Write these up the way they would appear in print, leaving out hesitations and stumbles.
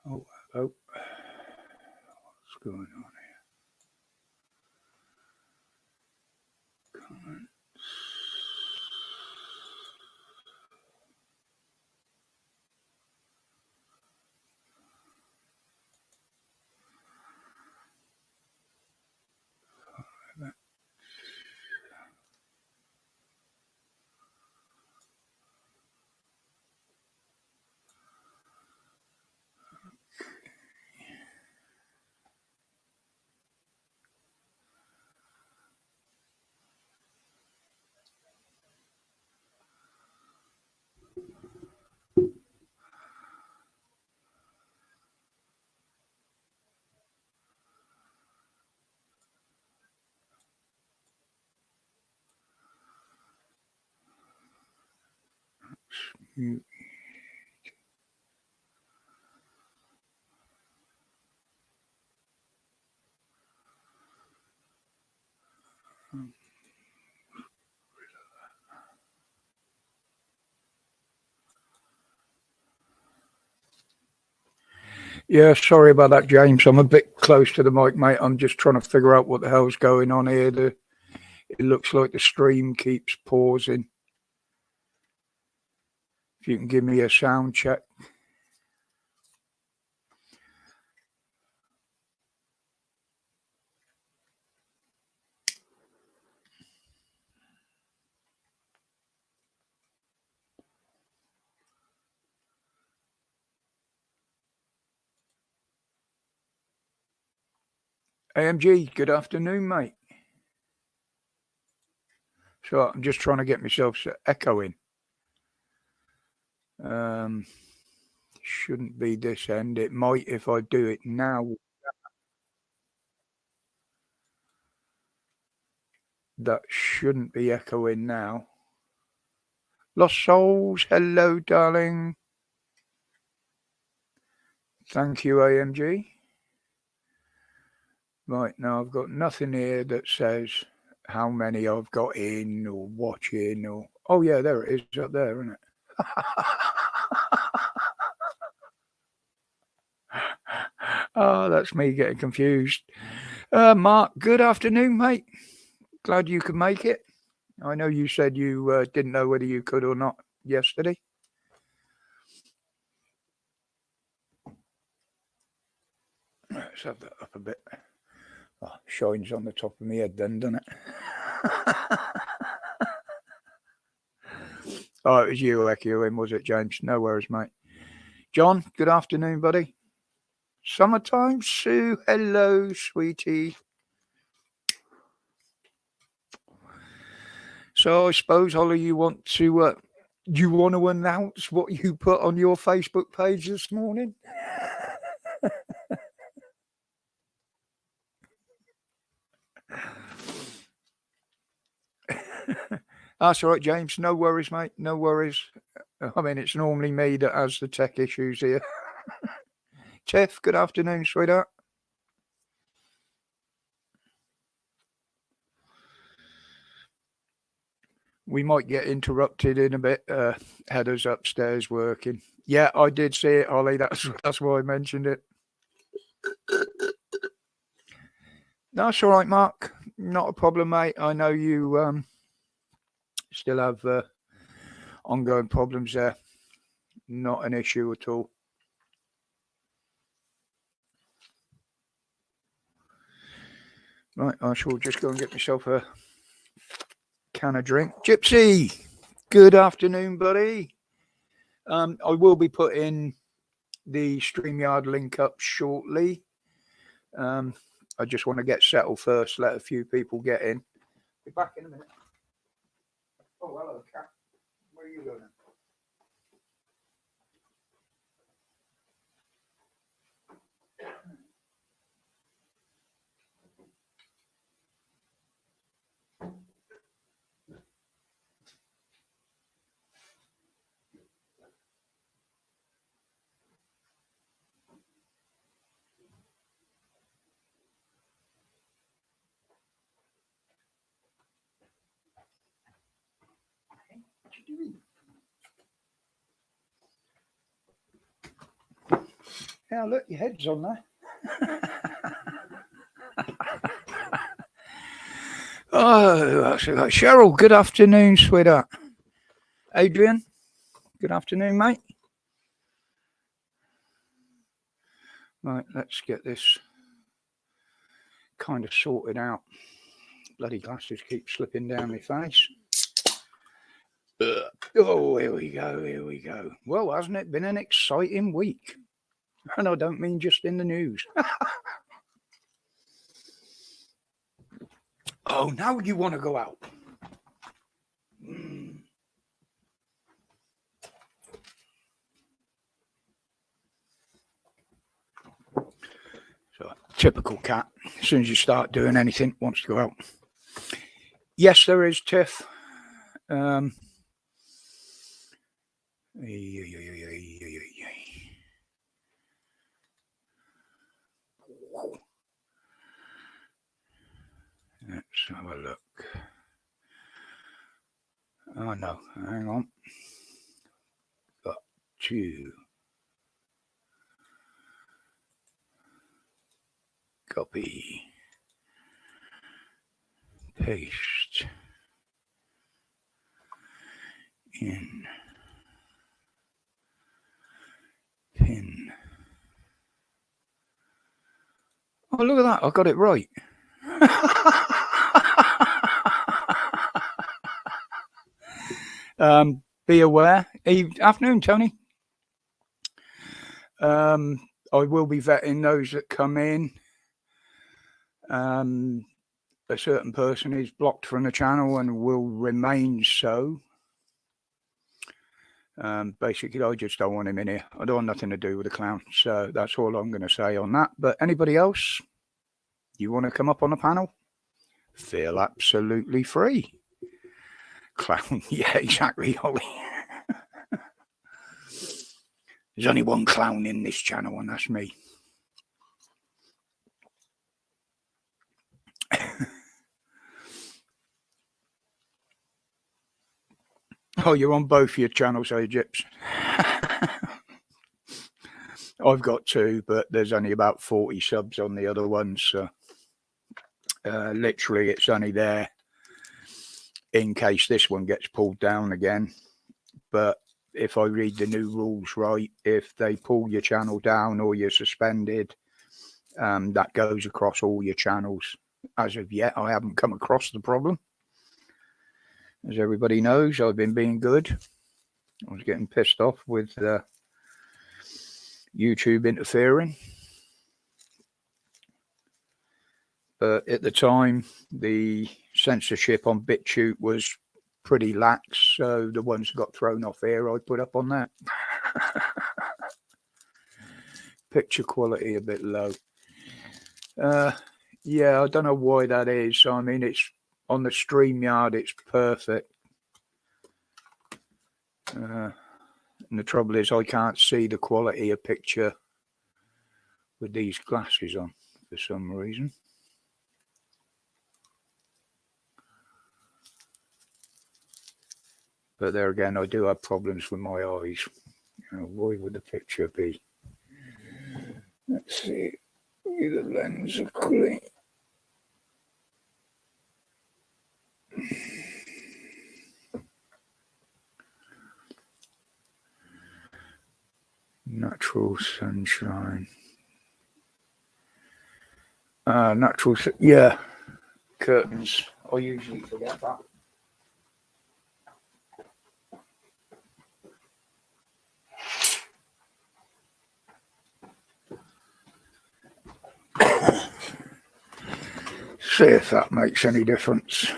Oh, hello. What's going on here? Comments. Mute. Yeah, sorry about that, James. I'm a bit close to the mic, mate. I'm just trying to figure out what the hell's going on here. It looks like the stream keeps pausing. If you can give me a sound check. AMG, good afternoon, mate. So I'm just trying to get myself echoing. Shouldn't be this end. It might if I do it now. That shouldn't be echoing now. Lost Souls, hello, darling. Thank you, AMG. Right, now I've got nothing here that says how many I've got in or watching or... Oh, yeah, there it is up there, isn't it? Oh, that's me getting confused. Mark, good afternoon, mate. Glad you could make it. I know you said you didn't know whether you could or not yesterday. Let's have that up a bit. Oh, shines on the top of my head then, doesn't it? Oh, it was you echoing, was it, James? No worries, mate. John, good afternoon, buddy. Summertime, Sue, hello, sweetie. So I suppose, Holly, you want to announce what you put on your Facebook page this morning? That's all right, James. No worries, mate. No worries. I mean, it's normally me that has the tech issues here. Tiff, good afternoon, sweetheart. We might get interrupted in a bit. Heather's upstairs working. Yeah, I did see it, Ollie. That's why I mentioned it. That's all right, Mark. Not a problem, mate. I know you still have ongoing problems there. Not an issue at all. Right, I shall just go and get myself a can of drink. Gypsy, good afternoon, buddy. I will be putting the StreamYard link up shortly. I just want to get settled first, let a few people get in. Be back in a minute. Oh, hello, cat. Where are you going? What you doing? Yeah, look, your head's on there. Oh, Cheryl, good afternoon, sweetheart. Adrian, good afternoon, mate. Right, let's get this kind of sorted out. Bloody glasses keep slipping down my face. Oh, here we go. Well, hasn't it been an exciting week? And I don't mean just in the news. Oh, now you want to go out. So, typical cat. As soon as you start doing anything, wants to go out. Yes, there is, Tiff. Let's have a look. Oh no, hang on. Got two. Copy. Paste. In. Pin. Oh, look at that. I got it right. Be aware. Afternoon, Tony. I will be vetting those that come in. A certain person is blocked from the channel and will remain so. Basically, I just don't want him in here. I don't want nothing to do with the clown. So that's all I'm going to say on that. But anybody else, you want to come up on the panel? Feel absolutely free. Clown. Yeah, exactly, Holly. There's only one clown in this channel, and that's me. Oh, you're on both your channels, Egypt. I've got two, but there's only about 40 subs on the other ones. So literally, it's only there in case this one gets pulled down again. But if I read the new rules right, if they pull your channel down or you're suspended, that goes across all your channels. As of yet, I haven't come across the problem. As everybody knows, I've been being good. I was getting pissed off with YouTube interfering. But at the time, the censorship on BitChute was pretty lax, so the ones that got thrown off here, I put up on that. Picture quality a bit low. Yeah, I don't know why that is. I mean, it's on the StreamYard, it's perfect. And the trouble is I can't see the quality of picture with these glasses on for some reason. But there again, I do have problems with my eyes. You know, why would the picture be? Let's see. The lens are clean. Natural sunshine. Natural, yeah. Curtains. I usually forget that. See if that makes any difference.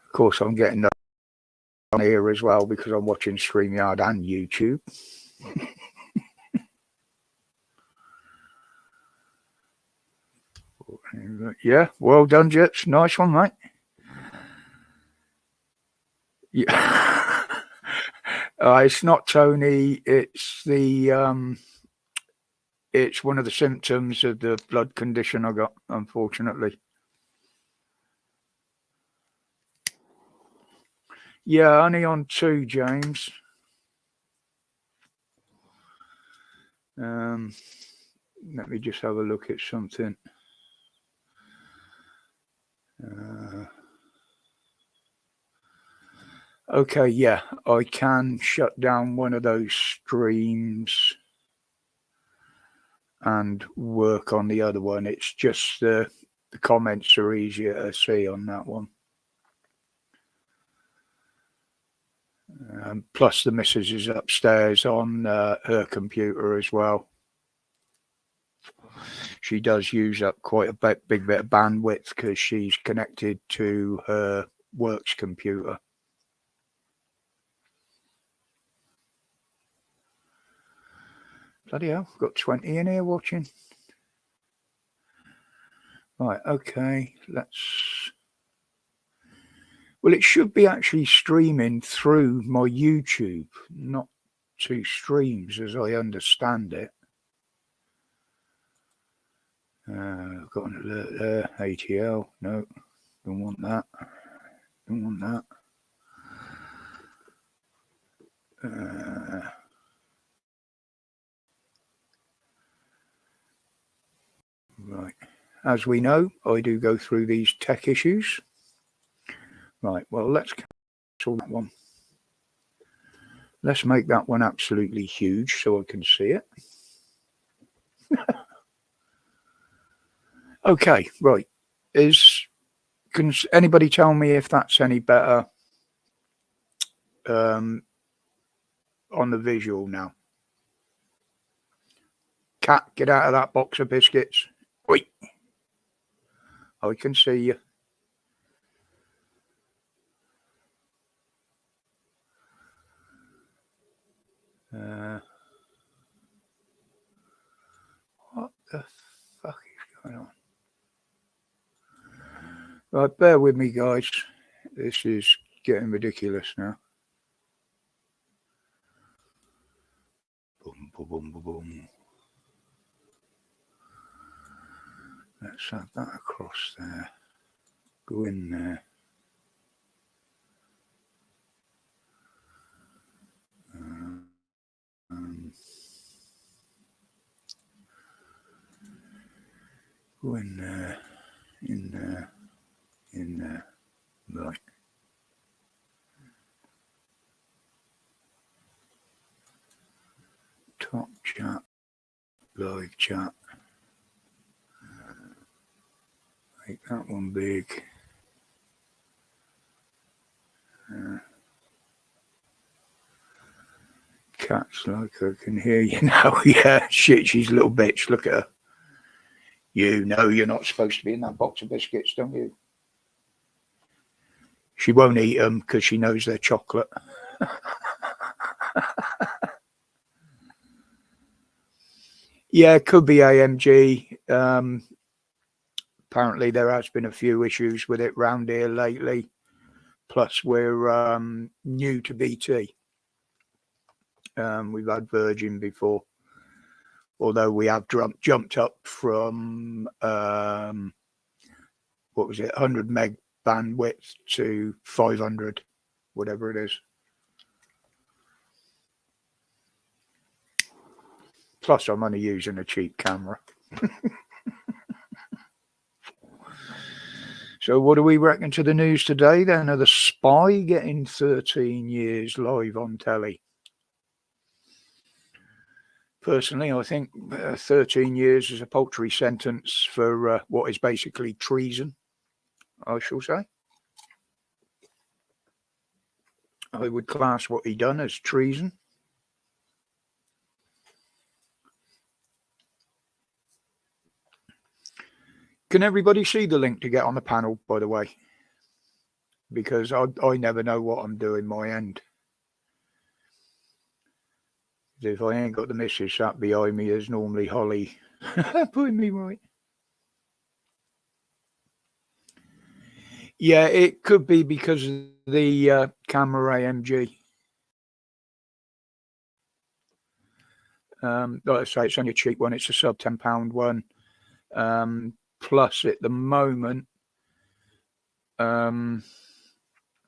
Of course, I'm getting that on here as well because I'm watching StreamYard and YouTube. Yeah, well done, Jets. Nice one, mate. Yeah. It's not Tony. It's the it's one of the symptoms of the blood condition I got, unfortunately. Yeah, only on 2, James. Let me just have a look at something. Okay, yeah, I can shut down one of those streams and work on the other one. It's just the comments are easier to see on that one. Plus, the missus is upstairs on her computer as well. She does use up quite a big bit of bandwidth because she's connected to her works computer. Bloody hell, got 20 in here watching. Right, okay, let's... Well, it should be actually streaming through my YouTube, not 2 streams as I understand it. Got an alert there, ATL, no, don't want that, don't want that. Right, as we know, I do go through these tech issues. Right, well, let's cancel that one. Let's make that one absolutely huge so I can see it. Okay, right. Can anybody tell me if that's any better on the visual now? Cat, get out of that box of biscuits. Wait. I can see you. What the fuck is going on? Right, bear with me, guys. This is getting ridiculous now. Boom, boom, boom, boom, boom. Let's have that across there. Go in there. Go in there. In there. In there. Right. Top chat. Live chat. Make that one big. Cat's like I can hear you now. Yeah, shit, she's a little bitch. Look at her. You know you're not supposed to be in that box of biscuits, don't you? She won't eat them because she knows they're chocolate. Yeah, it could be AMG. Apparently there has been a few issues with it round here lately. Plus we're new to BT. We've had Virgin before. Although we have jumped up from, what was it, 100 meg bandwidth to 500, whatever it is. Plus, I'm only using a cheap camera. So what do we reckon to the news today then? Are the Spy getting 13 years live on telly? Personally, I think 13 years is a paltry sentence for what is basically treason, I shall say. I would class what he done as treason. Can everybody see the link to get on the panel, by the way? Because I never know what I'm doing my end. If I ain't got the missus sat behind me, there's normally Holly putting me right. Yeah, it could be because of the camera AMG. Like I say, it's only a cheap one. It's a sub £10 one. Plus, at the moment,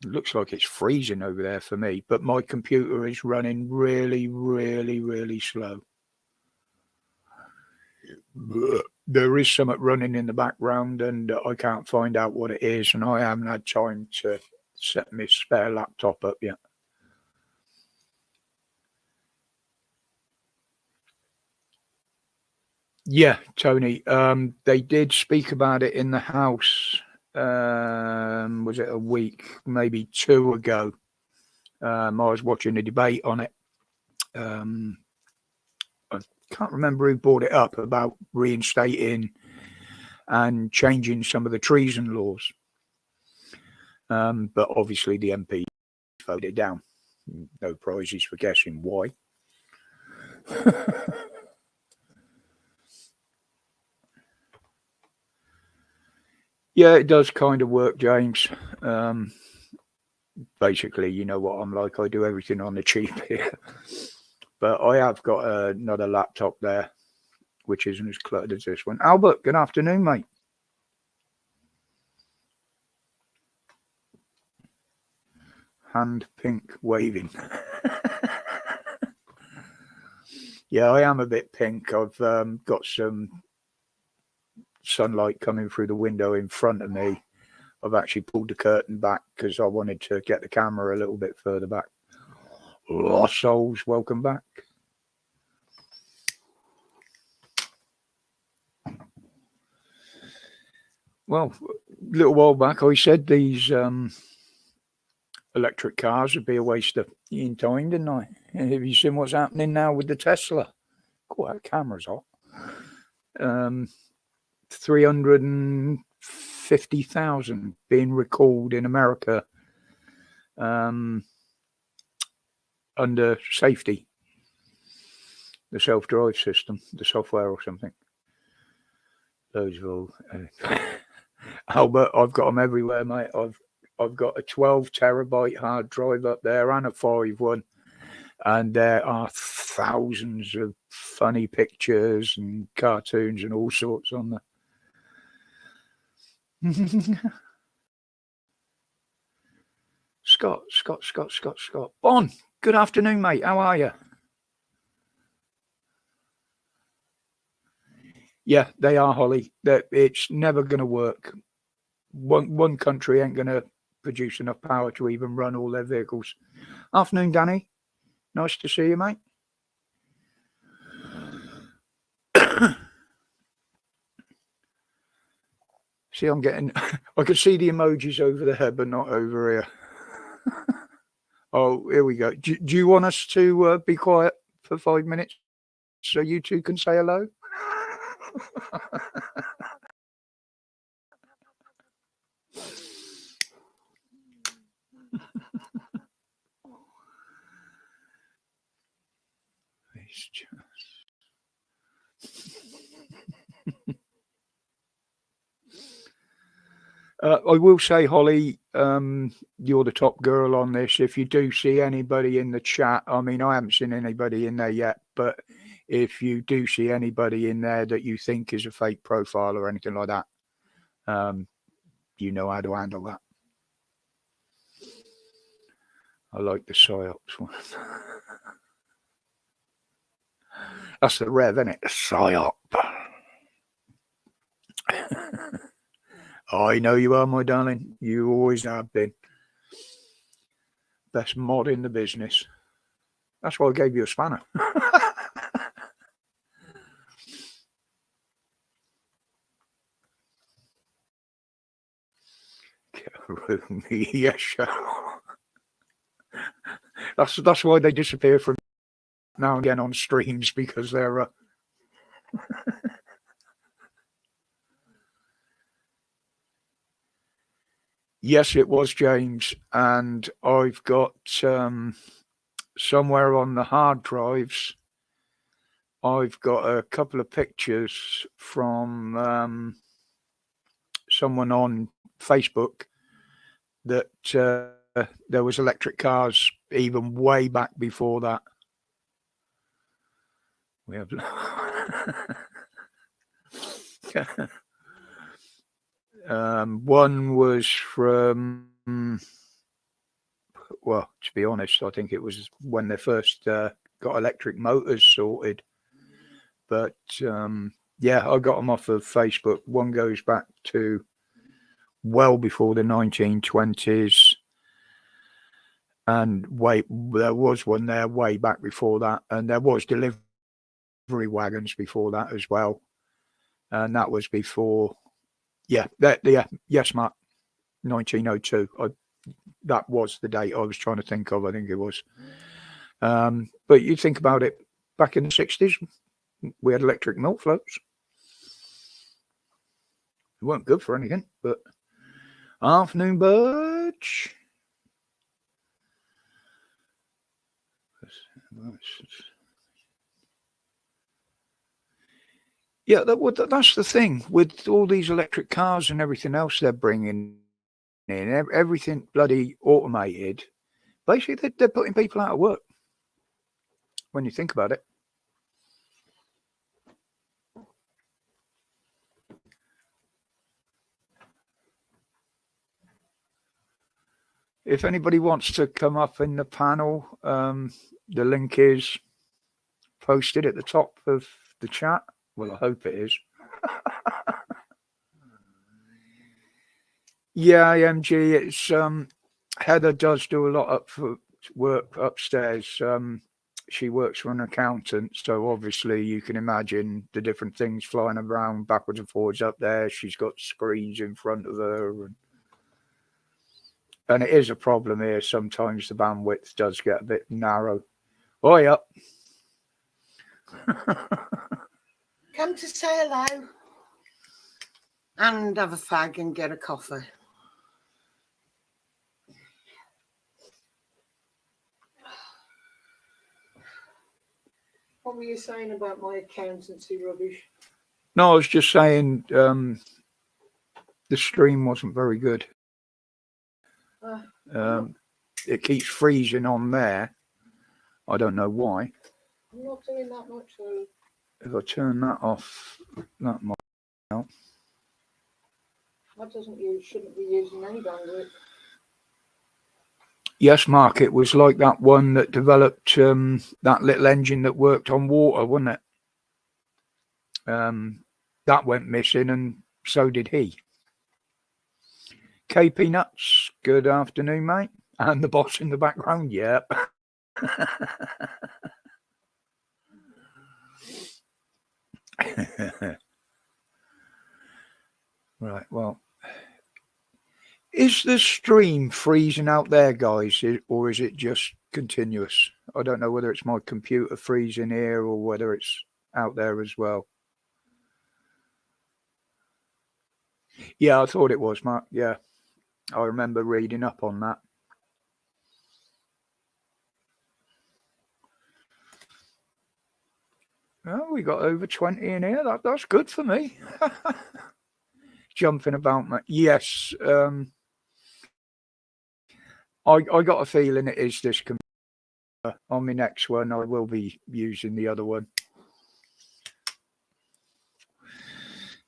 It looks like it's freezing over there for me, but my computer is running really, really, really slow. There is something running in the background and I can't find out what it is, and I haven't had time to set my spare laptop up yet. Yeah, Tony, they did speak about it in the House. Was it a week, maybe two ago? I was watching a debate on it. I can't remember who brought it up about reinstating and changing some of the treason laws. But obviously the MP voted down. No prizes for guessing why. Yeah, it does kind of work, James. Basically, you know what I'm like. I do everything on the cheap here. But I have got another laptop there, which isn't as cluttered as this one. Albert, good afternoon, mate. Hand pink waving. Yeah, I am a bit pink. I've got some sunlight coming through the window in front of me. I've actually pulled the curtain back because I wanted to get the camera a little bit further back. Lost souls, welcome back. Well, a little while back, I said these electric cars would be a waste of time, didn't I? Have you seen what's happening now with the Tesla? Cool, that camera's hot. 350,000 being recalled in America under safety, the self-drive system, the software or something. Those will. Albert, I've got them everywhere, mate. I've got a 12 terabyte hard drive up there and a 5 one, and there are thousands of funny pictures and cartoons and all sorts on there. Scott. Bon, good afternoon, mate. How are you? Yeah, they are, Holly. That it's never going to work. One country ain't going to produce enough power to even run all their vehicles. Afternoon, Danny. Nice to see you, mate. See, I'm getting. I can see the emojis over there, but not over here. Oh, here we go. Do you want us to be quiet for 5 minutes so you two can say hello? It's just... I will say, Holly, you're the top girl on this. If you do see anybody in the chat, I mean, I haven't seen anybody in there yet, but if you do see anybody in there that you think is a fake profile or anything like that, you know how to handle that. I like the PSYOPs one. That's the rev, isn't it? The PSYOP. I know you are, my darling. You always have been. Best mod in the business. That's why I gave you a spanner. Yes, that's why they disappear from now and again on streams, because they're yes, it was James, and I've got somewhere on the hard drives, I've got a couple of pictures from someone on Facebook that there was electric cars even way back before that. We have one was from well, to be honest, I think it was when they first got electric motors sorted. But yeah, I got them off of Facebook. One goes back to well before the 1920s. And there was one there way back before that. And there was delivery wagons before that as well. And that was before, yes, Mark, 1902. That was the date I was trying to think of. I think it was. But you think about it, back in the 60s, we had electric milk floats. They weren't good for anything, but afternoon birds. Yeah, that's the thing with all these electric cars and everything else they're bringing in, everything bloody automated. Basically, they're putting people out of work when you think about it. If anybody wants to come up in the panel, the link is posted at the top of the chat. Well, I hope it is. Yeah, MG, it's Heather does do a lot of work upstairs. She works for an accountant, so obviously you can imagine the different things flying around backwards and forwards up there. She's got screens in front of her, and it is a problem here. Sometimes the bandwidth does get a bit narrow. Oh, yeah. Come to say hello and have a fag and get a coffee. What were you saying about my accountancy rubbish? No, I was just saying the stream wasn't very good. It keeps freezing on there. I don't know why. I'm not doing that much. So... If I turn that off, that might help. That shouldn't be using any bandwidth. Yes, Mark, it was like that one that developed that little engine that worked on water, wasn't it? That went missing, and so did he. KP Nuts, good afternoon, mate. And the boss in the background, yep. Right, well, is the stream freezing out there, guys, or is it just continuous? I don't know whether it's my computer freezing here or whether it's out there as well. Yeah, I thought it was, Mark. Yeah, I remember reading up on that. Oh, we got over 20 in here. That's good for me. Jumping about, mate. Yes. I got a feeling it is this computer. On my next one, I will be using the other one.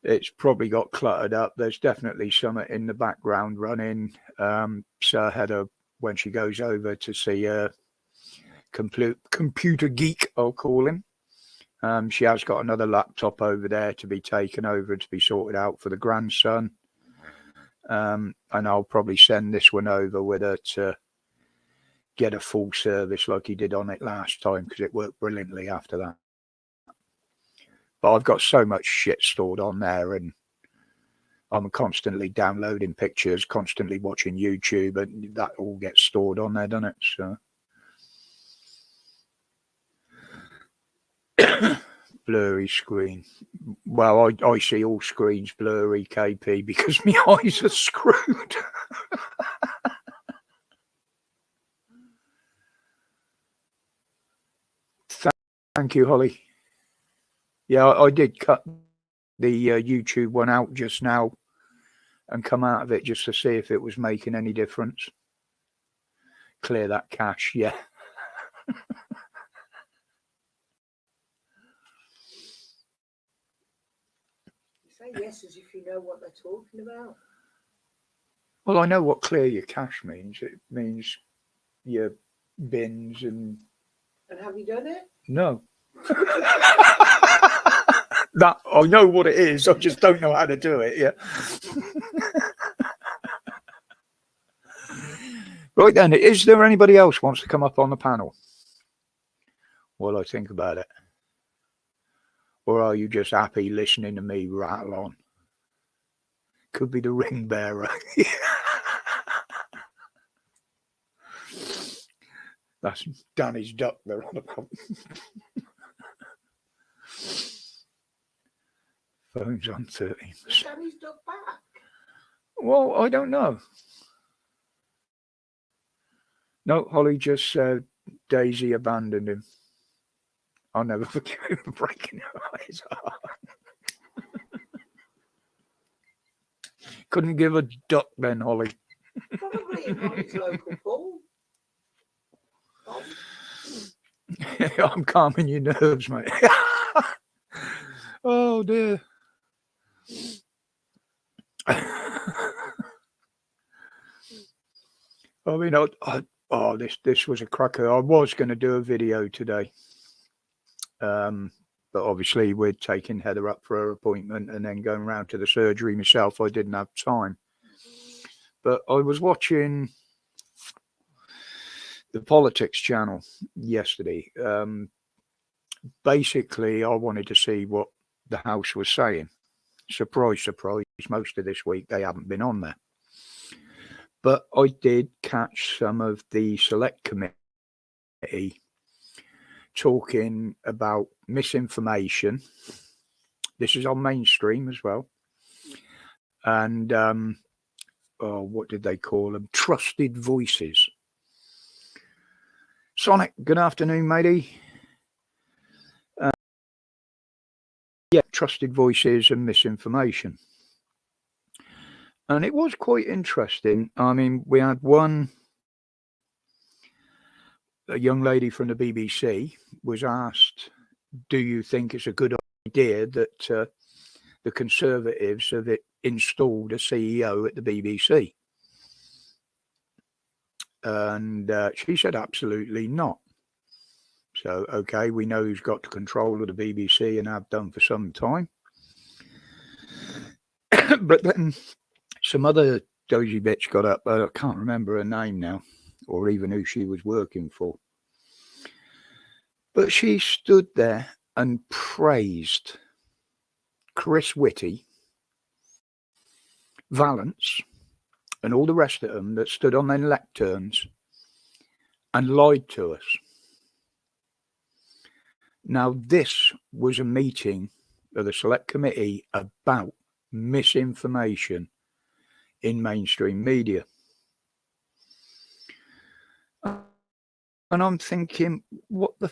It's probably got cluttered up. There's definitely something in the background running. So Heather, when she goes over to see a computer geek, I'll call him, she has got another laptop over there to be taken over to be sorted out for the grandson. And I'll probably send this one over with her to get a full service like he did on it last time, because it worked brilliantly after that. But I've got so much shit stored on there, and I'm constantly downloading pictures, constantly watching YouTube, and that all gets stored on there, doesn't it? So blurry screen. Well, I see all screens blurry, KP, because my eyes are screwed. Thank you, Holly. Yeah, I did cut the YouTube one out just now and come out of it just to see if it was making any difference. Clear that cache, yeah. You say yes as if you know what they're talking about. Well, I know what clear your cache means. It means your bins and have you done it? no. That I know what it is, I just don't know how to do it. Yeah. Right then, is there anybody else wants to come up on the panel while I think about it? Or are you just happy listening to me rattle on? Could be the ring bearer. That's Danny's duck they're on about. Phone's on 13%. Is Danny's dog back? Well, I don't know. No, Holly just said Daisy abandoned him. I'll never forgive him for breaking her eyes heart. Couldn't give a duck then, Holly. Probably in Holly's local pool. I'm calming your nerves, mate. Oh dear. I mean, this was a cracker. I was going to do a video today, but obviously we're taking Heather up for her appointment and then going round to the surgery myself. I didn't have time, but I was watching the Politics channel yesterday. Basically, I wanted to see what the House was saying. Surprise, surprise, most of this week they haven't been on there. But I did catch some of the select committee talking about misinformation. This is on mainstream as well. And, what did they call them? Trusted voices. Sonic, good afternoon, matey. Yeah, trusted voices and misinformation. And it was quite interesting. I mean, we had a young lady from the BBC was asked, do you think it's a good idea that the Conservatives have installed a CEO at the BBC? And she said, absolutely not. So, okay, we know who's got control of the BBC and have done for some time. But then some other dozy bitch got up. I can't remember her name now, or even who she was working for. But she stood there and praised Chris Whitty, Valance, and all the rest of them that stood on their lecterns and lied to us. Now, this was a meeting of the Select Committee about misinformation in mainstream media. And I'm thinking, what the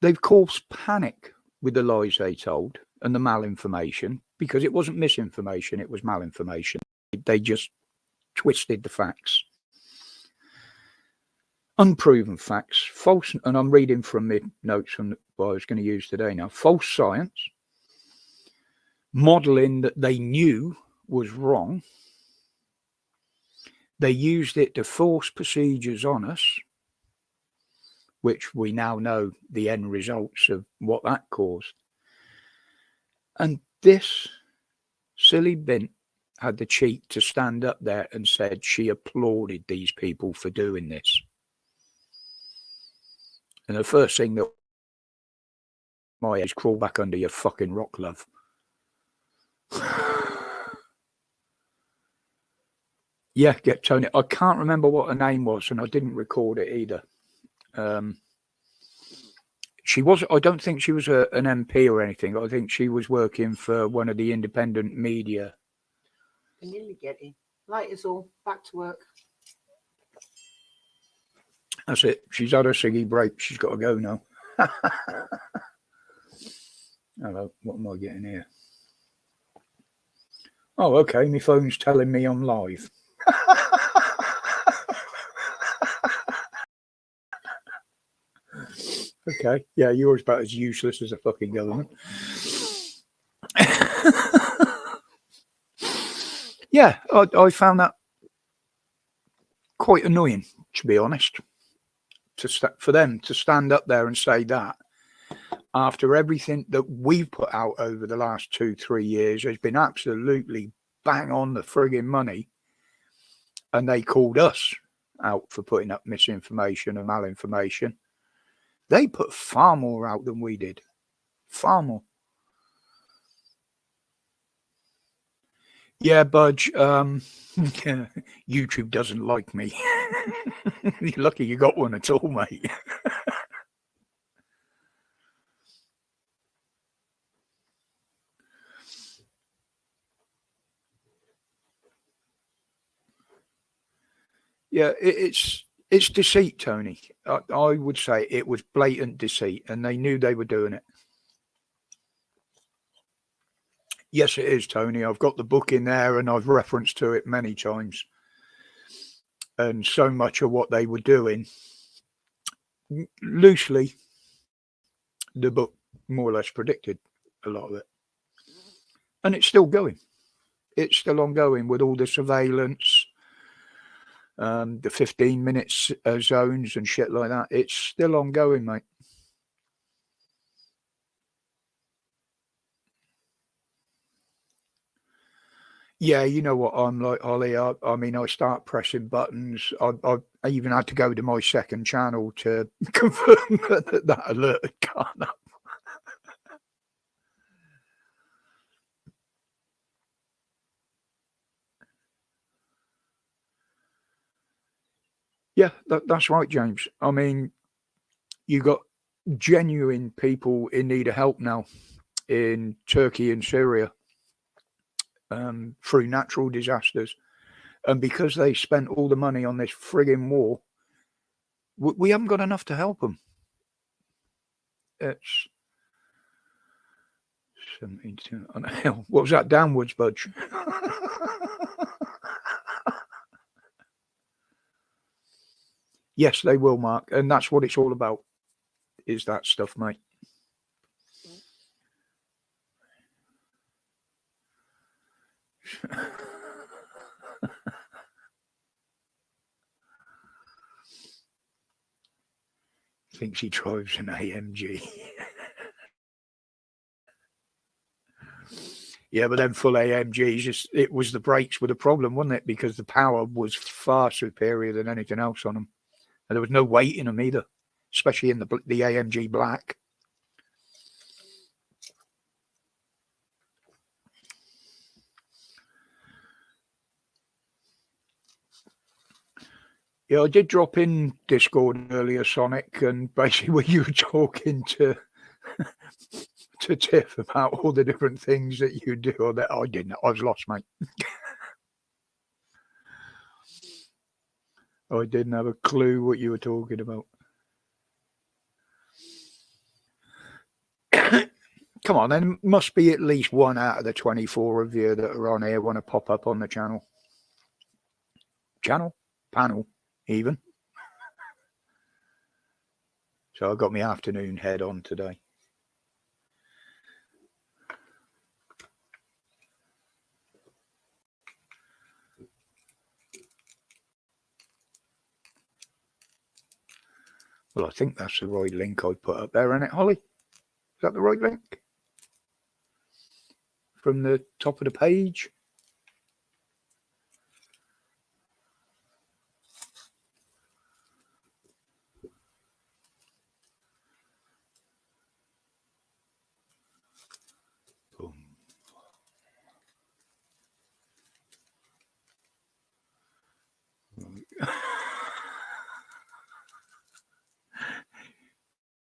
they've caused panic with the lies they told and the malinformation, because it wasn't misinformation, it was malinformation. They just twisted the facts. Unproven facts, false, and I'm reading from the notes from what I was going to use today now. False science, modelling that they knew was wrong. They used it to force procedures on us, which we now know the end results of what that caused. And this silly bint had the cheek to stand up there and said she applauded these people for doing this. And the first thing that my is crawl back under your fucking rock, love. Yeah, get Tony. I can't remember what her name was, and I didn't record it either. She was. I don't think she was an MP or anything. I think she was working for one of the independent media. I'm nearly getting. Light is all. Back to work. That's it. She's had her ciggy break. She's got to go now. Hello. What am I getting here? Oh, okay. My phone's telling me I'm live. Okay. Yeah, you're about as useless as a fucking government. Yeah, I found that quite annoying, to be honest, for them to stand up there and say that after everything that we've put out over the last 2-3 years has been absolutely bang on the frigging money, and they called us out for putting up misinformation and malinformation. They put far more out than we did. Far more. Yeah, Budge, YouTube doesn't like me. You're lucky you got one at all, mate. Yeah, it's deceit, Tony. I would say it was blatant deceit, and they knew they were doing it. Yes, it is, Tony. I've got the book in there, and I've referenced to it many times. And so much of what they were doing, loosely, the book more or less predicted a lot of it. And it's still going. It's still ongoing with all the surveillance, the 15 minutes zones and shit like that. It's still ongoing, mate. Yeah, you know what I'm like, Ollie. I mean, I start pressing buttons. I even had to go to my second channel to confirm that alert had gone up. Yeah, that's right, James. I mean, you got genuine people in need of help now in Turkey and Syria through natural disasters. And because they spent all the money on this frigging war, we haven't got enough to help them. It's 72 on a hill. What was that? Downwards, Budge? Yes, they will, Mark. And that's what it's all about, is that stuff, mate. Thinks he drives an AMG. Yeah, but then full AMGs, it was the brakes were the problem, wasn't it? Because the power was far superior than anything else on them. And there was no weight in them either, especially in the AMG Black. Yeah, I did drop in Discord earlier, Sonic, and basically when you were talking to Tiff about all the different things that you do, or that I didn't. I was lost, mate. I didn't have a clue what you were talking about. Come on, there must be at least one out of the 24 of you that are on here want to pop up on the channel. Panel, even. So I got my afternoon head on today. Well, I think that's the right link I put up there, isn't it, Holly? Is that the right link? From the top of the page? Boom.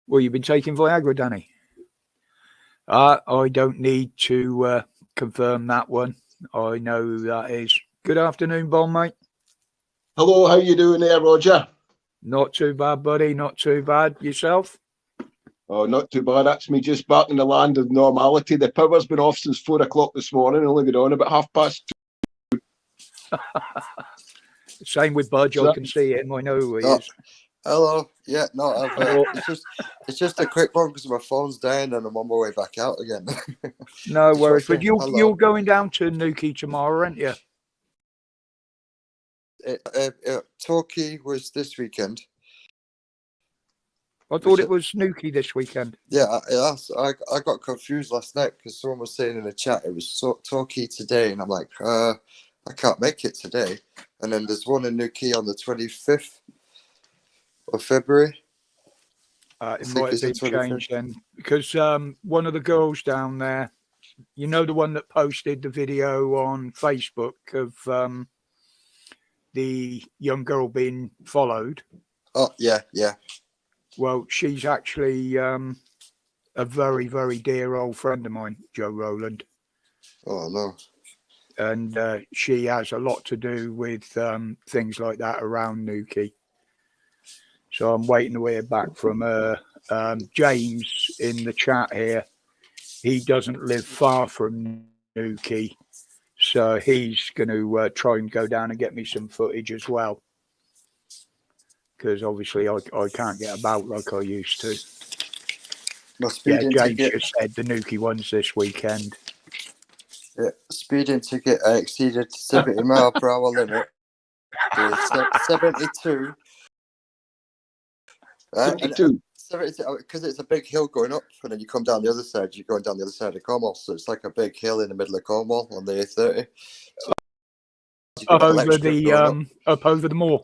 Well, you've been taking Viagra, Danny. I don't need to confirm that one. I know that is. Good afternoon, Bon, mate. Hello, how you doing there, Roger? Not too bad, buddy. Not too bad. Yourself? Oh, not too bad. That's me just back in the land of normality. The power's been off since 4 o'clock this morning, only been on about 2:30. Same with Budge. I can see him. I know who he is. Hello. Yeah, no, it's just a quick one because my phone's down and I'm on my way back out again. No worries. But you're going down to Newquay tomorrow, aren't you? Torquay was this weekend. I thought it was Nuki this weekend. Yeah, I got confused last night because someone was saying in the chat it was Torquay today, and I'm like, I can't make it today. And then there's one in Newquay on the 25th of February. It might have been changed then because one of the girls down there, you know, the one that posted the video on Facebook of the young girl being followed. Oh, yeah. Well, she's actually a very, very dear old friend of mine, Joe Rowland. Oh, no. And she has a lot to do with things like that around Newquay. So I'm waiting to hear back from James in the chat here. He doesn't live far from Newquay, so he's going to try and go down and get me some footage as well. Because obviously I can't get about like I used to. James just said the Newquay one's this weekend. Yeah, speeding ticket I exceeded 70 mile per hour limit. 72. 72. 72, because it's a big hill going up, and then you come down the other side. You're going down the other side of Cornwall, so it's like a big hill in the middle of Cornwall on the A30. So up over the moor.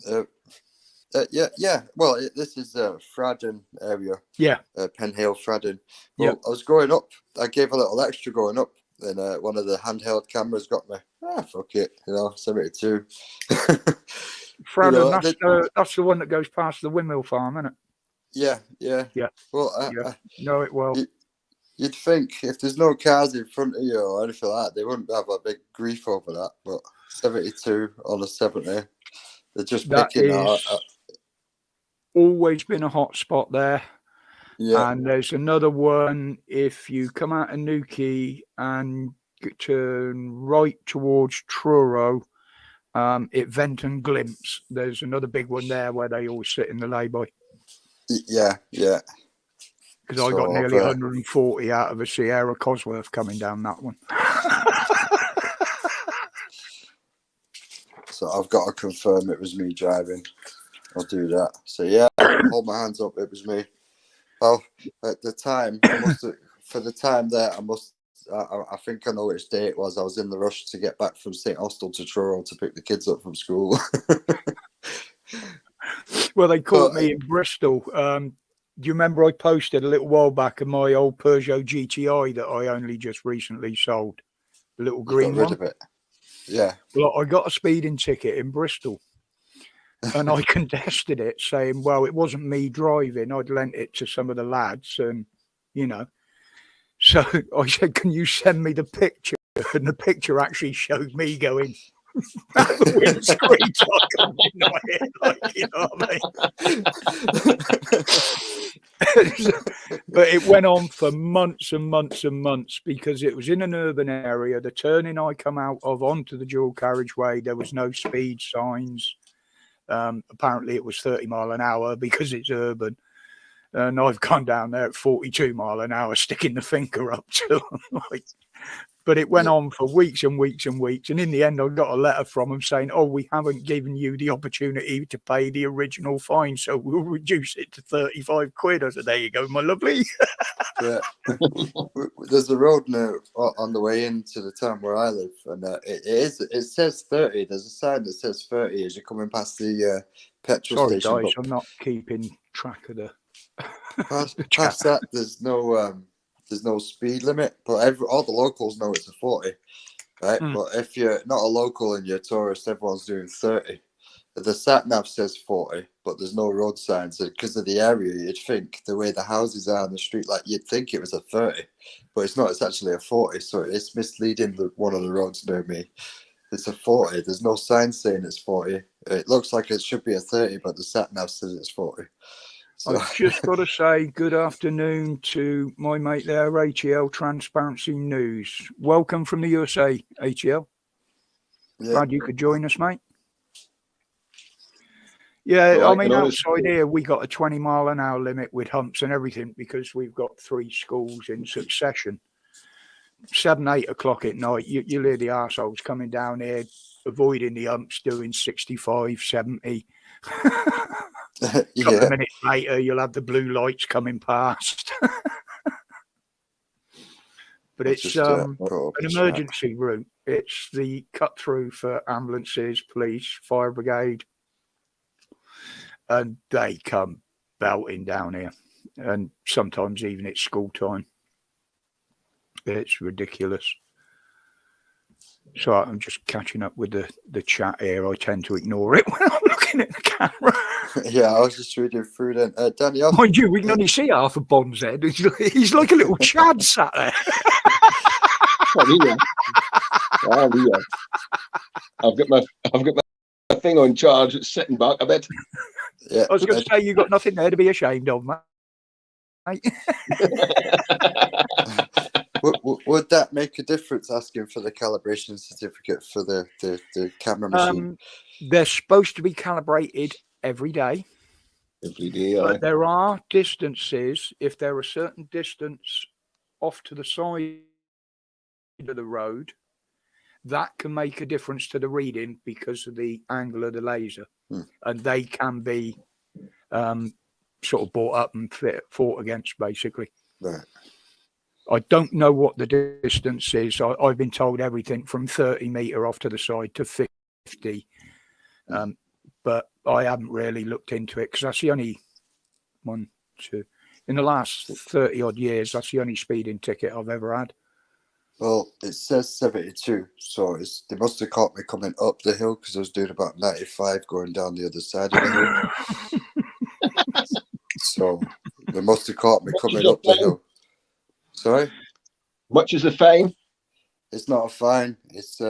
Yeah. Well, this is Fradden area. Yeah. Penhale, Fradden. Well, yep. I was going up. I gave a little extra going up, and one of the handheld cameras got me. Fuck it, 72. Fradden, that's the one that goes past the windmill farm, isn't it? Yeah. Well, know it well. You'd think if there's no cars in front of you or anything like that, they wouldn't have a big grief over that. But 72 on a 70, they're just picking that. Always been a hot spot there. Yeah. And there's another one if you come out of Newquay and turn right towards Truro, at Venton Glimpse. There's another big one there where they always sit in the lay-by. Yeah. Because I got nearly 140 out of a Sierra Cosworth coming down that one. So I've got to confirm it was me driving. I'll do that. So yeah, hold my hands up. It was me. Well, at the time, for the time there, I think I know which day it was. I was in the rush to get back from St. Austell to Truro to pick the kids up from school. Well, they caught me in Bristol. Do you remember I posted a little while back of my old Peugeot GTI that I only just recently sold? The little green one. Of it. Yeah. Well, I got a speeding ticket in Bristol. And I contested it, saying, well, it wasn't me driving. I'd lent it to some of the lads and, So I said, can you send me the picture? And the picture actually showed me going out the windscreen But it went on for months and months and months because it was in an urban area. The turning I come out of onto the dual carriageway, there was no speed signs. Apparently it was 30 mile an hour because it's urban. And I've gone down there at 42 mile an hour, sticking the finger up to them. But it went on for weeks and weeks and weeks. And in the end, I got a letter from them saying, we haven't given you the opportunity to pay the original fine, so we'll reduce it to 35 quid. I said, there you go, my lovely. Yeah. There's a road now on the way into the town where I live, and it says 30. There's a sign that says 30 as you're coming past the petrol station. Sorry, guys, I'm not keeping track of the... Past that, there's no speed limit, but all the locals know it's a 40, right? But if you're not a local and you're a tourist, everyone's doing 30. The sat nav says 40, but there's no road signs. Because of the area, you'd think the way the houses are on the street, you'd think it was a 30, but it's not. It's actually a 40, so it's misleading. One of the roads near me, it's a 40. There's no sign saying it's 40. It looks like it should be a 30, but the sat nav says it's 40. So. I've just got to say good afternoon to my mate there, ATL Transparency News. Welcome from the USA, ATL. Yeah. Glad you could join us, mate. Yeah, I mean, outside here, we got a 20 mile an hour limit with humps and everything because we've got 3 schools in succession. 7, 8 o'clock at night, you'll hear the arseholes coming down here avoiding the umps doing 65, 70. Couple Yeah. of minutes later, you'll have the blue lights coming past. But I'll it's just, an put up the chat. emergency route. It's the cut through for ambulances, police, fire brigade, and they come belting down here. And sometimes even it's school time. It's ridiculous. So I'm just catching up with the chat here. I tend to ignore it when I'm looking at the camera. Yeah, I was just reading through then. Danny, I've, Mind you, we can only see half of Bond's head. He's like a little Chad sat there. Oh, yeah. I've got my thing on charge. It's sitting back a bit. yeah, I was going to say, you've got nothing there to be ashamed of, mate. would that make a difference asking for the calibration certificate for the camera machine? They're supposed to be calibrated every day, Every day, but there are distances. If they're a certain distance off to the side of the road, that can make a difference to the reading because of the angle of the laser. And they can be sort of brought up and fought against, basically. Right. I don't know what the distance is. I've been told everything from 30 metre off to the side to 50. But I haven't really looked into it because that's the only one, two. In the last 30 odd years, that's the only speeding ticket I've ever had. Well, it says 72, so they must have caught me coming up the hill because I was doing about 95 going down the other side of the hill. So they must have caught me coming up the hill. Sorry? Much as a fine? It's not a fine. It's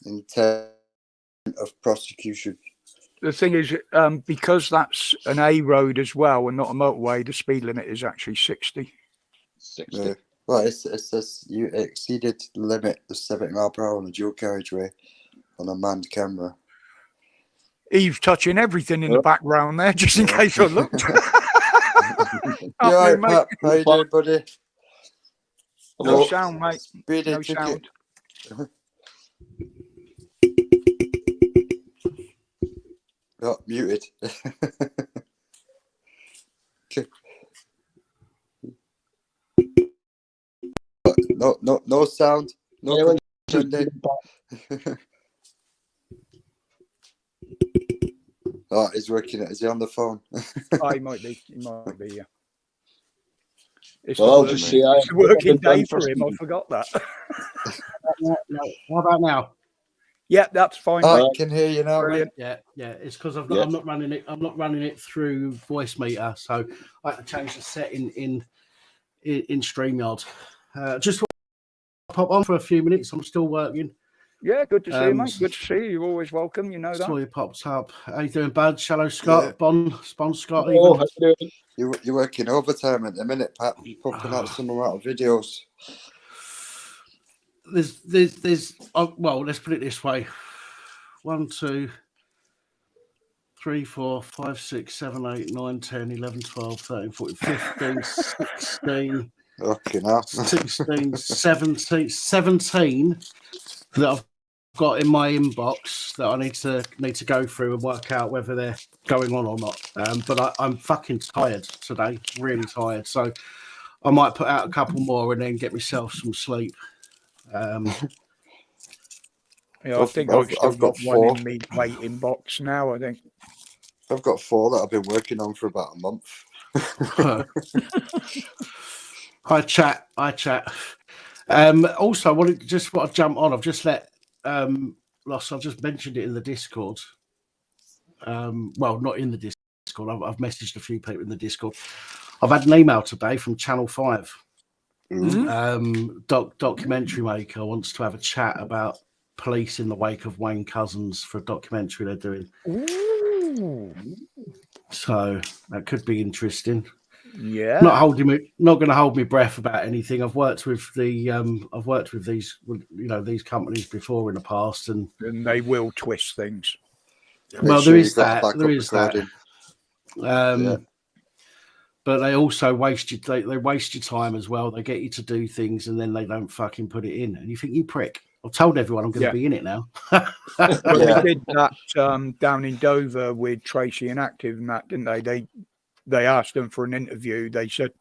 intent of prosecution. The thing is, because that's an A road as well and not a motorway, the speed limit is actually 60. 60. Well, it says you exceeded the limit of 70 miles per hour on a dual carriageway on a manned camera. Eve's touching everything in the background there, just in case I looked. You all right, Pat? How you doing, buddy? No sound, mate. Speeding No ticket. sound. Oh, muted. Okay. No sound. No. Anyone Oh, he's working it. Is he on the phone? Oh, he might be. He might be, yeah. It's, Well, I'll just say it's a working day for him. I forgot that. How about now? Yeah, that's fine. I mate. can hear you now, mate. Brilliant. Yeah. It's because I'm Yeah. not running it. I'm not running it through voice meter, so I had to change the setting in StreamYard. Just pop on for a few minutes. I'm still working. Yeah, good to see you, mate. Good to see you. You're always welcome. You know Saw that. you popped up. How you doing, bud? Shallow Scott, Yeah. Bond Scott. Oh, Even. how you doing? You're working overtime at the minute, Pat. You're pumping out some amount of videos. There's well, let's put it this way: 1, 2, 3, 4, 5, 6, 7, 8, 9, 10, 11, 12, 13, 14, 15, 16, Okay, now. 16, 17 that I've got in my inbox that I need to go through and work out whether they're going on or not. But I'm fucking tired today, really tired. So I might put out a couple more and then get myself some sleep. Yeah, I think I've still got one in me waiting box now. I think. I've got 4 that I've been working on for about a month. Hi chat. Also, I want to jump on. I've just let Ross. I've just mentioned it in the Discord. Well, not in the Discord. I've messaged a few people in the Discord. I've had an email today from Channel 5. Documentary maker wants to have a chat about police in the wake of Wayne Couzens for a documentary they're doing. Ooh. So that could be interesting. Yeah. Not going to hold my breath about anything. I've worked with these these companies before in the past, and they will twist things. well, there is that. There is recording. that. But they also waste you. They waste your time as well. They get you to do things, and then they don't fucking put it in. And you think, you prick, I've told everyone I'm going to Yeah. be in it now. Well, Yeah. they did that down in Dover with Tracy and Active and that, didn't they? They asked them for an interview. They said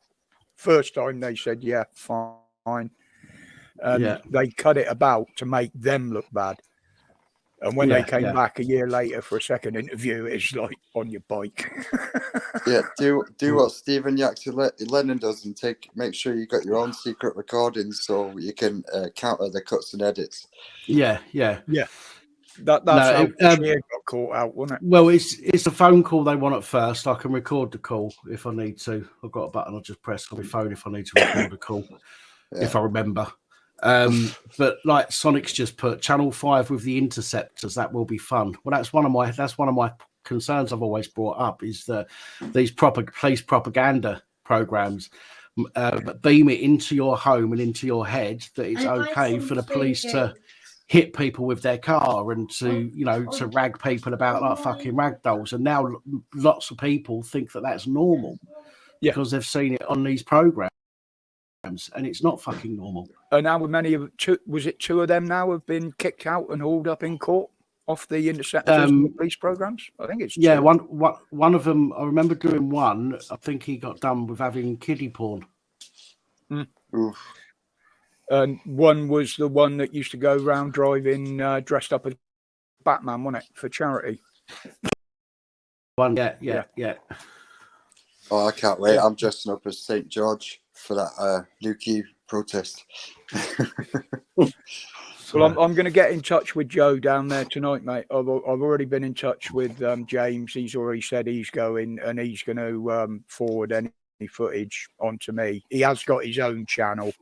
first time they said yeah, fine, and Yeah. they cut it about to make them look bad. And when they came back a year later for a second interview, it's like on your bike. Yeah, do what Stephen Lennon does and make sure you got your own secret recordings so you can counter the cuts and edits. Yeah. That's No, how Cheer got caught out, wasn't it? Well, it's a phone call they want at first. I can record the call if I need to. I've got a button I'll just press on my phone if I need to record a call, if I remember. But like Sonic's just put Channel 5 with the interceptors, that will be fun. Well, that's one of my concerns I've always brought up is that these police propaganda programs beam it into your home and into your head that it's okay for the police to hit people with their car and to to rag people about like fucking rag dolls. And now lots of people think that that's normal because they've seen it on these programs, and it's not fucking normal. And now many of two of them now have been kicked out and hauled up in court off the interceptors and the police programs. I think it's two. One of them. I remember doing one. I think he got done with having kiddie porn. Oof. And one was the one that used to go round driving dressed up as Batman, wasn't it, for charity? One, yeah. Oh, I can't wait. I'm dressing up as St. George for that Newquay protest. Well, I'm going to get in touch with Joe down there tonight, mate. I've already been in touch with James. He's already said he's going and he's going to forward any footage onto me. He has got his own channel,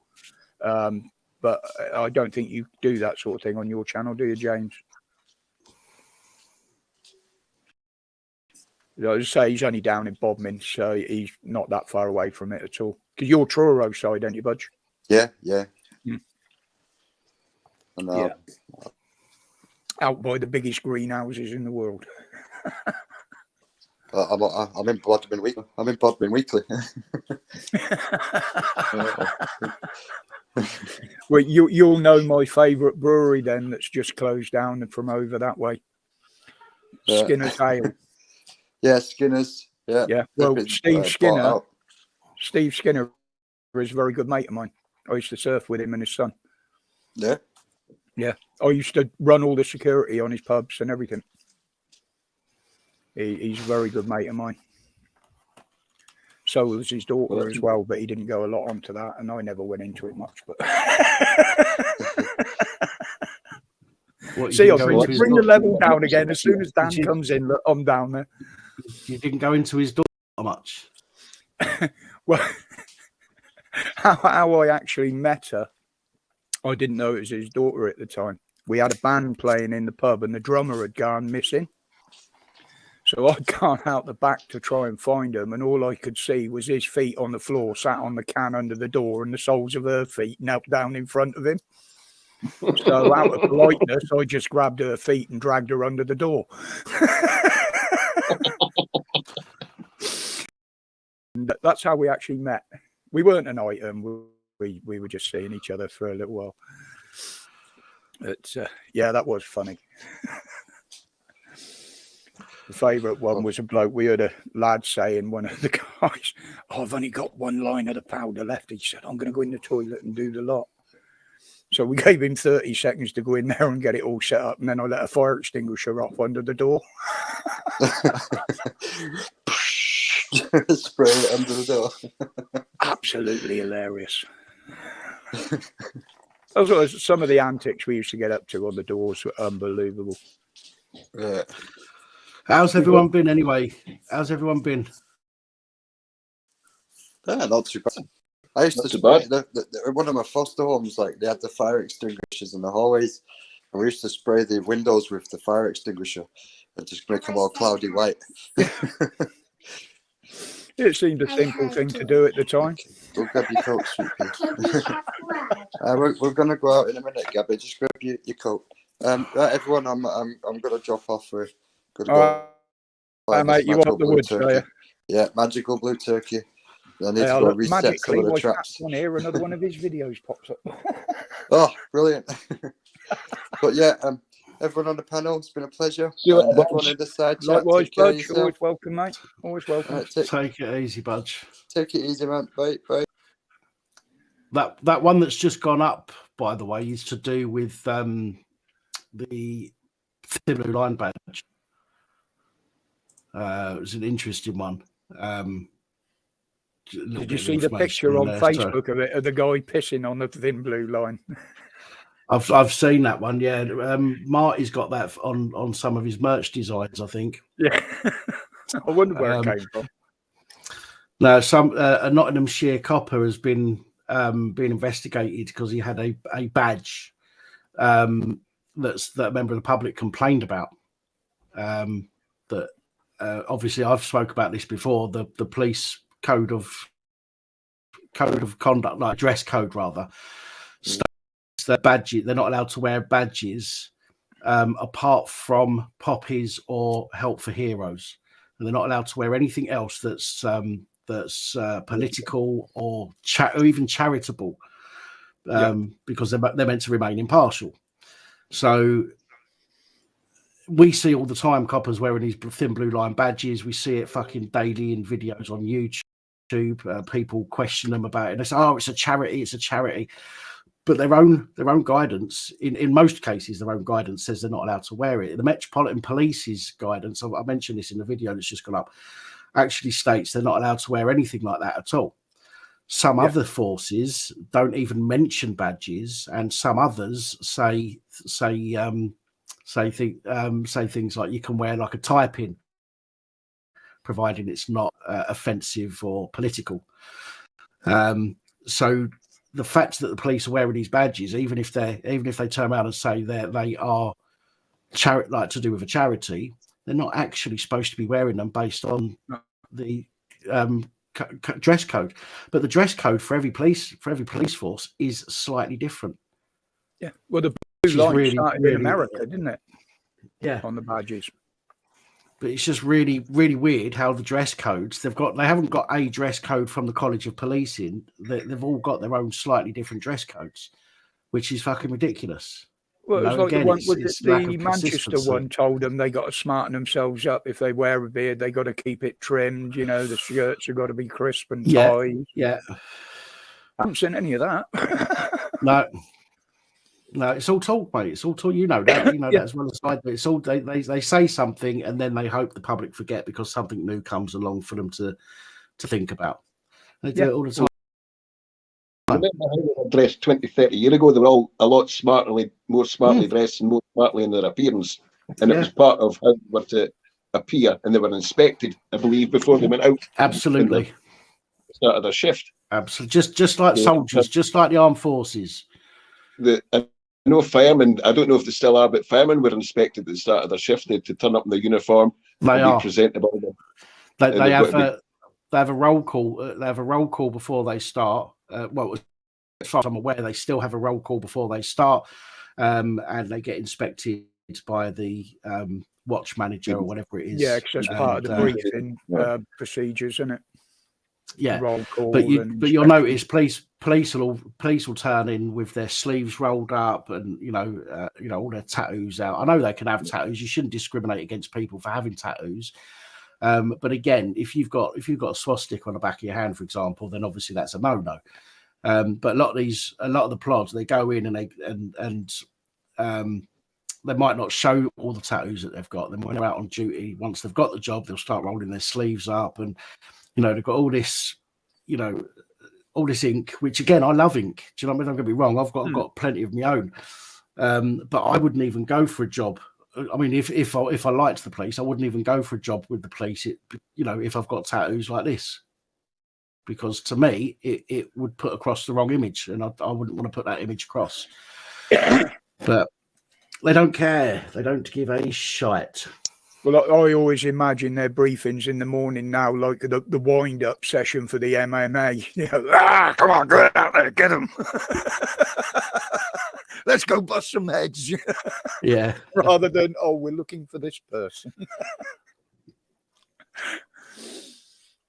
but I don't think you do that sort of thing on your channel, do you, James? I just say he's only down in Bodmin, so he's not that far away from it at all. Because you're Truro side, aren't you, Budge? Yeah. And, out by the biggest greenhouses in the world. I'm in Bodmin Weekly. Well, you'll know my favourite brewery then that's just closed down from over that way. Skinner's Ale. Yeah, Skinner's. Yeah. Well, Steve Skinner is a very good mate of mine. I used to surf with him and his son. Yeah. Yeah. I used to run all the security on his pubs and everything. He's a very good mate of mine. So was his daughter as well, but he didn't go a lot onto that, and I never went into it much. But see, I'll bring the level down again as soon as Dan comes in. Look, I'm down there. You didn't go into his daughter much. Well, how I actually met her, I didn't know it was his daughter at the time. We had a band playing in the pub, and the drummer had gone missing. So I'd gone out the back to try and find him, and all I could see was his feet on the floor, sat on the can under the door, and the soles of her feet knelt down in front of him. So out of politeness, I just grabbed her feet and dragged her under the door. And that's how we actually met. We weren't an item. We were just seeing each other for a little while. But yeah, that was funny. The favourite one was a bloke. We heard a lad saying, one of the guys, oh, I've only got one line of the powder left. He said, I'm going to go in the toilet and do the lot. So we gave him 30 seconds to go in there and get it all set up. And then I let a fire extinguisher off under the door. Spray it under the door. Absolutely hilarious. Those were some of the antics we used to get up to on the doors were unbelievable. Yeah. How's everyone been anyway? How's everyone been? Yeah, not too bad. I used to Not spray one of my foster homes, like they had the fire extinguishers in the hallways, and we used to spray the windows with the fire extinguisher and just make them all cloudy white. It seemed a simple thing to do at the time. Go grab your coat, sweetie. We're gonna go out in a minute, Gabby. Just grab your coat. Right, everyone, I'm gonna drop off. We're gonna go. Mate, you want the woods, are you? Yeah, magical blue turkey. I need to go reset some of the traps. On here, another one of his videos pops up. Oh, brilliant! But yeah, everyone on the panel, it's been a pleasure. You And later, everyone in the side chat, Likewise, take care of Budge. yourself. Always welcome, mate. Always welcome. Take it easy, Budge. Take it easy, man. Bye. Bye. That one that's just gone up, by the way, is to do with the Thin Blue Line badge. It was an interesting one. Did you see the picture on Facebook of it, of the guy pissing on the Thin Blue Line? I've seen that one. Yeah, Marty's got that on some of his merch designs, I think. Yeah, I wonder where it came from. No, a Nottinghamshire copper has been investigated because he had a badge that a member of the public complained about. That obviously I've spoke about this before. The police code of conduct, like dress code rather, states that badges, they're not allowed to wear badges apart from poppies or help for heroes, and they're not allowed to wear anything else that's political or even charitable, because they're meant to remain impartial. So we see all the time coppers wearing these Thin Blue Line badges. We see it fucking daily in videos on YouTube. People question them about it. They say, "Oh, it's a charity. It's a charity." But their own guidance, in most cases, their own guidance says they're not allowed to wear it. The Metropolitan Police's guidance, I mentioned this in the video that's just gone up, actually states they're not allowed to wear anything like that at all. Some other forces don't even mention badges, and some others say things like you can wear like a tie pin, providing it's not offensive or political. So the fact that the police are wearing these badges, even if they turn around and say they are like to do with a charity, they're not actually supposed to be wearing them based on the dress code. But the dress code for every police force is slightly different. Yeah, well, the blue line started in America, didn't it? Yeah, on the badges. But it's just really, really weird how the dress codes they haven't got a dress code from the College of Policing. They've all got their own slightly different dress codes, which is fucking ridiculous. Well, it was like the one with the Manchester one told them they got to smarten themselves up. If they wear a beard, they got to keep it trimmed. You know, the shirts have got to be crisp and tight. Yeah. I haven't seen any of that. No, it's all talk, mate. It's all talk. You know that. You know that as well as I do. It's all they say something and then they hope the public forget because something new comes along for them to think about. They do it all the time. I remember how they were dressed 20, 30 years ago. They were all a lot more smartly dressed and more smartly in their appearance. And it was part of how they were to appear, and they were inspected, I believe, before they went out. Absolutely. Started their shift. Absolutely. Just like soldiers, just like the armed forces. I know firemen, I don't know if they still are, but firemen were inspected at the start of their shift. They had to turn up in their uniform. They are. Be presentable. They have a roll call. They have a roll call before they start. Well, as far as I'm aware, they still have a roll call before they start, and they get inspected by the watch manager or whatever it is. Yeah, because that's part of the briefing procedures, isn't it? Yeah, roll call. But you'll notice police will turn in with their sleeves rolled up and you know all their tattoos out. I know they can have tattoos. You shouldn't discriminate against people for having tattoos. But again, if you've got a swastika on the back of your hand, for example, then obviously that's a no-no. But a lot of the plods, they go in and they might not show all the tattoos that they've got. Then when they're out on duty, once they've got the job, they'll start rolling their sleeves up, and they've got all this, all this ink. Which again, I love ink. Do you know what I mean? Don't get me wrong. I've got plenty of my own, but I wouldn't even go for a job. I mean, if I liked the police, I wouldn't even go for a job with the police. If I've got tattoos like this, because to me it would put across the wrong image, and I wouldn't want to put that image across. But they don't care. They don't give a shite. Well, I always imagine their briefings in the morning now, like the wind-up session for the MMA. Come on, get out there, get them. Let's go bust some heads. Yeah. Rather than, we're looking for this person.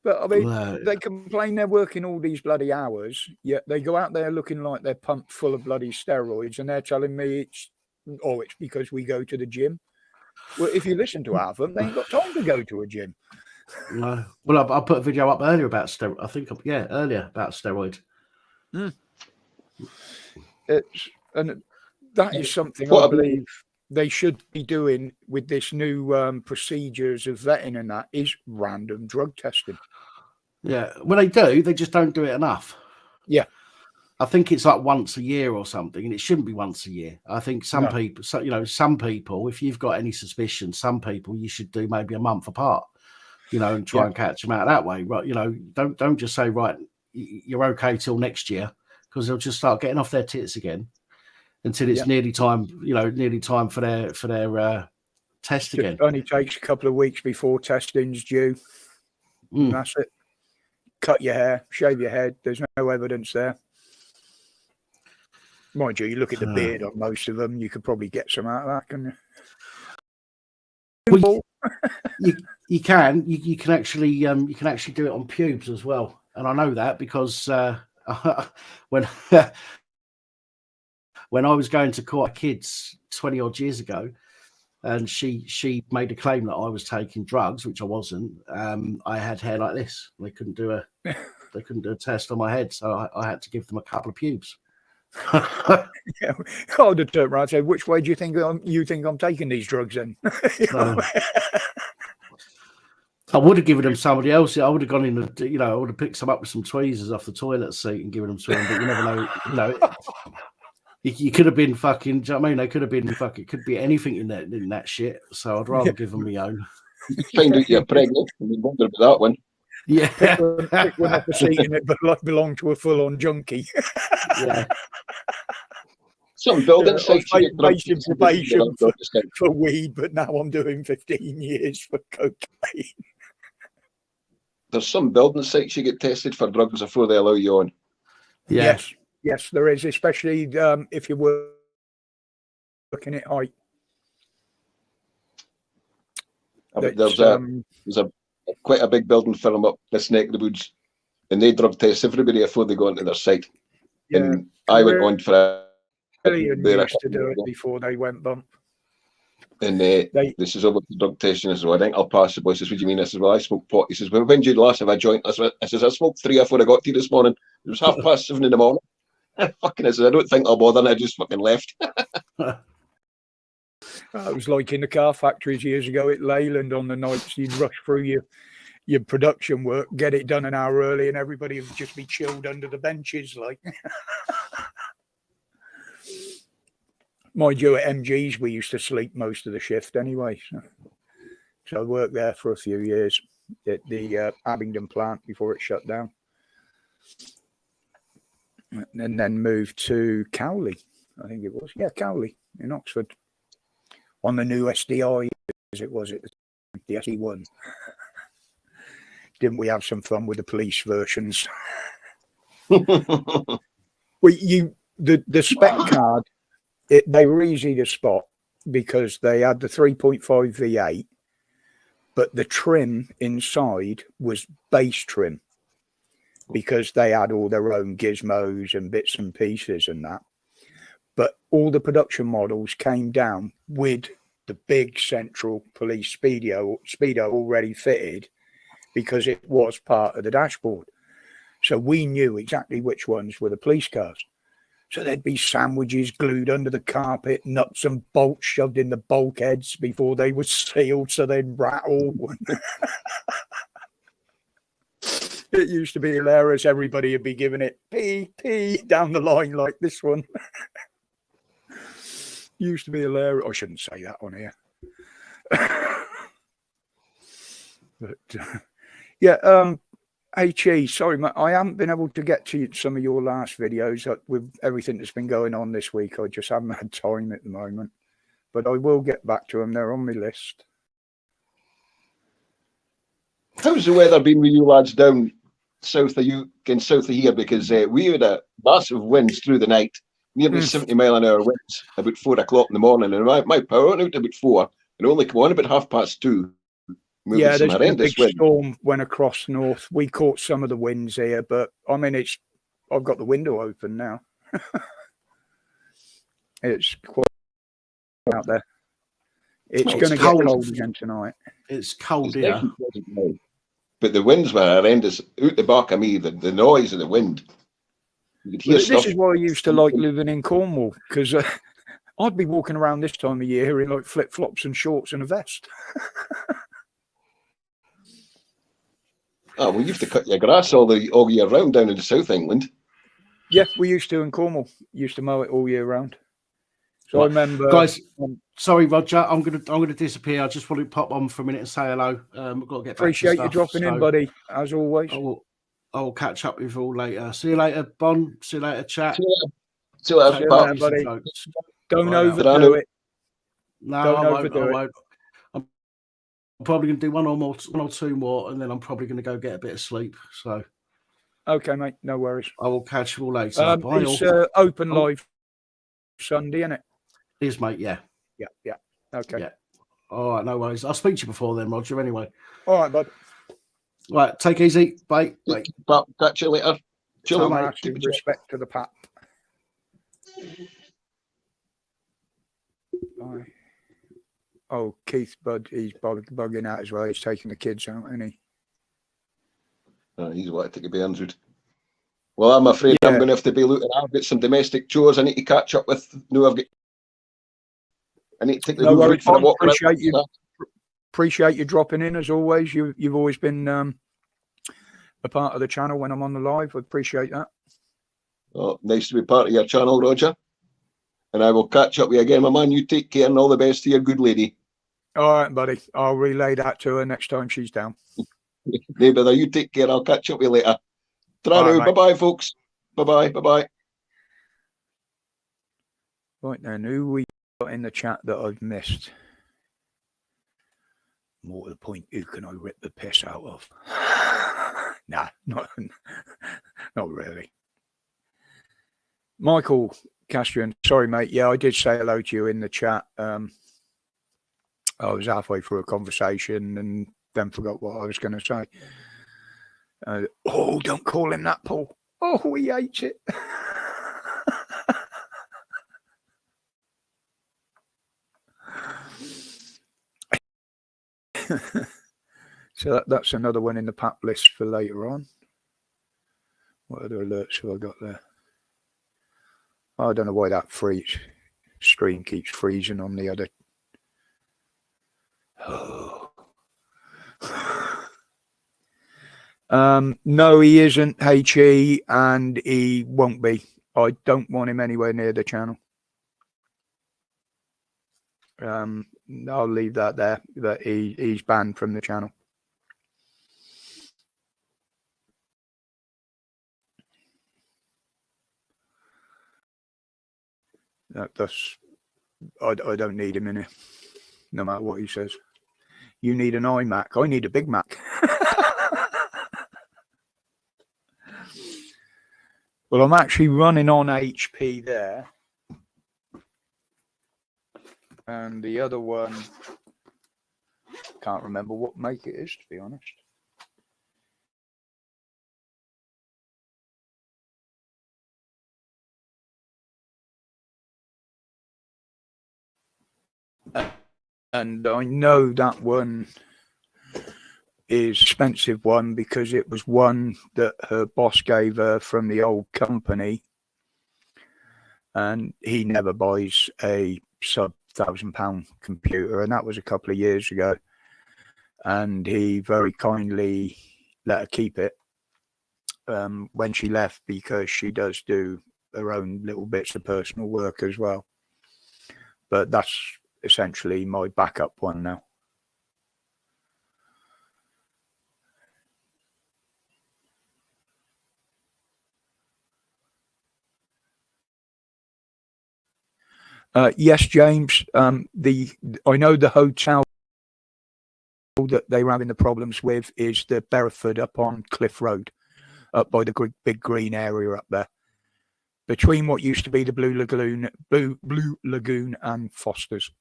But I mean, they complain they're working all these bloody hours, yet they go out there looking like they're pumped full of bloody steroids, and they're telling me oh, it's because we go to the gym. Well, if you listen to half of them, they ain't got time to go to a gym. No. Well, I put a video up earlier about steroid. I think, earlier about steroid. And that is something What I about- believe they should be doing with this new procedures of vetting and that is random drug testing. Yeah. Well, they do. They just don't do it enough. Yeah. I think it's like once a year or something, and it shouldn't be once a year. I think some No. people, some people, if you've got any suspicion, some people you should do maybe a month apart, and try Yeah. and catch them out that way. Right? Don't just say right, you're okay till next year, because they'll just start getting off their tits again until it's Yeah. nearly time. Nearly time for their test It again. only takes a couple of weeks before testing's due. And Mm. that's it. Cut your hair, shave your head. There's no evidence there. Mind you, you look at the beard on most of them, you could probably get some out of that, couldn't you? Well, you can actually do it on pubes as well, and I know that because when when I was going to court kids 20 odd years ago, and she made a claim that I was taking drugs, which I wasn't. I had hair like this. They couldn't do a test on my head, so I had to give them a couple of pubes. Yeah, I would have turned around and said, "Which way do you think I'm taking these drugs in?" I would have given them somebody else. I would have gone in and, I would have picked some up with some tweezers off the toilet seat and given them to them. But you never know. You could have been fucking. Do you know what I mean? They could have been fucking. It could be anything in that shit. So I'd rather give them my own. You find out you're pregnant, and you wonder about that one. Yeah. Pick one off the seat and it belonged to a full-on junkie. Yeah. Some building Yeah, sites I was you get drug facing tested, probation you know, drug testing. For weed, but now I'm doing 15 years for cocaine. There's some building sites you get tested for drugs before they allow you on. Yeah. Yes, there is, especially if you're working at height. I mean, That's, there's a quite a big building firm up this neck of the woods, and they drug test everybody before they go onto their site. yeah, And I went on for a Billion there a used to couple do of it ago. before they went bump. And They- this is over the drug testing as well. I think I'll pass the boy. He says, "What do you mean?" I says, "Well, I smoke pot." He says, "Well, when did you last have a joint?" I says, "I smoked 3 before I got to you this morning. It was 7:30 in the morning." Fucking, I says, "I don't think I'll bother." And I just fucking left. It was like in the car factories years ago at Leyland on the nights. You'd rush through your production work, get it done an hour early, and everybody would just be chilled under the benches. Like, mind you, at MG's we used to sleep most of the shift anyway. So I worked there for a few years at the Abingdon plant before it shut down, and then moved to Cowley. I think it was, Cowley in Oxford, on the new SDI as it was at the SE1. Didn't we have some fun with the police versions? Well, the spec card, they were easy to spot because they had the 3.5 V8, but the trim inside was base trim because they had all their own gizmos and bits and pieces and that. But all the production models came down with the big central police speedo already fitted because it was part of the dashboard. So we knew exactly which ones were the police cars. So there'd be sandwiches glued under the carpet, nuts and bolts shoved in the bulkheads before they were sealed so they'd rattle. It used to be hilarious. Everybody would be giving it pee down the line like this one. Used to be hilarious. I shouldn't say that on here. But HE, sorry, mate, I haven't been able to get to some of your last videos with everything that's been going on this week. I just haven't had time at the moment, but I will get back to them. They're on my list. How's the weather been with you lads down south of you and south of here? Because we had a massive winds through the night, nearly 70 mile an hour winds about 4 o'clock in the morning, and my power went out about 4 and only come on about 2:30. Yeah, some there's been a horrendous big wind. storm went across north. We caught some of the winds here, but I mean, I've got the window open now. It's quite out there. It's It's going to get cold. cold again tonight. It's cold It's here. definitely pleasant now. But the winds were horrendous. Out the back of me, the noise of the wind. You could hear Well, stuff. this is why I used to like living in Cornwall, because I'd be walking around this time of year in like flip flops and shorts and a vest. Oh, we used to cut your grass all year round down in the South England. Yeah, we used to in Cornwall. Used to mow it all year round. So I Right. remember, Guys, sorry, Roger. I'm gonna disappear. I just want to pop on for a minute and say hello. I've got to get back to appreciate you stuff, dropping in, so buddy, as always. I will catch up with you all later. See you later, Bon. See you later, chat. See you later, See you pal. later, buddy. Folks. Don't Bye now. overdo it. No, Don't I won't. overdo I it. won't. I'm probably going to do one or two more, and then I'm probably going to go get a bit of sleep. So Okay, mate. No worries. I will catch you all later. Bye, It's all. open Oh. live Sunday, isn't it? Cheers, mate. Yeah. Yeah. Okay. Yeah. All right. No worries. I'll speak to you before then, Roger. Anyway. All right, bud. Right. Take it easy. Bye. Bye. Catch you later. Chill, Some mate. massive respect to the pap. Bye. Oh, Keith, bud, he's bugging out as well. He's taking the kids out, isn't he? He's wanted to take a bairns out. Well, I'm afraid I'm Yeah. going to have to be looking. I've got some domestic chores I need to catch up with. No, I need to take the No hoover out worries, for a Bon. walk. around. Appreciate you dropping in as always. You've always been a part of the channel when I'm on the live. I appreciate that. Oh, nice to be part of your channel, Roger. And I will catch up with you again, my man. You take care and all the best to your good lady. All right, buddy. I'll relay that to her next time she's down. No bother. You take care. I'll catch up with you later. All right, Bye mate. bye, folks. Bye bye. Right then, who we got in the chat that I've missed? More to the point, who can I rip the piss out of? Nah, not really. Michael Castrian, sorry, mate. Yeah, I did say hello to you in the chat. I was halfway through a conversation and then forgot what I was going to say. Oh, don't call him that, Paul. Oh, he hates it. So that's another one in the PAP list for later on. What other alerts have I got there? I don't know why that stream keeps freezing on the other. Oh. No, he isn't HE, and he won't be. I don't want him anywhere near the channel. I'll leave that there. That he's banned from the channel. I don't need him in here, no matter what he says. You need an iMac. I need a Big Mac. Well, I'm actually running on HP there. And the other one, can't remember what make it is, to be honest. And I know that one is expensive one because it was one that her boss gave her from the old company, and he never buys a sub £1,000 computer, and that was a couple of years ago, and he very kindly let her keep it when she left, because she does do her own little bits of personal work as well. But that's essentially my backup one now. Yes, James. I know the hotel that they were having the problems with is the Bereford up on Cliff Road, up by the big green area up there, between what used to be the Blue Lagoon and Foster's.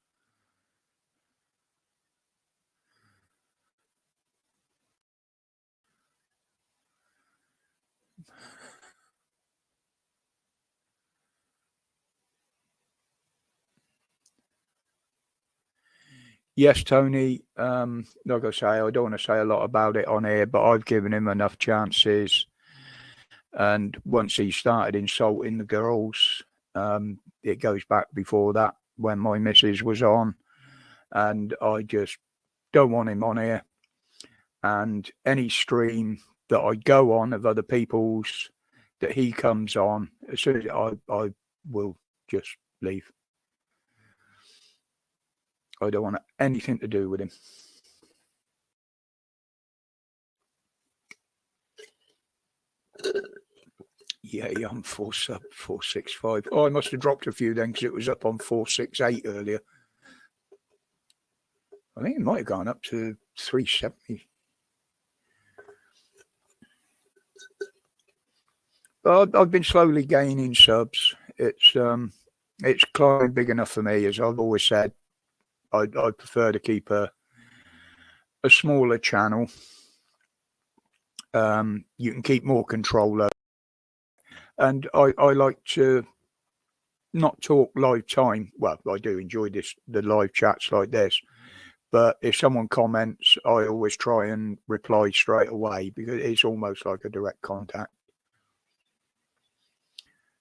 Yes, Tony. Like I say, I don't want to say a lot about it on here, but I've given him enough chances. And once he started insulting the girls, it goes back before that when my missus was on, and I just don't want him on here. And any stream that I go on of other people's that he comes on, as soon as I will just leave. I don't want anything to do with him. Yeah, I'm 465. Oh, I must have dropped a few then because it was up on 468 earlier. I think it might have gone up to 370. But I've been slowly gaining subs. It's climbing big enough for me, as I've always said. I prefer to keep a smaller channel. You can keep more control over. And I like to not talk live time. Well, I do enjoy the live chats like this. But if someone comments, I always try and reply straight away because it's almost like a direct contact.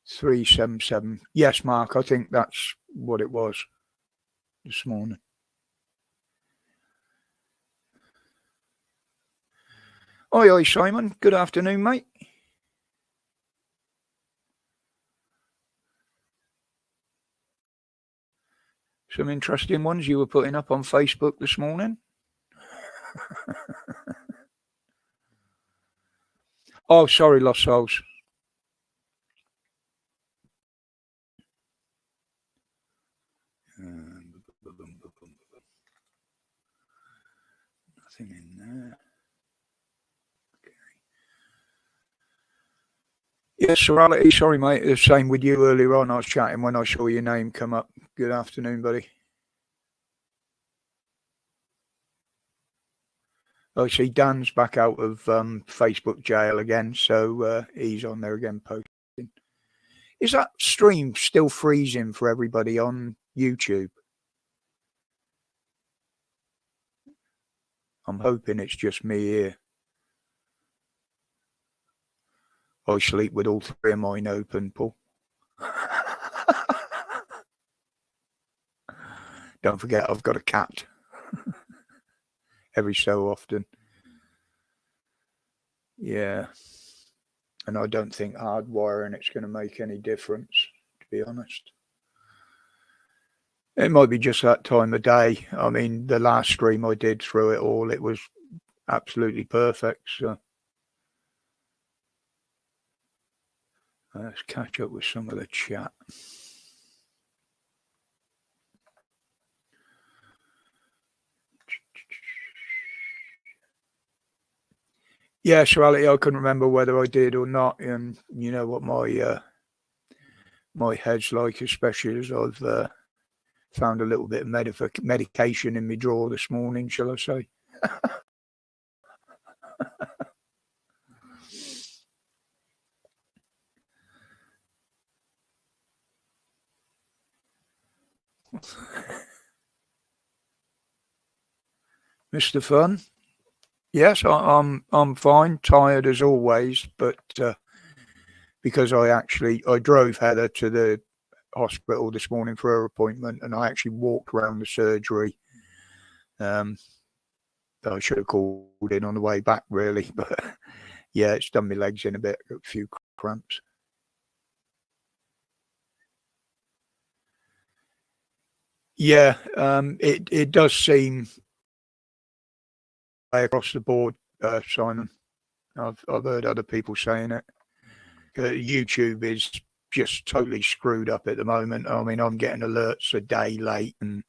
377. Yes, Mark, I think that's what it was this morning. Oi, Simon. Good afternoon, mate. Some interesting ones you were putting up on Facebook this morning. Oh, sorry, Lost Souls. Nothing in there. Okay. Yes, Sorality. Sorry, mate. The same with you earlier on. I was chatting when I saw your name come up. Good afternoon, buddy. I see Dan's back out of Facebook jail again, so he's on there again posting. Is that stream still freezing for everybody on YouTube? I'm hoping it's just me here. I sleep with all three of mine open, Paul. Don't forget, I've got a cat. Every so often. Yeah. And I don't think hardwiring it's going to make any difference, to be honest. It might be just that time of day. I mean, the last stream I did through it all, it was absolutely perfect. So let's catch up with some of the chat. Yeah, Sorality, I couldn't remember whether I did or not. And you know what my head's like, especially as I've found a little bit of medication in my drawer this morning, shall I say. Mr. Fun. Yes, I'm fine. Tired as always, but because I drove Heather to the hospital this morning for her appointment, and I actually walked around the surgery. I should have called in on the way back, really, but yeah, it's done my legs in a bit. Got a few cramps. Yeah, it does seem across the board, Simon. I've heard other people saying it. YouTube is just totally screwed up at the moment. I mean, I'm getting alerts a day late, and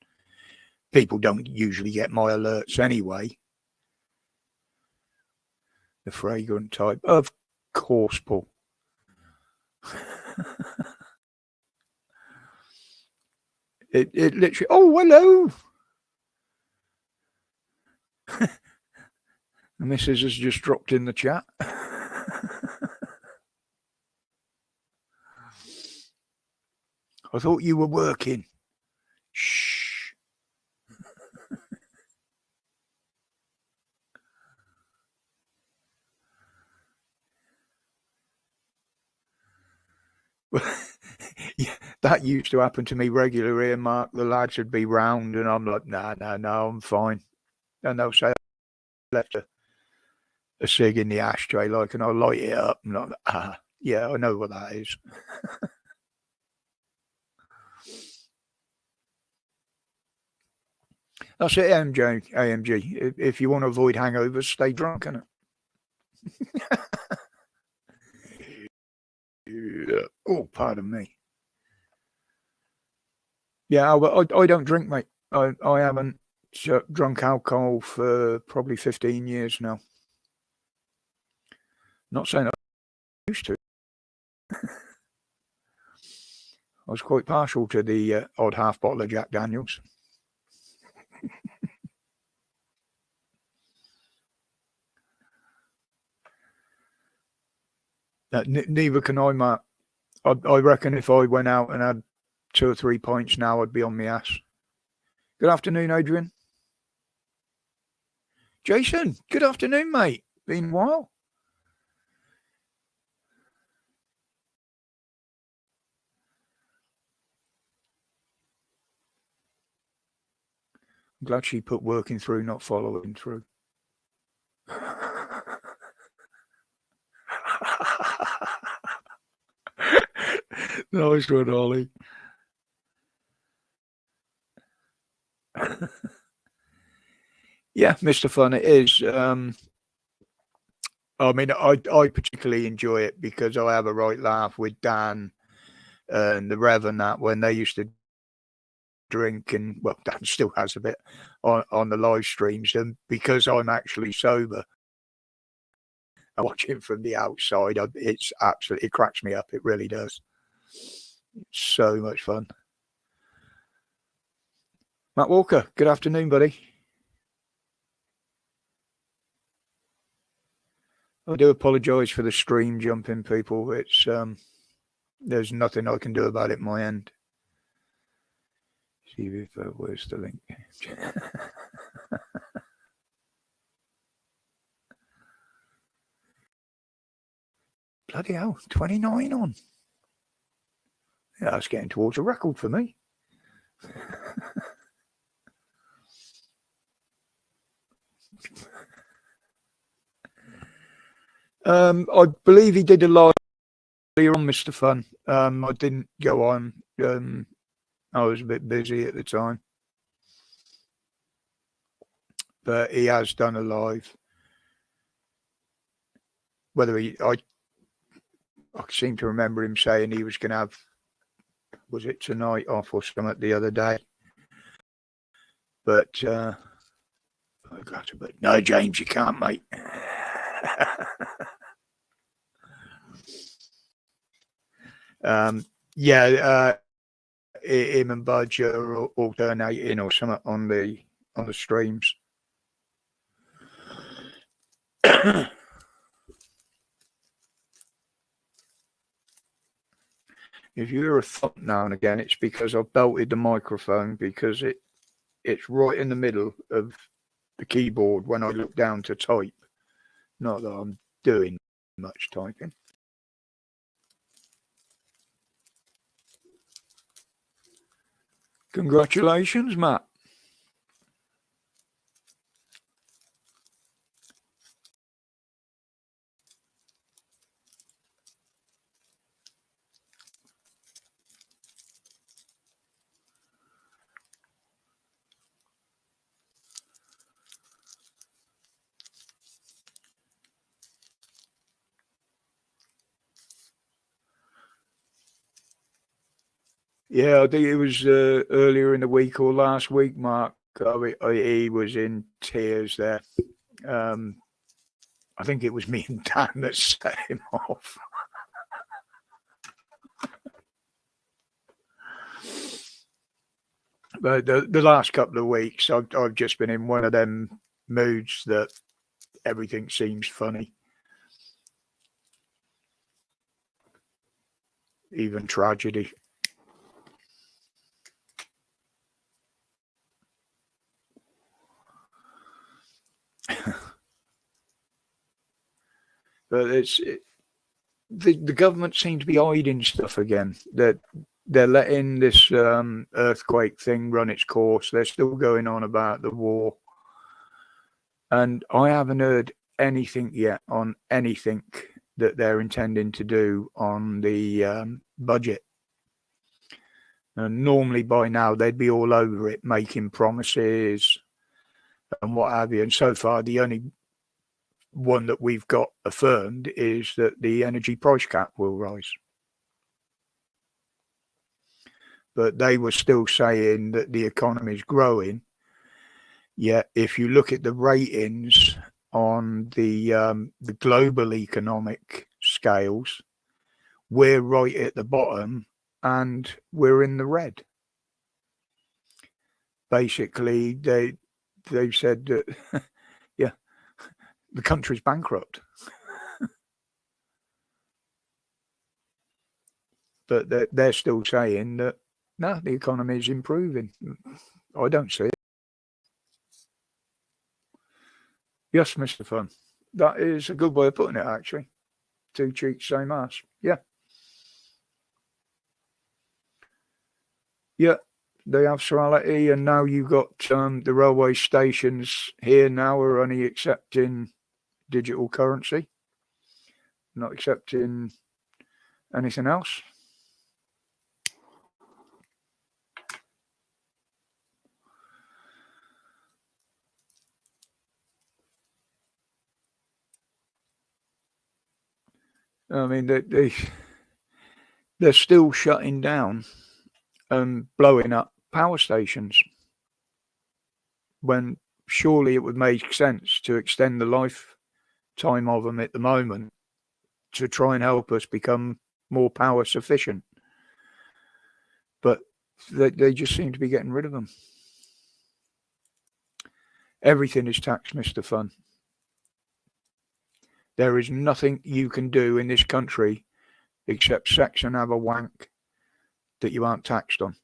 people don't usually get my alerts anyway. The fragrant type, of course, Paul. It literally. Oh, hello. The missus has just dropped in the chat. I thought you were working. Shh. Yeah, that used to happen to me regularly, and Mark, the lads would be round, and I'm like, no, I'm fine. And they'll say, I left a cig in the ashtray, like, and I'll light it up, and I'm like, yeah, I know what that is. That's it, AMG. If you want to avoid hangovers, stay drunk, innit? Yeah. Oh, pardon me. Yeah, I don't drink, mate. I haven't drunk alcohol for probably 15 years now. Not saying I used to. I was quite partial to the odd half bottle of Jack Daniels. Neither can I, Matt. I reckon if I went out and had 2 or 3 pints now, I'd be on my ass. Good afternoon, Adrian. Jason, good afternoon, mate. Been a while. I'm glad she put working through, not following through. Nice one, Ollie. Yeah, Mr. Fun, it is. I mean, I particularly enjoy it because I have a right laugh with Dan and the Rev and that when they used to drink, and well, Dan still has a bit on the live streams, and because I'm actually sober, I watch him from the outside. It's absolutely, it cracks me up. It really does. It's so much fun. Matt Walker, good afternoon, buddy. I do apologise for the stream jumping, people. It's there's nothing I can do about it my end. See if where's the link? Bloody hell, 29 on. Yeah, that's getting towards a record for me. I believe he did a live earlier on, Mr. Fun. I didn't go on. I was a bit busy at the time. But he has done a live. Whether I seem to remember him saying he was going to have, was it tonight off or something the other day? But I got to, but no, James, you can't, mate. Yeah, him and Budge are alternating or something on the streams. If you hear a thump now and again, it's because I've belted the microphone because it's right in the middle of the keyboard when I look down to type. Not that I'm doing much typing. Congratulations, Matt. Yeah, I think it was earlier in the week or last week, Mark. He was in tears there. I think it was me and Dan that set him off. But the last couple of weeks, I've just been in one of them moods that everything seems funny. Even tragedy. But the government seem to be hiding stuff again. That they're letting this earthquake thing run its course. They're still going on about the war, and I haven't heard anything yet on anything that they're intending to do on the budget. And normally by now they'd be all over it, making promises and what have you. And so far, the only one that we've got affirmed is that the energy price cap will rise. But they were still saying that the economy is growing. Yet, if you look at the ratings on the global economic scales, we're right at the bottom and we're in the red. Basically, they've said that yeah, the country's bankrupt. But they're still saying that no, the economy is improving. I don't see it. Yes, Mr. Fun. That is a good way of putting it, actually. Two cheeks, same ass. Yeah. Yeah, they have Serality, and now you've got the railway stations here now are only accepting digital currency, not accepting anything else. I mean, they're still shutting down and blowing up power stations when surely it would make sense to extend the lifetime of them at the moment to try and help us become more power sufficient. But they just seem to be getting rid of them. Everything is taxed, Mr. Fun. There is nothing you can do in this country except sex and have a wank that you aren't taxed on.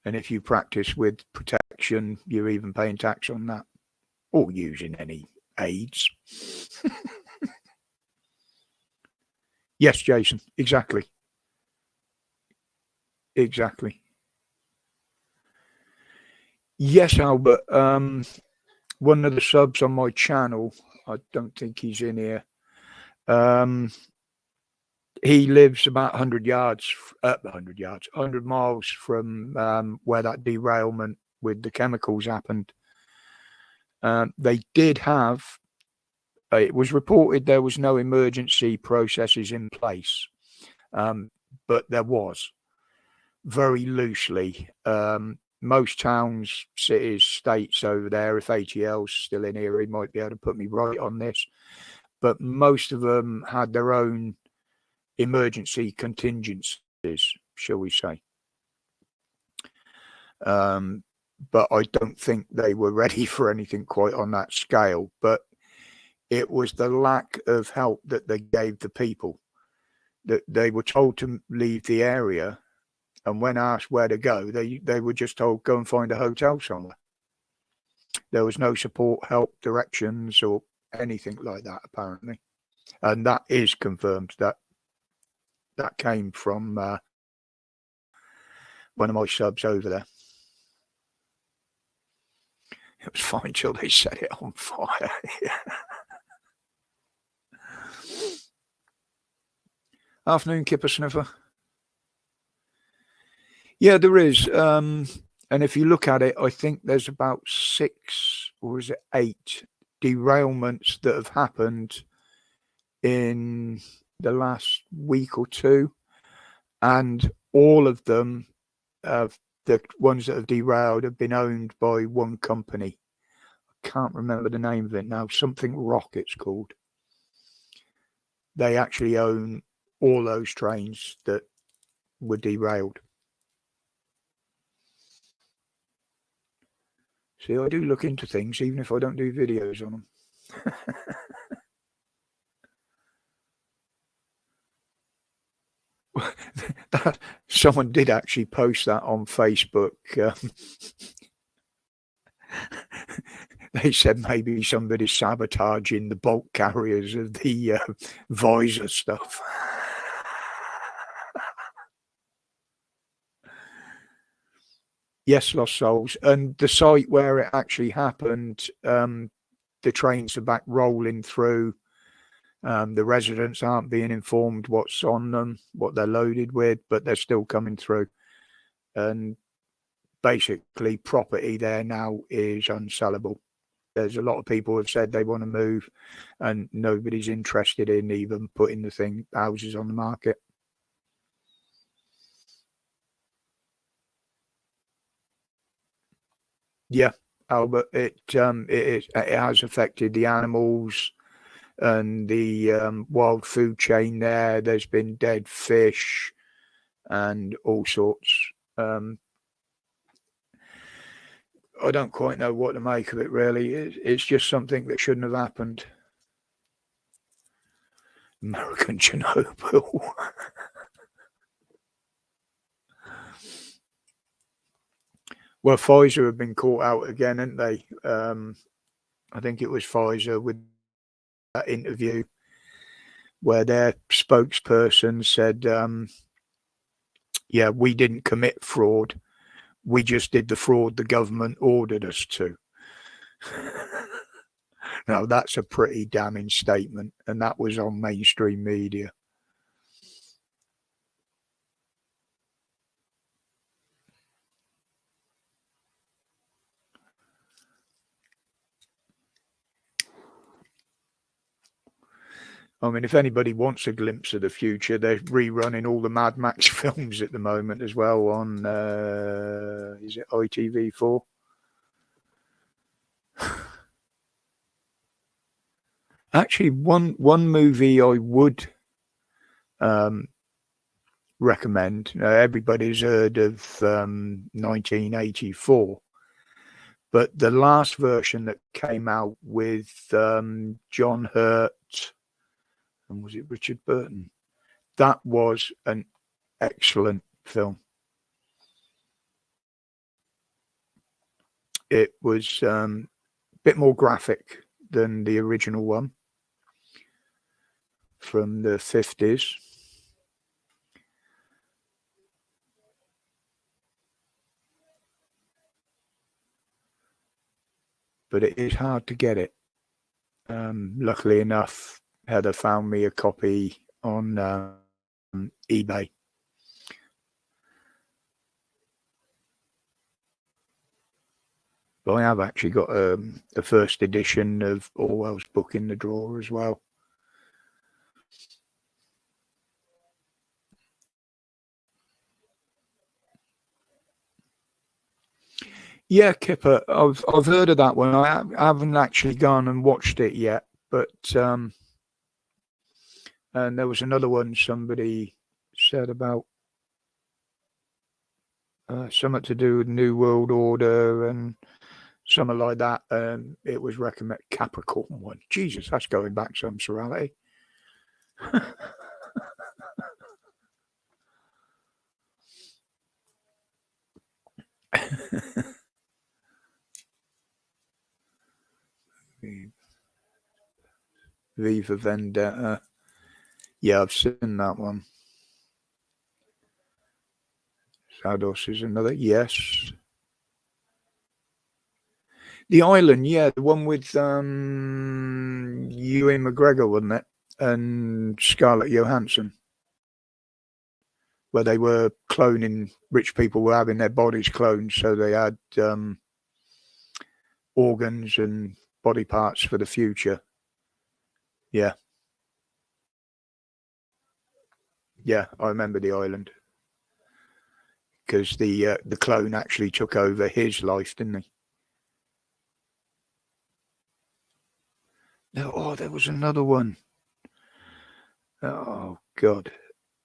And if you practice with protection, you're even paying tax on that, or using any aids. Yes, Jason, exactly. Exactly. Yes, Albert. One of the subs on my channel, I don't think he's in here. He lives about 100 miles from where that derailment with the chemicals happened. They did have, it was reported there was no emergency processes in place, but there was, very loosely. Most towns, cities, states over there, if ATL's still in here, he might be able to put me right on this, but most of them had their own emergency contingencies, shall we say. But I don't think they were ready for anything quite on that scale. But it was the lack of help that they gave the people. That they were told to leave the area, and when asked where to go, they were just told, go and find a hotel somewhere. There was no support, help, directions, or anything like that, apparently. And that is confirmed. That came from one of my subs over there. It was fine till they set it on fire. Afternoon, Kipper Sniffer. Yeah, there is. And if you look at it, I think there's about 6 or is it 8 derailments that have happened in the last week or two. And all of them, the ones that have derailed, have been owned by one company. I can't remember the name of it now. Something Rock it's called. They actually own all those trains that were derailed. See, I do look into things, even if I don't do videos on them. Someone did actually post that on Facebook. They said maybe somebody's sabotaging the bulk carriers of the visor stuff. Yes, Lost Souls. And the site where it actually happened, the trains are back rolling through. The residents aren't being informed what's on them, what they're loaded with, but they're still coming through. And basically, property there now is unsellable. There's a lot of people who have said they want to move, and nobody's interested in even putting the houses on the market. Yeah, Albert, it has affected the animals and the wild food chain there. There's been dead fish and all sorts. I don't quite know what to make of it, really. It's just something that shouldn't have happened. American Chernobyl. Well, Pfizer have been caught out again, haven't they? I think it was Pfizer with that interview where their spokesperson said, yeah, we didn't commit fraud. We just did the fraud the government ordered us to. Now, that's a pretty damning statement, and that was on mainstream media. I mean, if anybody wants a glimpse of the future, they're rerunning all the Mad Max films at the moment as well on, is it ITV4? Actually, one movie I would recommend. Everybody's heard of 1984, but the last version that came out with John Hurt and was it Richard Burton? That was an excellent film. It was a bit more graphic than the original one from the 50s. But it is hard to get it. Luckily enough, Heather found me a copy on eBay. But I have actually got the first edition of Orwell's book in the drawer as well. Yeah, Kipper, I've heard of that one. I haven't actually gone and watched it yet, but and there was another one somebody said about something to do with New World Order and something like that. It was recommended Capricorn one. Jesus, that's going back some sorority. Viva Vendetta. Yeah, I've seen that one. Shadows is another. Yes. The Island, yeah, the one with Ewan McGregor, wasn't it? And Scarlett Johansson. Where they were cloning, rich people were having their bodies cloned, so they had organs and body parts for the future. Yeah. Yeah, I remember The Island. Because the clone actually took over his life, didn't he? Oh, there was another one. Oh, God.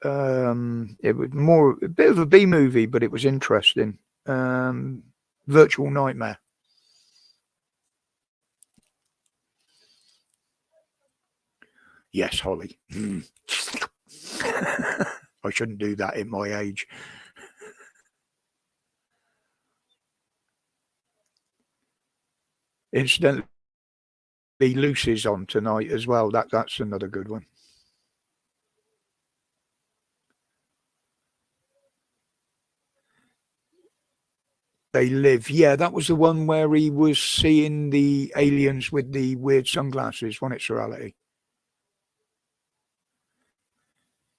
It was more a bit of a B movie, but it was interesting. Virtual Nightmare. Yes, Holly. I shouldn't do that in my age. Incidentally, Lucy's on tonight as well. That's another good one. They Live. Yeah, that was the one where he was seeing the aliens with the weird sunglasses, wasn't it, Surreality?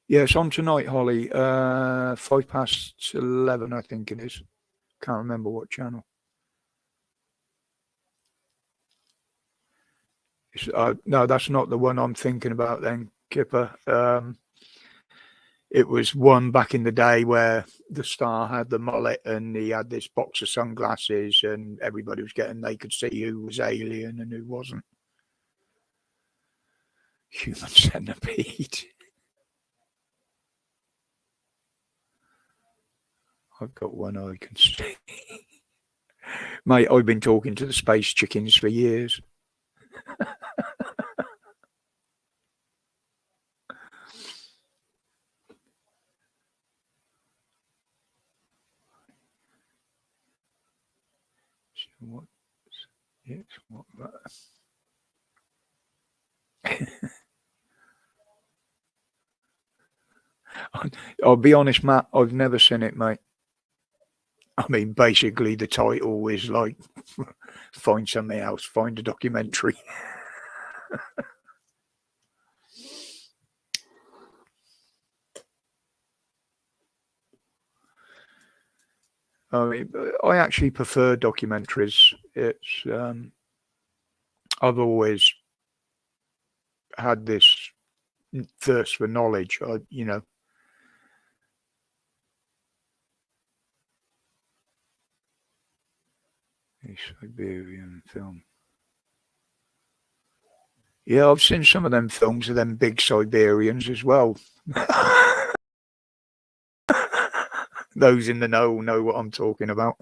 Yeah, it's on tonight, Holly. 11:05, I think it is. Can't remember what channel. No, that's not the one I'm thinking about then, Kipper. It was one back in the day where the star had the mullet and he had this box of sunglasses and everybody was they could see who was alien and who wasn't. Human Centipede. I've got one I can see. Mate, I've been talking to the space chickens for years. What? Yes, what? I'll be honest, Matt, I've never seen it, mate. I mean, basically, the title is like, find something else, find a documentary. I mean, I actually prefer documentaries. It's I've always had this thirst for knowledge. A Siberian film. Yeah, I've seen some of them films of them big Siberians as well. Those in the know what I'm talking about.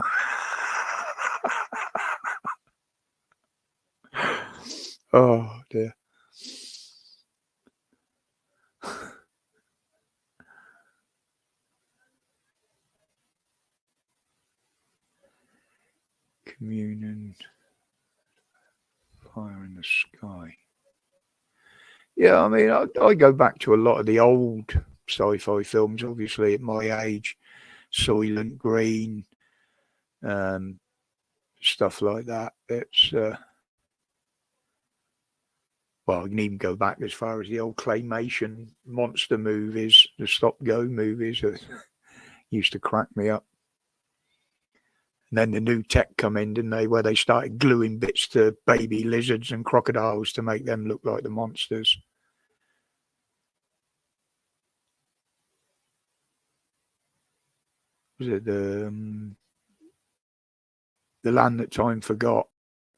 Oh dear. Communion, Fire in the Sky. Yeah, I mean, I go back to a lot of the old sci-fi films, obviously, at my age. Soylent Green, stuff like that. It's, well, I can even go back as far as the old claymation monster movies, the stop-go movies that used to crack me up. And then the new tech come in, didn't they, where they started gluing bits to baby lizards and crocodiles to make them look like the monsters. Was it the Land That Time Forgot?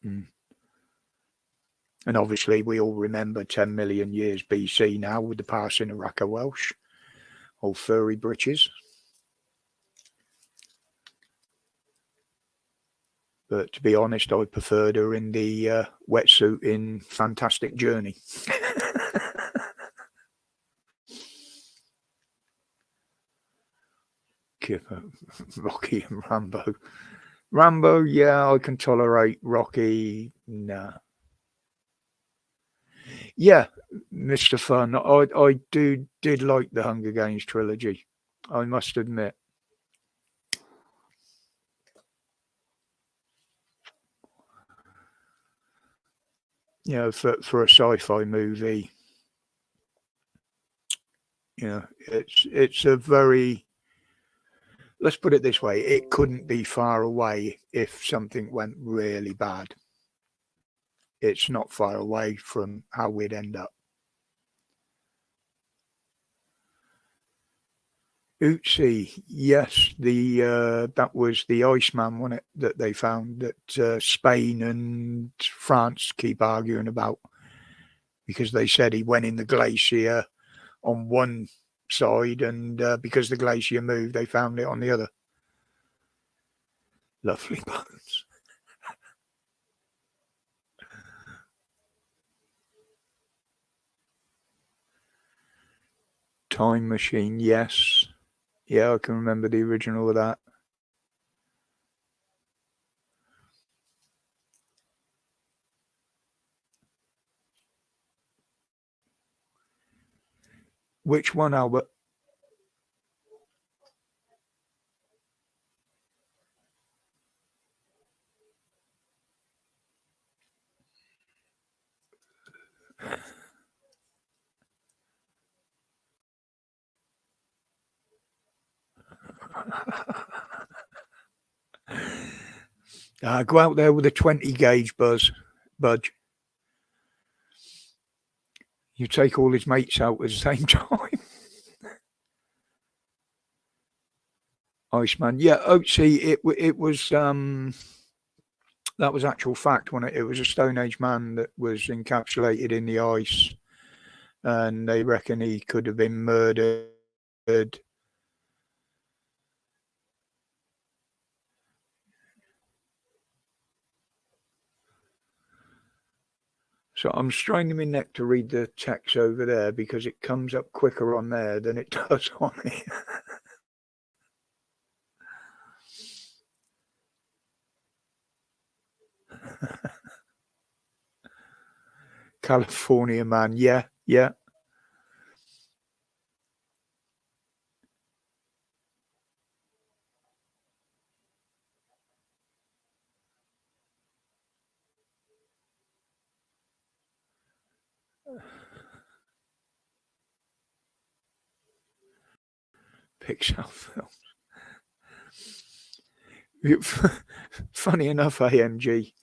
And obviously we all remember 10 million years BC now with the passing of Raquel Welch, old furry britches. But to be honest, I preferred her in the wetsuit in Fantastic Journey. Kipper, Rocky and Rambo. Rambo, yeah, I can tolerate. Rocky, nah. Yeah, Mr. Fun. I did like the Hunger Games trilogy, I must admit. You know, for a sci-fi movie, you know, it's a very, let's put it this way, it couldn't be far away if something went really bad. It's not far away from how we'd end up. Ötzi, yes, that was the Iceman, wasn't it, that they found that Spain and France keep arguing about, because they said he went in the glacier on one side and because the glacier moved, they found it on the other. Lovely bones. Time Machine, yes. Yeah, I can remember the original of that. Which one, Albert? Go out there with a 20 gauge, Budge. You take all his mates out at the same time. Iceman. Yeah, Oatsy, it was that was actual fact when it was a Stone Age man that was encapsulated in the ice, and they reckon he could have been murdered. So I'm straining my neck to read the text over there because it comes up quicker on there than it does on here. California man, yeah. Pixar films. Funny enough, AMG,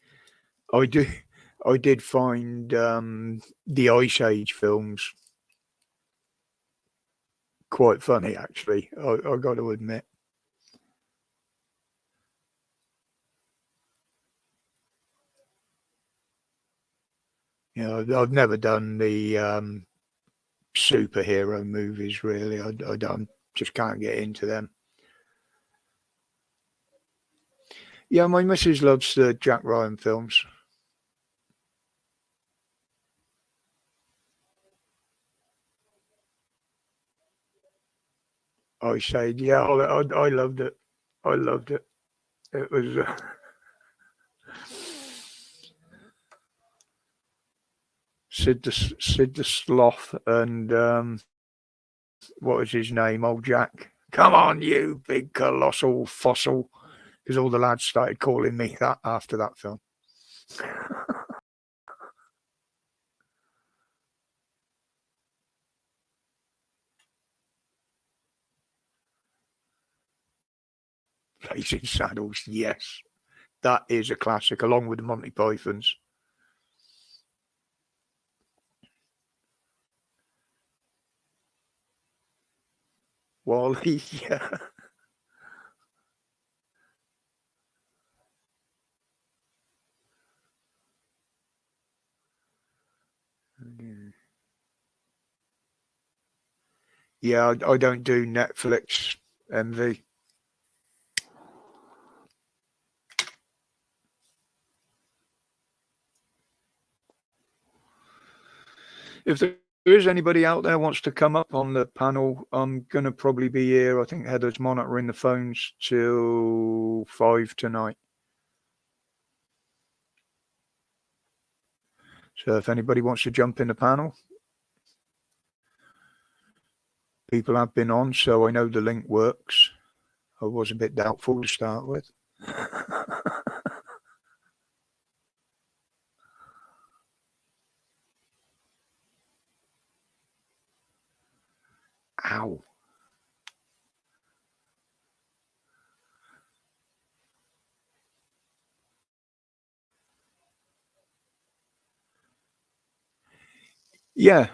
I did find the Ice Age films quite funny, actually. I got to admit. You know, I've never done the superhero movies, really. I don't, just can't get into them. Yeah, my missus loves the Jack Ryan films. I said, yeah, I loved it. I loved it. It was Sid the Sloth and what was his name? Old Jack. Come on, you big colossal fossil. Because all the lads started calling me that after that film. Blazing Saddles, yes. That is a classic, along with the Monty Pythons. Wally, yeah. Yeah, I don't do Netflix envy. If there is anybody out there wants to come up on the panel, I'm going to probably be here. I think Heather's monitoring the phones till 5 tonight. So if anybody wants to jump in the panel, people have been on, so I know the link works. I was a bit doubtful to start with. Ow. Yeah,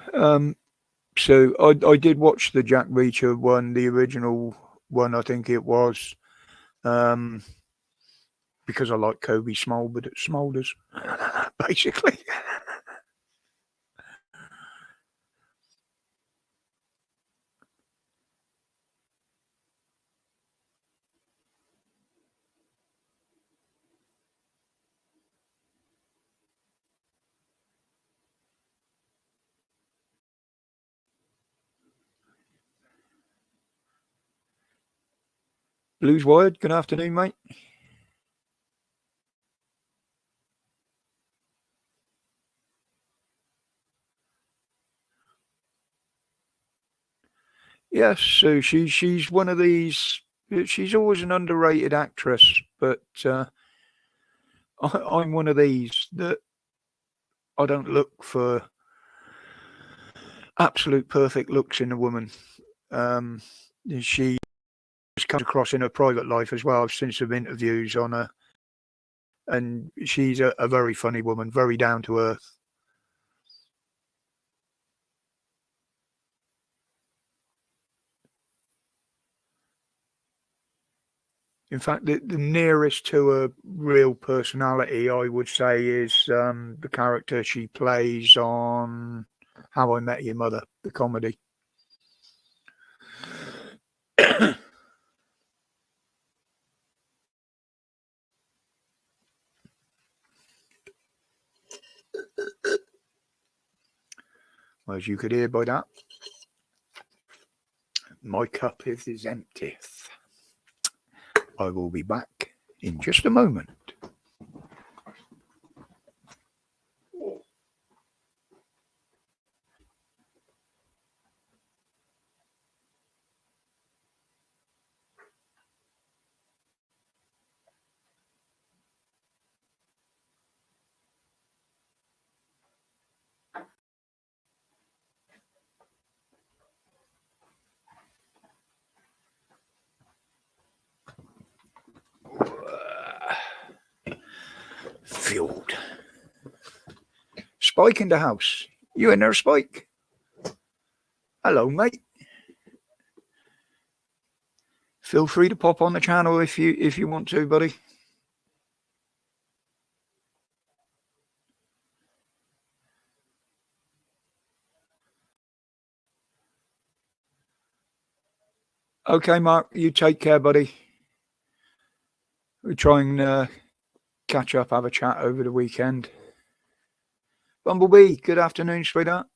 so I did watch the Jack Reacher one, the original one, I think it was, because I like Kobe Smulders, basically. Blues Wired, good afternoon, mate. Yes, so she's one of these. She's always an underrated actress, but I'm one of these that I don't look for absolute perfect looks in a woman. Um, she comes across in her private life as well. I've seen some interviews on her, and she's a very funny woman, very down to earth. In fact, the nearest to a real personality, I would say, is the character she plays on How I Met Your Mother, the comedy. As you could hear by that, my cup is empty. I will be back in just a moment. Fueled. Spike in the house. You in there, Spike? Hello, mate. Feel free to pop on the channel if you want to, buddy. Okay, Mark, you take care, buddy. We try and catch up, have a chat over the weekend. Bumblebee, good afternoon, sweetheart.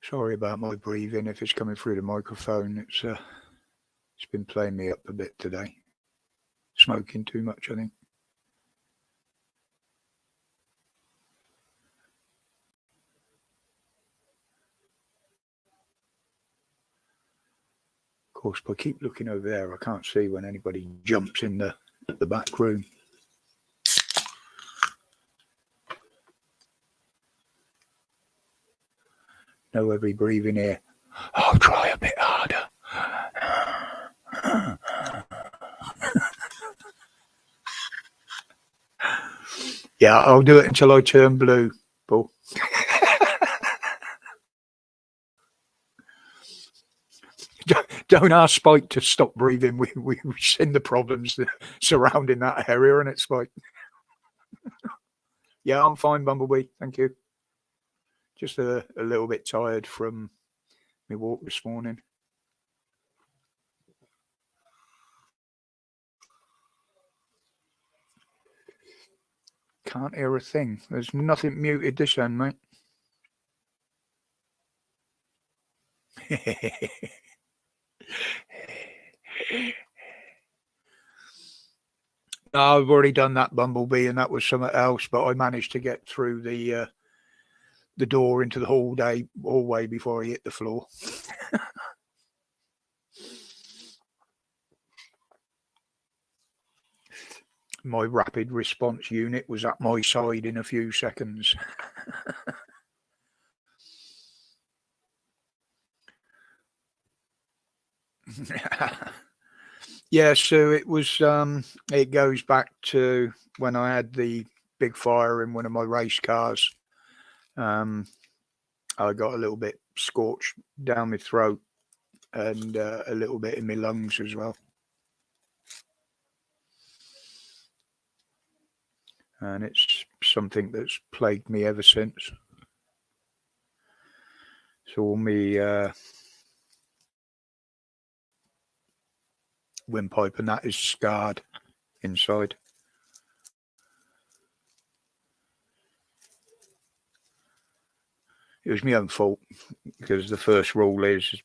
Sorry about my breathing if it's coming through the microphone. It's been playing me up a bit today. Smoking too much, I think. Of course, if I keep looking over there, I can't see when anybody jumps in the back room. No heavy breathing here. I'll try a bit harder. Yeah, I'll do it until I turn blue, Paul. Don't ask Spike to stop breathing. We've seen the problems surrounding that area, and it's Spike. Yeah, I'm fine, Bumblebee. Thank you. Just a little bit tired from my walk this morning. Can't hear a thing. There's nothing muted this end, mate. No, I've already done that, Bumblebee, and that was something else, but I managed to get through the door into the hallway before I hit the floor. My rapid response unit was at my side in a few seconds. Yeah, so it was it goes back to when I had the big fire in one of my race cars. I got a little bit scorched down my throat and a little bit in my lungs as well. And it's something that's plagued me ever since. So all my windpipe and that is scarred inside. It was my own fault because the first rule is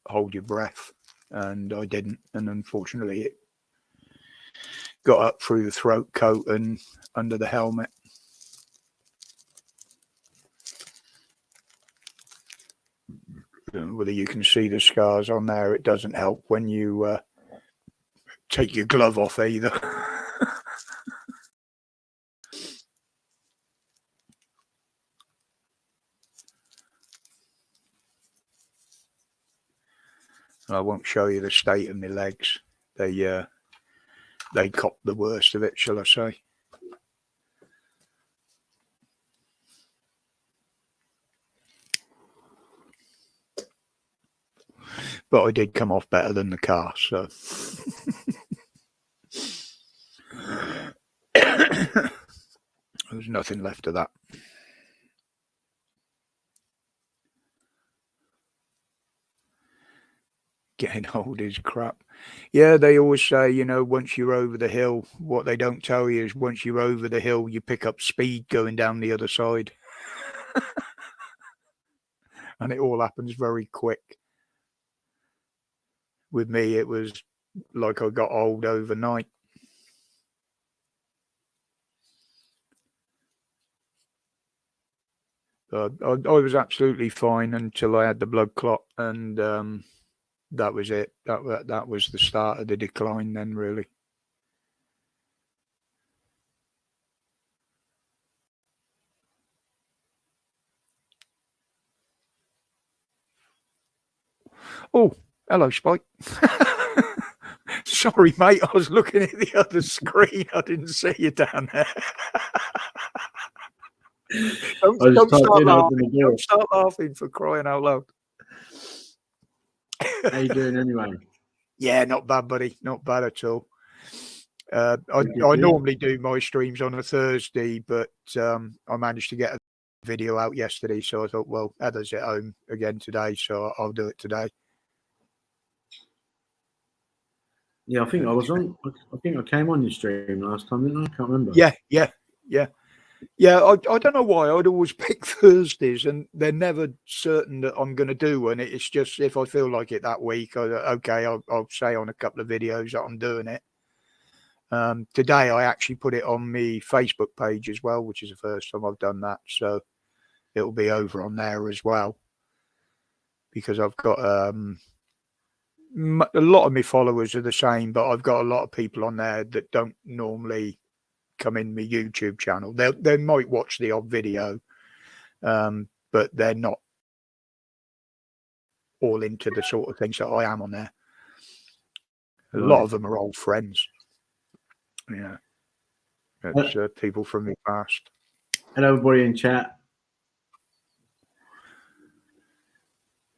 hold your breath, and I didn't, and unfortunately got up through the throat coat and under the helmet. Whether you can see the scars on there, it doesn't help when you take your glove off either. I won't show you the state of my legs. They copped the worst of it, shall I say. But I did come off better than the car, so. There's nothing left of that. Getting old is crap. Yeah, they always say, you know, once you're over the hill, what they don't tell you is once you're over the hill, you pick up speed going down the other side. And it all happens very quick. With me, it was like I got old overnight. I was absolutely fine until I had the blood clot, and that was it. That was the start of the decline then, really. Oh, hello, Spike. Sorry, mate. I was looking at the other screen. I didn't see you down there. Don't start laughing for crying out loud. How you doing anyway? Yeah, not bad, buddy. Not bad at all. I normally do my streams on a Thursday, but I managed to get a video out yesterday, so I thought, well, Heather's at home again today, so I'll do it today. Yeah, I think I was on. I think I came on your stream last time, didn't I? I can't remember. Yeah. I don't know why I'd always pick Thursdays, and they're never certain that I'm going to do one. It's just if I feel like it that week, I'll say on a couple of videos that I'm doing it. Today I actually put it on my Facebook page as well, which is the first time I've done that, so it'll be over on there as well, because I've got a lot of my followers are the same, but I've got a lot of people on there that don't normally come in my YouTube channel. They might watch the odd video, but they're not all into the sort of things that I am on there. A lot of them are old friends. Yeah, it's people from the past. Hello, everybody in chat.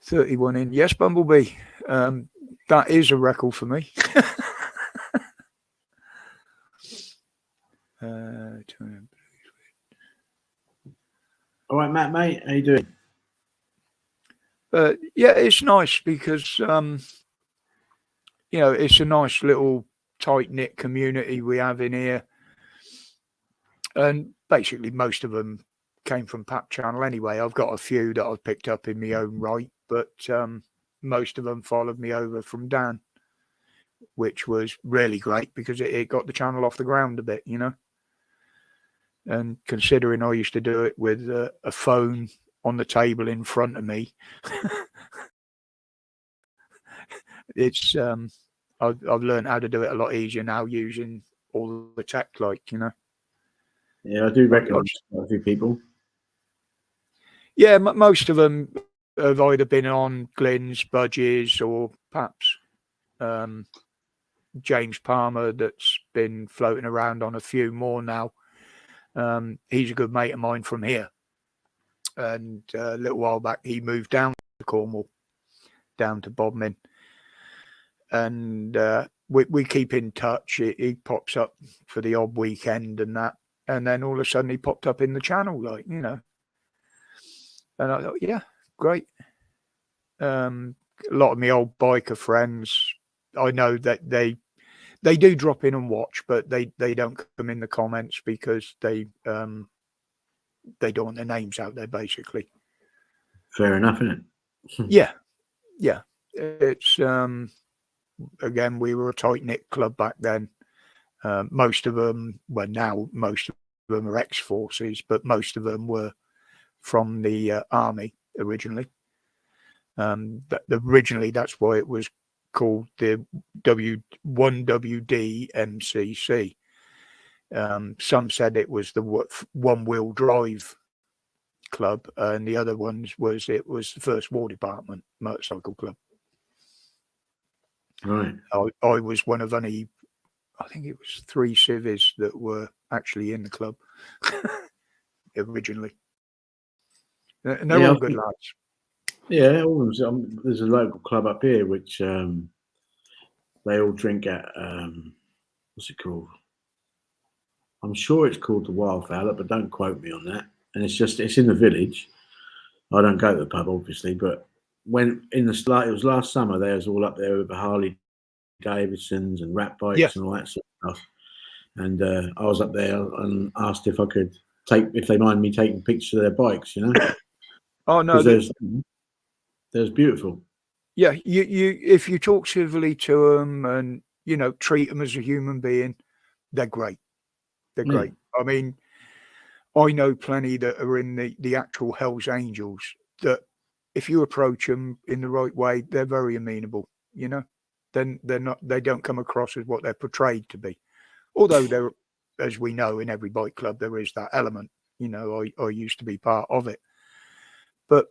31 in. Yes, Bumblebee. That is a record for me. All right, Matt, mate, how you doing? Yeah, it's nice because it's a nice little tight-knit community we have in here, and basically most of them came from Pat Channel anyway. I've got a few that I've picked up in my own right, but most of them followed me over from Dan, which was really great because it got the channel off the ground a bit, you know. And considering I used to do it with a phone on the table in front of me, it's I've learned how to do it a lot easier now using all the tech, like, you know. Yeah, I do recognise a few people. Yeah, most of them have either been on Glenn's, Budges, or perhaps James Palmer, that's been floating around on a few more now. He's a good mate of mine from here, and a little while back he moved down to Cornwall, down to Bodmin, and we keep in touch. He pops up for the odd weekend and that, and then all of a sudden he popped up in the channel, like, you know. And I thought, yeah, great. A lot of my old biker friends, I know that they do drop in and watch, but they don't come in the comments because they don't want their names out there, basically. Fair enough, isn't it? Yeah. It's again, we were a tight knit club back then. Most of them, well, now most of them are ex-forces, but most of them were from the army originally. Originally, that's why it was called the W1WD MCC. Some said it was the one-wheel drive club, and the other ones it was the First War Department motorcycle club. Right. I was one of only, I think it was 3 civvies that were actually in the club originally. And they're Yeah, all I good think- lads. Yeah, all of them. There's a local club up here which they all drink at. What's it called? I'm sure it's called the Wildfowler, but don't quote me on that. And it's in the village. I don't go to the pub, obviously, but when it was last summer, they was all up there with the Harley Davidsons and rat bikes Yeah. and all that sort of stuff. And I was up there and asked if I could if they mind me taking pictures of their bikes, you know, Oh no, because there's beautiful. yeah. You if you talk civilly to them and treat them as a human being, they're great. They're Yeah. great. I mean, I know plenty that are in the actual Hells Angels that if you approach them in the right way, they're very amenable. Then they don't come across as what they're portrayed to be. Although there, as we know, in every bike club there is that element. I used to be part of it, but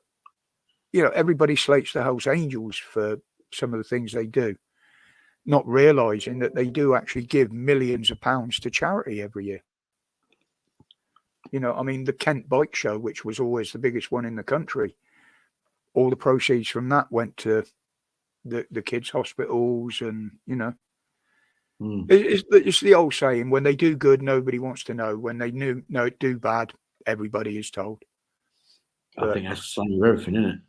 everybody slates the Hells Angels for some of the things they do, not realizing that they do actually give millions of pounds to charity every year. I mean, the Kent Bike Show, which was always the biggest one in the country, all the proceeds from that went to the kids' hospitals, and it's the old saying: when they do good, nobody wants to know. When they do bad, everybody is told. I think that's the same with everything, isn't it?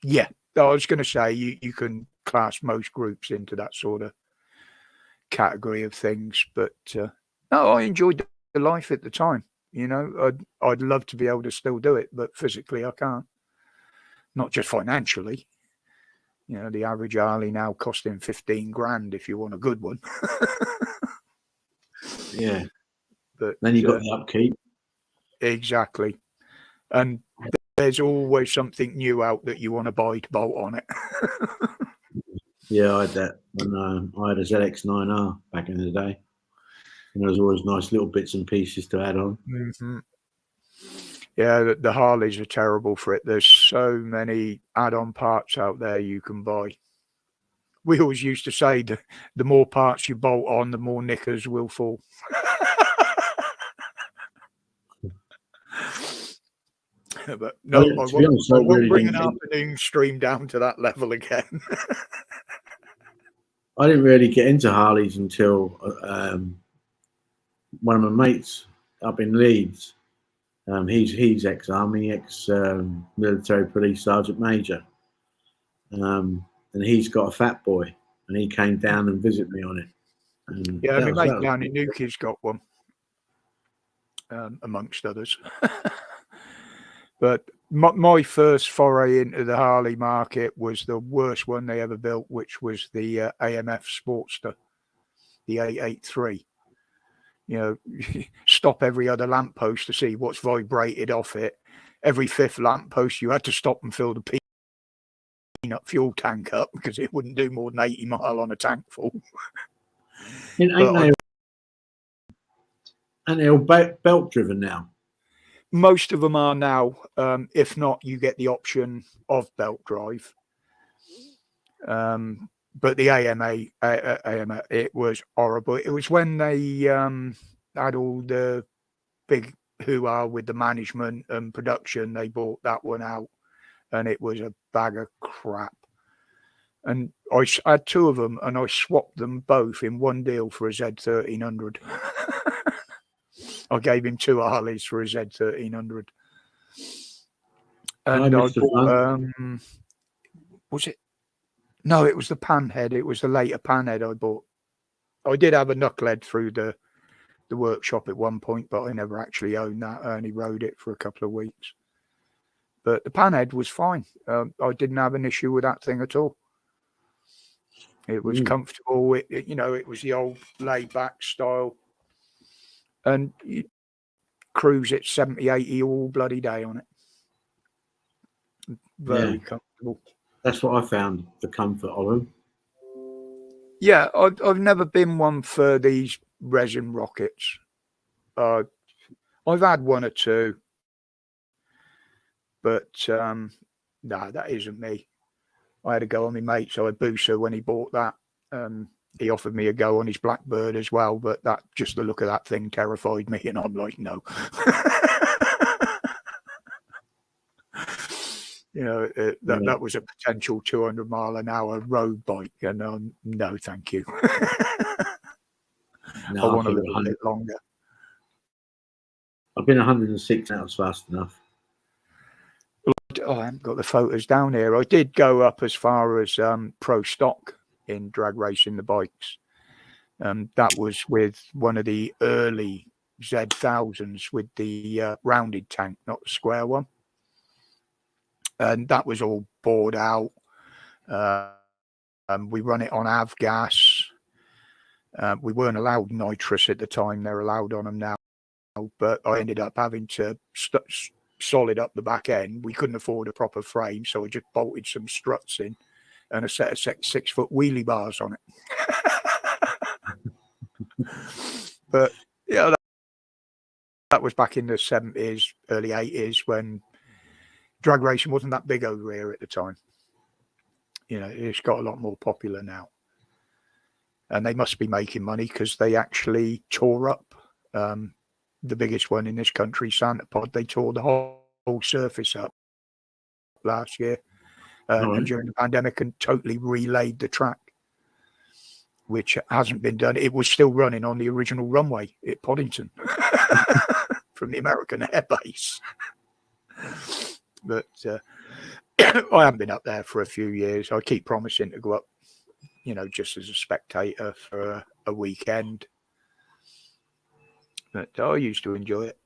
Yeah, I was going to say you can class most groups into that sort of category of things, but no, I enjoyed the life at the time. I'd love to be able to still do it, but physically I can't. Not just financially. The average Harley now costing 15 grand if you want a good one. Yeah. But Then you've got the upkeep. Exactly. And there's always something new out that you want to buy to bolt on it. Yeah, I had that when I had a ZX9R back in the day. And there was always nice little bits and pieces to add on. Mm-hmm. Yeah, the Harleys are terrible for it. There's so many add-on parts out there you can buy. We always used to say the more parts you bolt on, the more knickers will fall. But no, I won't bring an afternoon stream down to that level again. I didn't really get into Harleys until one of my mates up in Leeds. He's ex-army, ex-military police sergeant major, and he's got a Fat Boy, and he came down and visited me on it. And yeah, my mate down in Newquay's got one, amongst others. But my first foray into the Harley market was the worst one they ever built, which was the AMF Sportster, the 883. Stop every other lamppost to see what's vibrated off it. Every fifth lamppost, you had to stop and fill the peanut fuel tank up because it wouldn't do more than 80 mile on a tank full. Ain't they all belt driven now? Most of them are now. If not, you get the option of belt drive. But the AMA, it was horrible. It was when they had all the big hoo-ha with the management and production. They bought that one out, and it was a bag of crap. And I had 2 of them, and I swapped them both in one deal for a Z1300. I gave him 2 Harleys for a Z1300. And I bought, was it? No, it was the Panhead. It was the later Panhead I bought. I did have a knucklehead through the workshop at one point, but I never actually owned that. I only rode it for a couple of weeks. But the Panhead was fine. I didn't have an issue with that thing at all. It was comfortable. It was the old laid back style. and you cruise at 70, 80 all bloody day on it. Very comfortable. That's what I found, the comfort of them. Yeah, I've never been one for these resin rockets. I've had one or two, but no, that isn't me. I had a go on my mate, so I Booser when he bought that. He offered me a go on his Blackbird as well, but that just the look of that thing terrified me, and I'm like, no. You know, that was a potential 200-mile-an-hour road bike, and no, thank you. No, I want a think little bit longer. I've been 106 now, it's fast enough. Oh, I haven't got the photos down here. I did go up as far as pro stock in drag racing the bikes. That was with one of the early Z1000s with the rounded tank, not the square one. And that was all bored out. We run it on avgas. We weren't allowed nitrous at the time. They're allowed on them now. But I ended up having to solid up the back end. We couldn't afford a proper frame, so I just bolted some struts in and a set of 6-foot wheelie bars on it. But yeah, that was back in the 70s, early 80s, when drag racing wasn't that big over here at the time. You know, it's got a lot more popular now. And they must be making money because they actually tore up the biggest one in this country, Santa Pod. They tore the whole surface up last year and during the pandemic, and totally relaid the track, which hasn't been done. It was still running on the original runway at Poddington from the American Air Base. But I haven't been up there for a few years. I keep promising to go up, you know, just as a spectator for a weekend. But I used to enjoy it.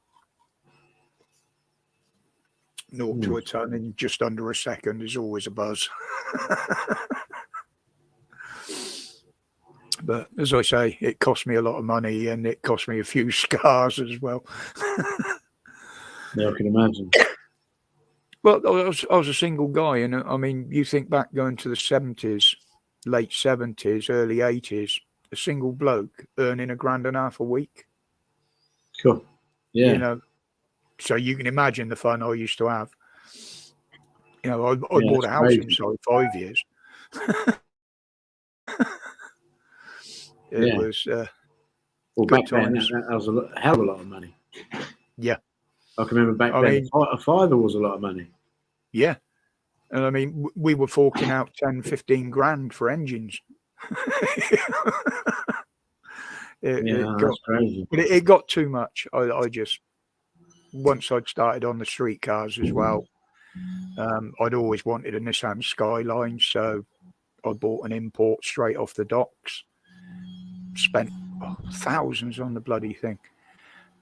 0 to a ton in just under a second is always a buzz. But as I say, it cost me a lot of money and it cost me a few scars as well. Yeah, I can imagine. Well, I was a single guy, and I mean, you think back going to the 70s, late 70s, early 80s, a single bloke earning $1.50 a week. Sure. Yeah. You know, so you can imagine the fun I used to have. You know, I bought a house inside 5 years. It was well, good back then, times. that was a hell of a lot of money. Yeah. I can remember back then, a fiver was a lot of money. Yeah. And I mean, we were forking out 10, 15 grand for engines. That's crazy. But it got too much. I just, once I'd started on the street cars as well, I'd always wanted a Nissan Skyline, so I bought an import straight off the docks, spent thousands on the bloody thing,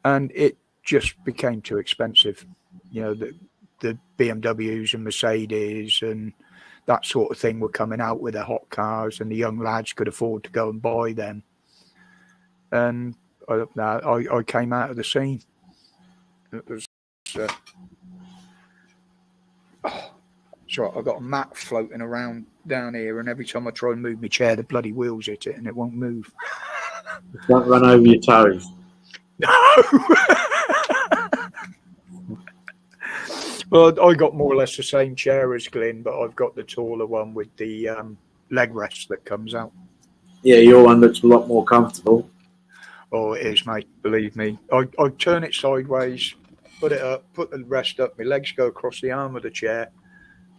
and it just became too expensive. You know, the BMWs and Mercedes and that sort of thing were coming out with their hot cars, and the young lads could afford to go and buy them. And I came out of the scene. It was sorry, I've got a mat floating around down here, and every time I try and move my chair, the bloody wheels hit it and it won't move. Don't run over your toes. No. Well, I got more or less the same chair as Glyn, but I've got the taller one with the leg rest that comes out. Yeah, your one looks a lot more comfortable. Oh, it is, mate. Believe me. I turn it sideways, put it up, put the rest up. My legs go across the arm of the chair.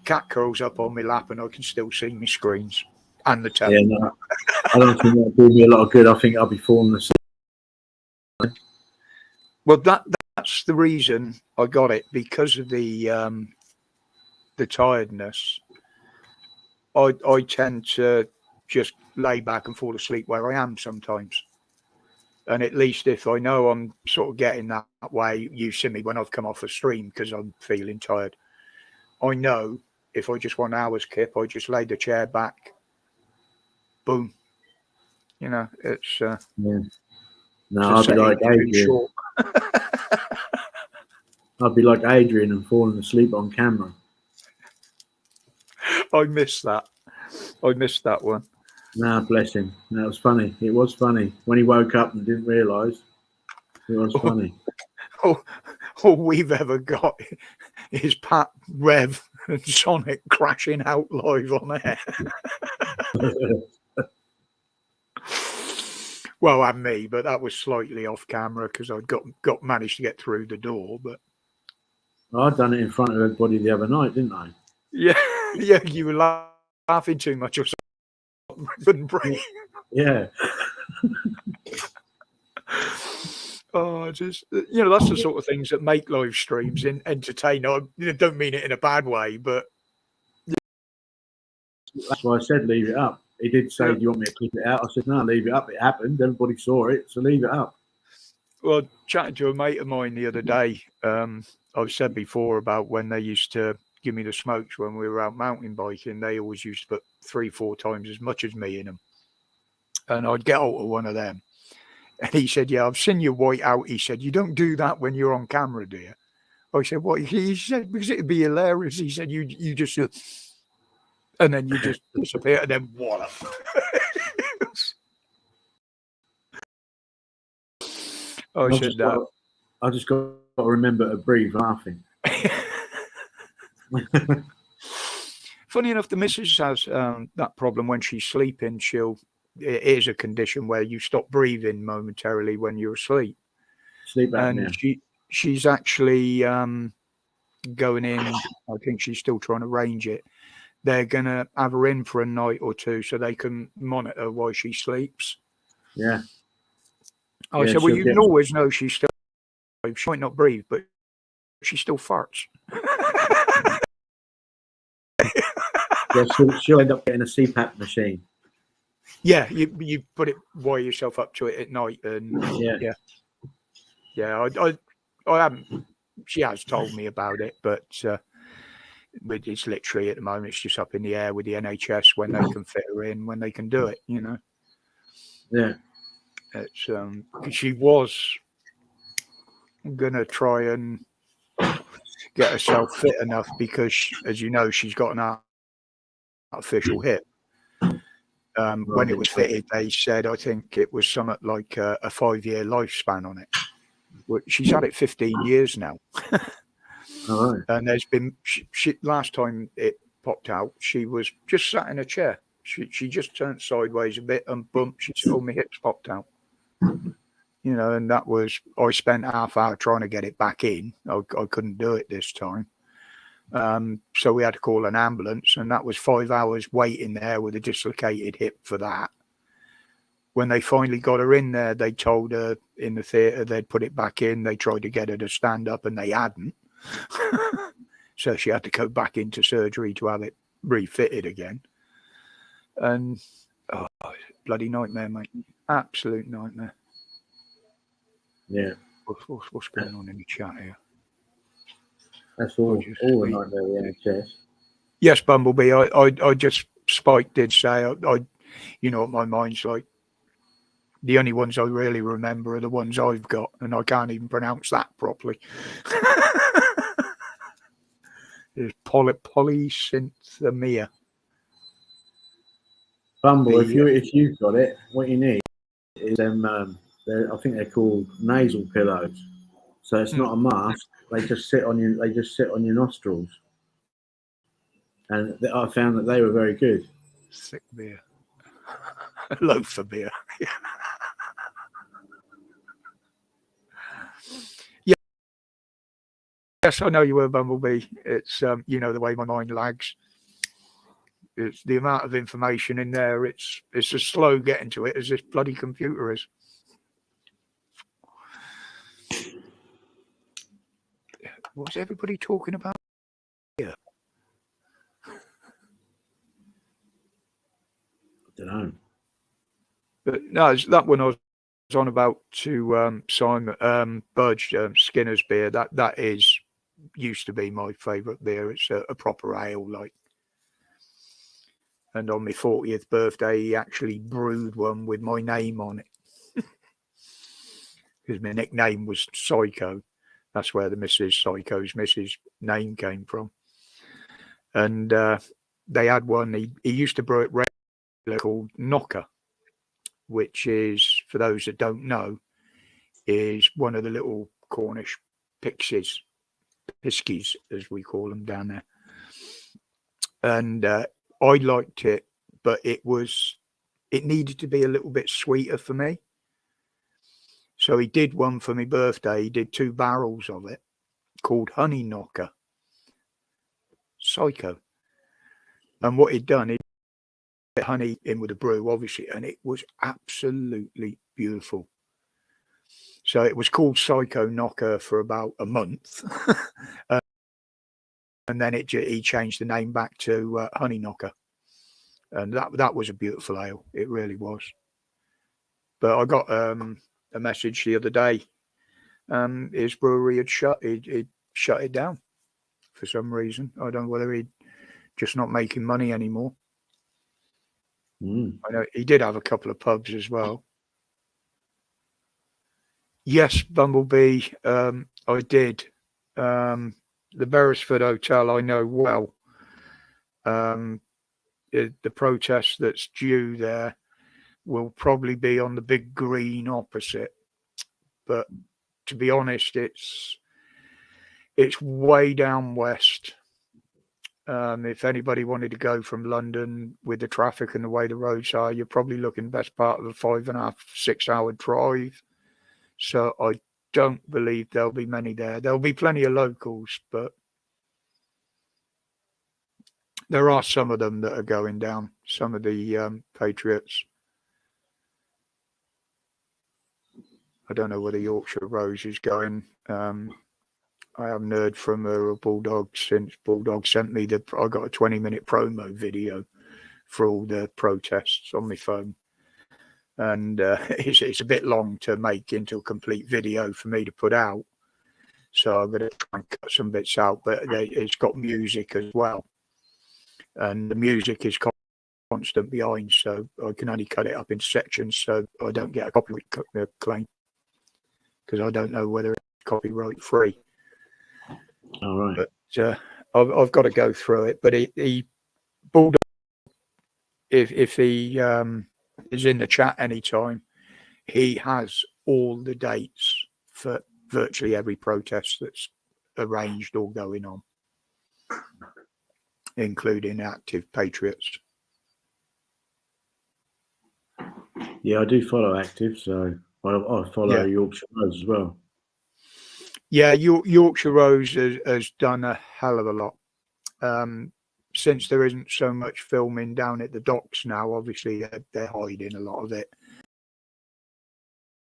Cat curls up on my lap, and I can still see my screens and the tab. Yeah, no, I don't think that'll do me a lot of good. I think I'll be falling asleep. Well, that's the reason I got it, because of the tiredness. I tend to just lay back and fall asleep where I am sometimes. And at least if I know I'm sort of getting that way, you see me when I've come off a stream because I'm feeling tired. I know if I just want hours kip, I just lay the chair back. Boom. You know, it's No, to I'd be set like it too Adrian. short. I'd be like Adrian and falling asleep on camera. I missed that. I missed that one. No, bless him. That was funny. It was funny when he woke up and didn't realise. It was funny. All we've ever got is Pat, Rev, and Sonic crashing out live on air. Well, and me, but that was slightly off camera because I got managed to get through the door. But I'd done it in front of everybody the other night, didn't I? yeah, you were laughing too much or something. Couldn't breathe. Yeah. Oh, just that's the sort of things that make live streams entertaining. I don't mean it in a bad way, but That's why I said leave it up. He did say, "Do you want me to clip it out?" I said, "No, leave it up. It happened. Everybody saw it, so leave it up." well, chatting to a mate of mine the other day, I've said before about when they used to give me the smokes when we were out mountain biking. They always used to put 3-4 times as much as me in them, and I'd get out of one of them. And he said, "Yeah, I've seen you white out." He said, "You don't do that when you're on camera, do you?" I said, "What?" He said, "Because it'd be hilarious." He said, "You just, and then you just disappear, and then wallop." I said that. I just got to remember to breathe laughing. Funny enough, the missus has that problem when she's sleeping. It is a condition where you stop breathing momentarily when you're asleep. Sleep apnea. And she's actually going in. I think she's still trying to arrange it. They're going to have her in for a night or two so they can monitor while she sleeps. Yeah. I said, well, you can always know she's still alive. She might not breathe, but she still farts. Yeah, she'll end up getting a CPAP machine. Yeah, you put it, wire yourself up to it at night, and yeah. I haven't. She has told me about it, but it's literally at the moment it's just up in the air with the NHS when they can fit her in, when they can do it. Yeah. It's she was gonna try and get herself fit enough because, as you know, she's got an artificial hip. When it was fitted, they said, I think it was something like a 5-year lifespan on it. She's had it 15 years now. All right. And there's been, last time it popped out, she was just sat in a chair. She just turned sideways a bit and boom, she said, oh, my hips popped out. And that was, I spent half hour trying to get it back in. I couldn't do it this time. So we had to call an ambulance, and that was 5 hours waiting there with a dislocated hip for that. When they finally got her in there, they told her in the theatre they'd put it back in. They tried to get her to stand up, and they hadn't. So she had to go back into surgery to have it refitted again. And bloody nightmare, mate. Absolute nightmare. Yeah. What's going on in the chat here? That's all the nightmare with NHS. Yes, Bumblebee. I just Spike did say I you know what my mind's like. The only ones I really remember are the ones I've got, and I can't even pronounce that properly. There's polysynthemia. Bumble, if you've got it, what you need is I think they're called nasal pillows. So it's not a mask. They just sit on you. They just sit on your nostrils. And I found that they were very good. Sick beer. Loaf of beer. Yeah. Yes, I know you were, Bumblebee. It's the way my mind lags. It's the amount of information in there. It's as slow getting to it as this bloody computer is. What's everybody talking about here? I don't know. But no, it's that one I was on about to Simon Budge Skinner's beer. That used to be my favourite beer. It's a proper ale, like. And on my 40th birthday, he actually brewed one with my name on it. because my nickname was Psycho. That's where the Psycho's Mrs. name came from. And they had one. He used to brew it regular called Knocker, which is, for those that don't know, is one of the little Cornish pixies, as we call them down there. And I liked it, but it needed to be a little bit sweeter for me. So he did one for my birthday. He did 2 barrels of it called Honey Knocker Psycho. And what he'd done, he'd put honey in with the brew, obviously, and it was absolutely beautiful. So it was called Psycho Knocker for about a month. And then he changed the name back to Honey Knocker. And that was a beautiful ale. It really was. But I got a message the other day. His brewery had shut it down for some reason. I don't know whether he'd just not making money anymore. I know he did have a couple of pubs as well. Yes, Bumblebee, I did. The Beresford Hotel, I know well. The protest that's due there will probably be on the big green opposite. But to be honest, it's way down west. If anybody wanted to go from London with the traffic and the way the roads are, you're probably looking best part of a 5.5, 6 hour drive. So I don't believe there'll be many there. There'll be plenty of locals, but there are some of them that are going down, some of the Patriots. I don't know whether Yorkshire Rose is going. I haven't heard from her or Bulldog since Bulldog sent me I got a 20-minute promo video for all the protests on my phone. And it's a bit long to make into a complete video for me to put out. So I'm going to try and cut some bits out, but it's got music as well. And the music is constant behind, so I can only cut it up in sections so I don't get a copyright claim, because I don't know whether it's copyright free. All right. But I've got to go through it. But he Bulldog, if he is in the chat anytime, he has all the dates for virtually every protest that's arranged or going on, including active Patriots. Yeah, I do follow Active, so I follow Yorkshire Rose as well. Yeah, Yorkshire Rose has done a hell of a lot. Since there isn't so much filming down at the docks now, obviously they're hiding a lot of it.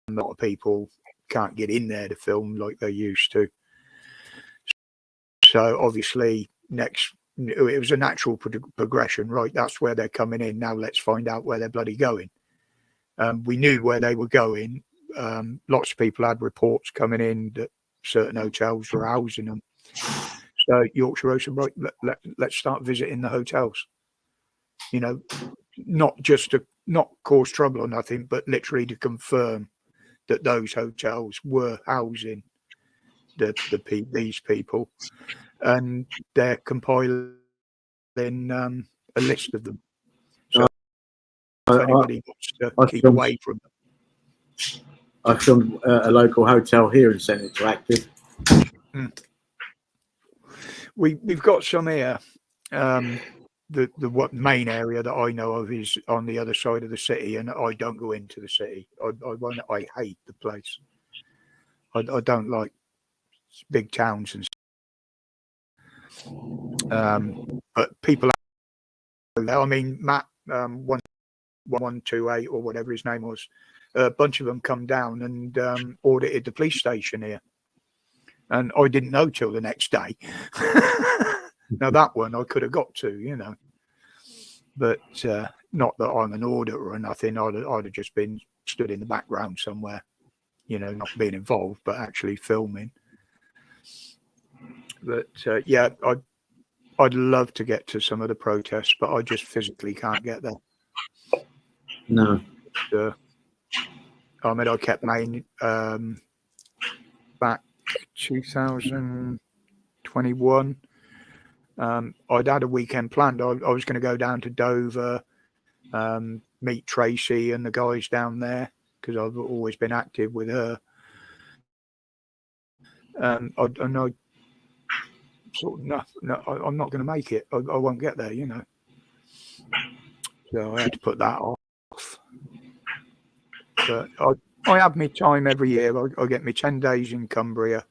A lot of people can't get in there to film like they used to. So obviously it was a natural progression, right? That's where they're coming in. Now let's find out where they're bloody going. We knew where they were going. Lots of people had reports coming in that certain hotels were housing them. So Yorkshire Rose said, right, let's start visiting the hotels. You know, not just to not cause trouble or nothing, but literally to confirm that those hotels were housing these people, and they're compiling a list of them. So if anybody wants to keep away from them. I filmed a local hotel here and sent it to Active. We've got some here. The main area that I know of is on the other side of the city, and I don't go into the city. I hate the place. I don't like big towns and but people I mean, Matt 1128 or whatever his name was, a bunch of them come down and audited the police station here, and I didn't know till the next day. Now that one I could have got to, you know, but not that I'm an auditor or nothing. I'd have just been stood in the background somewhere, you know, not being involved but actually filming. But yeah, I'd love to get to some of the protests, but I just physically can't get there. No. I mean, I kept Maine back 2021. I'd had a weekend planned. I was going to go down to Dover, meet Tracy and the guys down there because I've always been active with her. I know, sort of, no, I'm not going to make it. I won't get there, you know. So I had to put that off. But I have my time every year. I get me 10 days in Cumbria,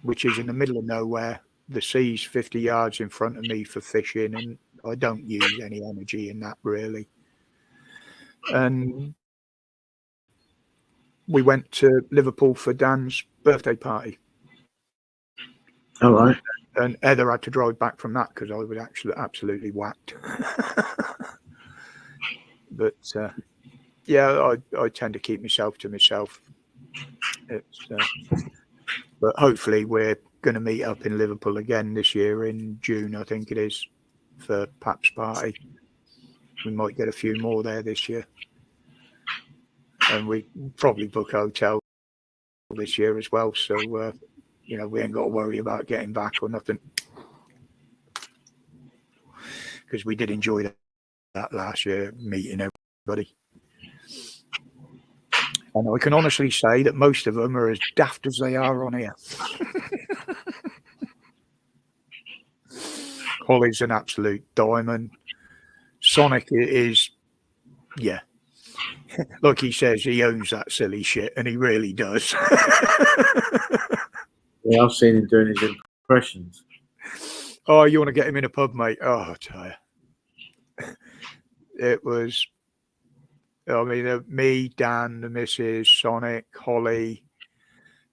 which is in the middle of nowhere. The sea's 50 yards in front of me for fishing, and I don't use any energy in that really. And we went to Liverpool for Dan's birthday party. All right. And Heather had to drive back from that because I was actually absolutely whacked. But yeah, I tend to keep myself to myself. But hopefully we're going to meet up in Liverpool again this year in June, I think it is, for Pap's party. We might get a few more there this year. And we probably book a hotel this year as well. So, you know, we ain't got to worry about getting back or nothing. Because we did enjoy that last year, meeting everybody. And I can honestly say that most of them are as daft as they are on here. Holly's an absolute diamond. Sonic is, yeah. Like he says, he owns that silly shit, and he really does. Yeah, I've seen him doing his impressions. Oh, you want to get him in a pub, mate? Oh, I tell you. It was, I mean, me, Dan, the missus, Sonic, Holly,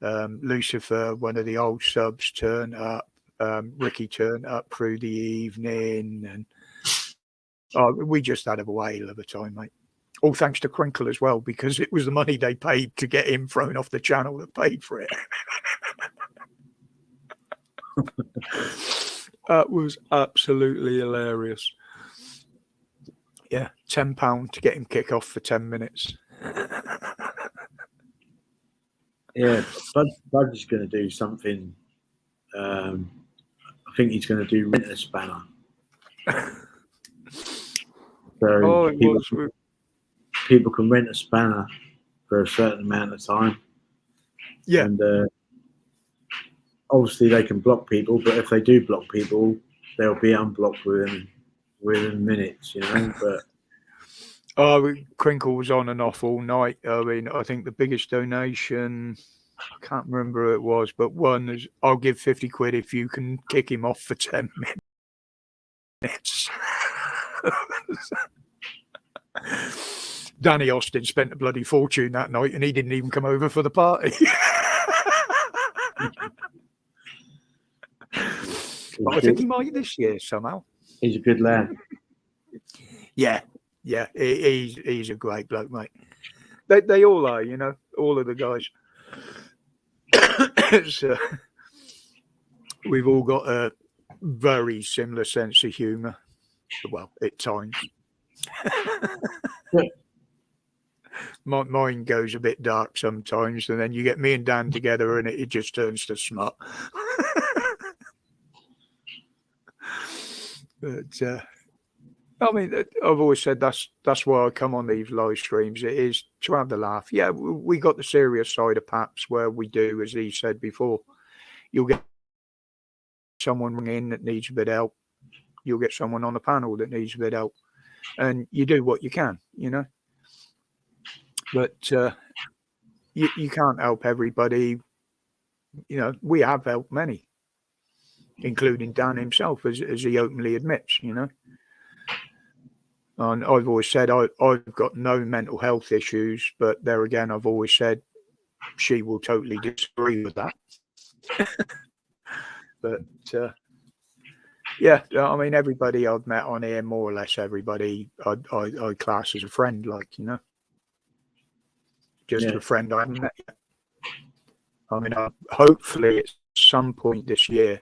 Lucifer, one of the old subs turned up. Ricky turned up through the evening, and we just had a whale of a time, mate. All thanks to Crinkle as well, because it was the money they paid to get him thrown off the channel that paid for it. That was absolutely hilarious. Yeah, £10 to get him kick off for 10 minutes. Yeah, Bud is going to do something. I think he's going to do Rent a Spanner. So people can rent a spanner for a certain amount of time. Yeah. And obviously they can block people, but if they do block people, they'll be unblocked within minutes, you know. But Crinkle was on and off all night. I mean, I think the biggest donation, I can't remember who it was, but one is, I'll give 50 quid if you can kick him off for 10 minutes. Danny Austin spent a bloody fortune that night, and he didn't even come over for the party. But I think he might this year somehow. He's a good lad. Yeah, he's a great bloke, mate. They all are, you know, all of the guys. So, we've all got a very similar sense of humour. Well, at times. Mine goes a bit dark sometimes, and then you get me and Dan together and it just turns to smut. But I mean, I've always said that's why I come on these live streams. It is to have the laugh. Yeah, we got the serious side of Paps where we do, as he said before, you'll get someone ring in that needs a bit of help. You'll get someone on the panel that needs a bit of help. And you do what you can, you know. But you can't help everybody. You know, we have helped many, including Dan himself, as he openly admits, you know. And I've always said I've got no mental health issues, but there again, I've always said she will totally disagree with that. But yeah, I mean, everybody I've met on here, more or less everybody I class as a friend, like, you know. Just a friend I haven't met yet. I mean, hopefully at some point this year,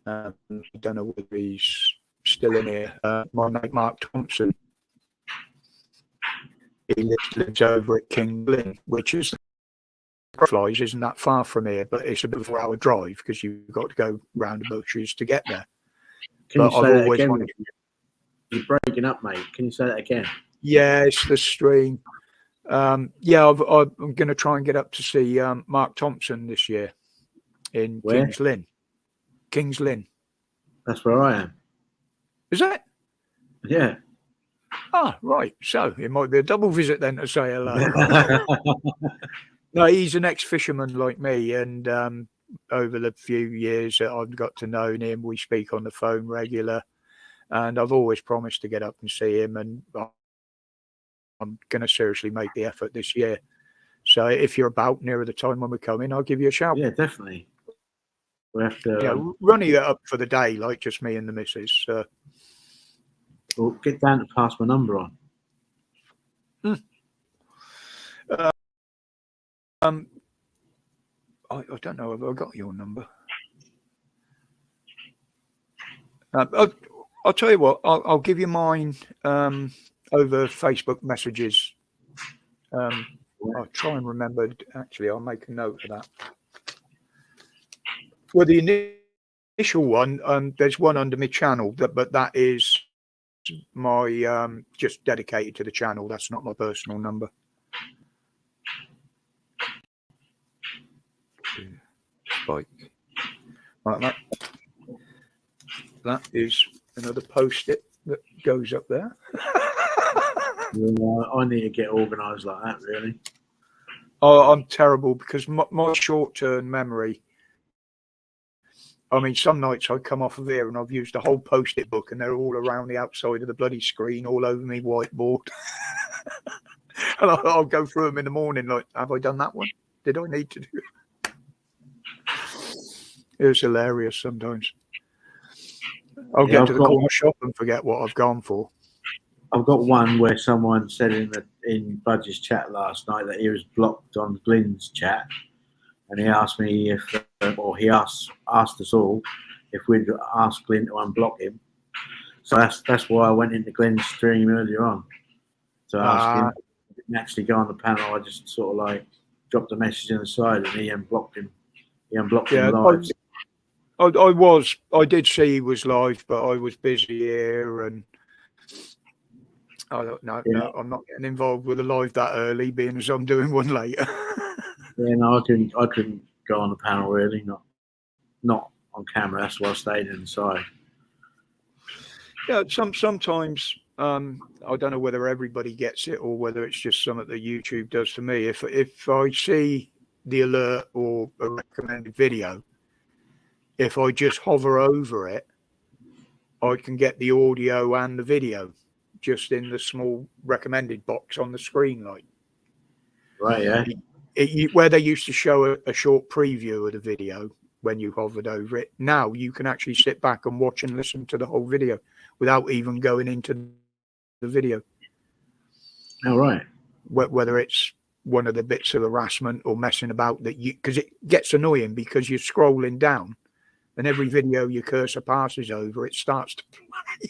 I don't know whether he's still in here, my mate Mark Thompson. he lives over at King Lynn, which is flies isn't that far from here, but it's a bit of a 4-hour drive because you've got to go round the bushes to get there. Can you But say I've that always again? wanted. You're breaking up, mate. Can you say that again? Yeah, it's the stream. Yeah, I'm going to try and get up to see Mark Thompson this year in Where? Kings Lynn. Kings Lynn. That's where I am. Is that? Yeah. Ah, right. So it might be a double visit then to say hello. No, he's an ex-fisherman like me, and over the few years that I've got to know him, we speak on the phone regular, and I've always promised to get up and see him, and I'm going to seriously make the effort this year. So if you're about nearer the time when we come in, I'll give you a shout. Yeah, definitely. We have to running it up for the day, like just me and the missus. we'll get down to pass my number on. I don't know if I got your number. I'll tell you what. I'll give you mine over Facebook messages. I'll try and remember. Actually, I'll make a note of that. Well, the initial one, there's one under my channel, but that is my just dedicated to the channel. That's not my personal number. Spike. Right, that is another post-it that goes up there. Yeah, I need to get organised like that, really. Oh, I'm terrible because my short-term memory. I mean, some nights I come off of here and I've used a whole post-it book and they're all around the outside of the bloody screen, all over me whiteboard. And I'll go through them in the morning like, have I done that one? Did I need to do it? It was hilarious sometimes. I'll get to the corner shop and forget what I've gone for. I've got one where someone said in Budge's chat last night that he was blocked on Glenn's chat, and he asked me if, or he asked us all if we'd ask Glenn to unblock him. So that's why I went into Glenn's stream earlier on to ask him. I didn't actually go on the panel. I just sort of like dropped a message on the side, and he unblocked him. He unblocked him live. I did see he was live, but I was busy here, and I don't know. Yeah. No, I'm not getting involved with a live that early, being as I'm doing one later. Yeah, no, I couldn't go on the panel really, not on camera. That's why I stayed inside. Yeah, sometimes I don't know whether everybody gets it or whether it's just something that YouTube does to me. If I see the alert or a recommended video, if I just hover over it, I can get the audio and the video just in the small recommended box on the screen, like. Right, yeah. Where they used to show a short preview of the video when you hovered over it, now you can actually sit back and watch and listen to the whole video without even going into the video. All right. Whether it's one of the bits of harassment or messing about that because it gets annoying because you're scrolling down and every video your cursor passes over, it starts to play.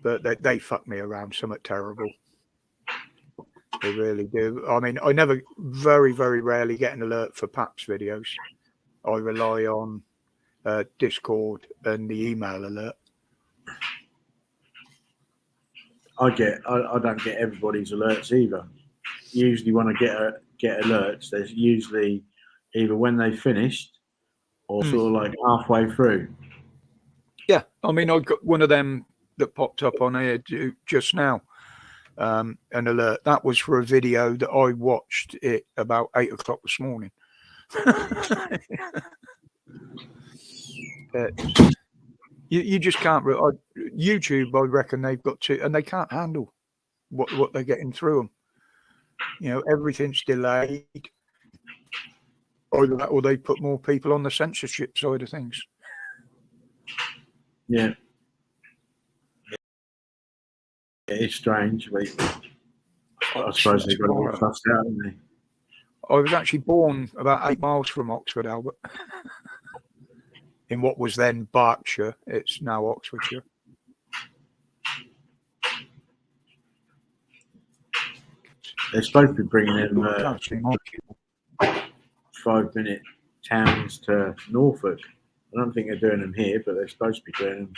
But they fuck me around somewhat terrible. They really do. I mean, I very, very rarely get an alert for PAPS videos. I rely on Discord and the email alert. I don't get everybody's alerts either. Usually when I get alerts, there's usually either when they finished or sort of like halfway through. Yeah, I mean, I got one of them that popped up on here just now. An alert that was for a video that I watched it about 8 o'clock this morning. You just can't. YouTube, I reckon they've got to, and they can't handle what they're getting through them. You know, everything's delayed. Either that or they put more people on the censorship side of things. Yeah. It's strange, but I suppose they've got to all fussed out, haven't they? I was actually born about 8 miles from Oxford, Albert. In what was then Berkshire, it's now Oxfordshire. They're supposed to be bringing them Can't see my cable. 5-minute towns to Norfolk. I don't think they're doing them here, but they're supposed to be doing them